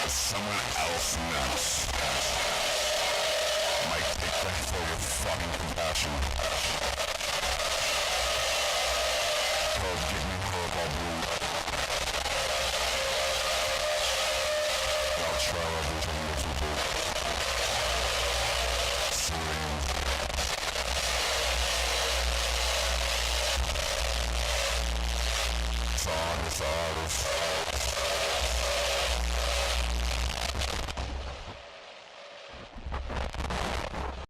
Someone else knows. Might Thank you for your fucking compassion. Help get me hurt, I'll do. I'll try everything that you do. Serene. It's on, it's artist.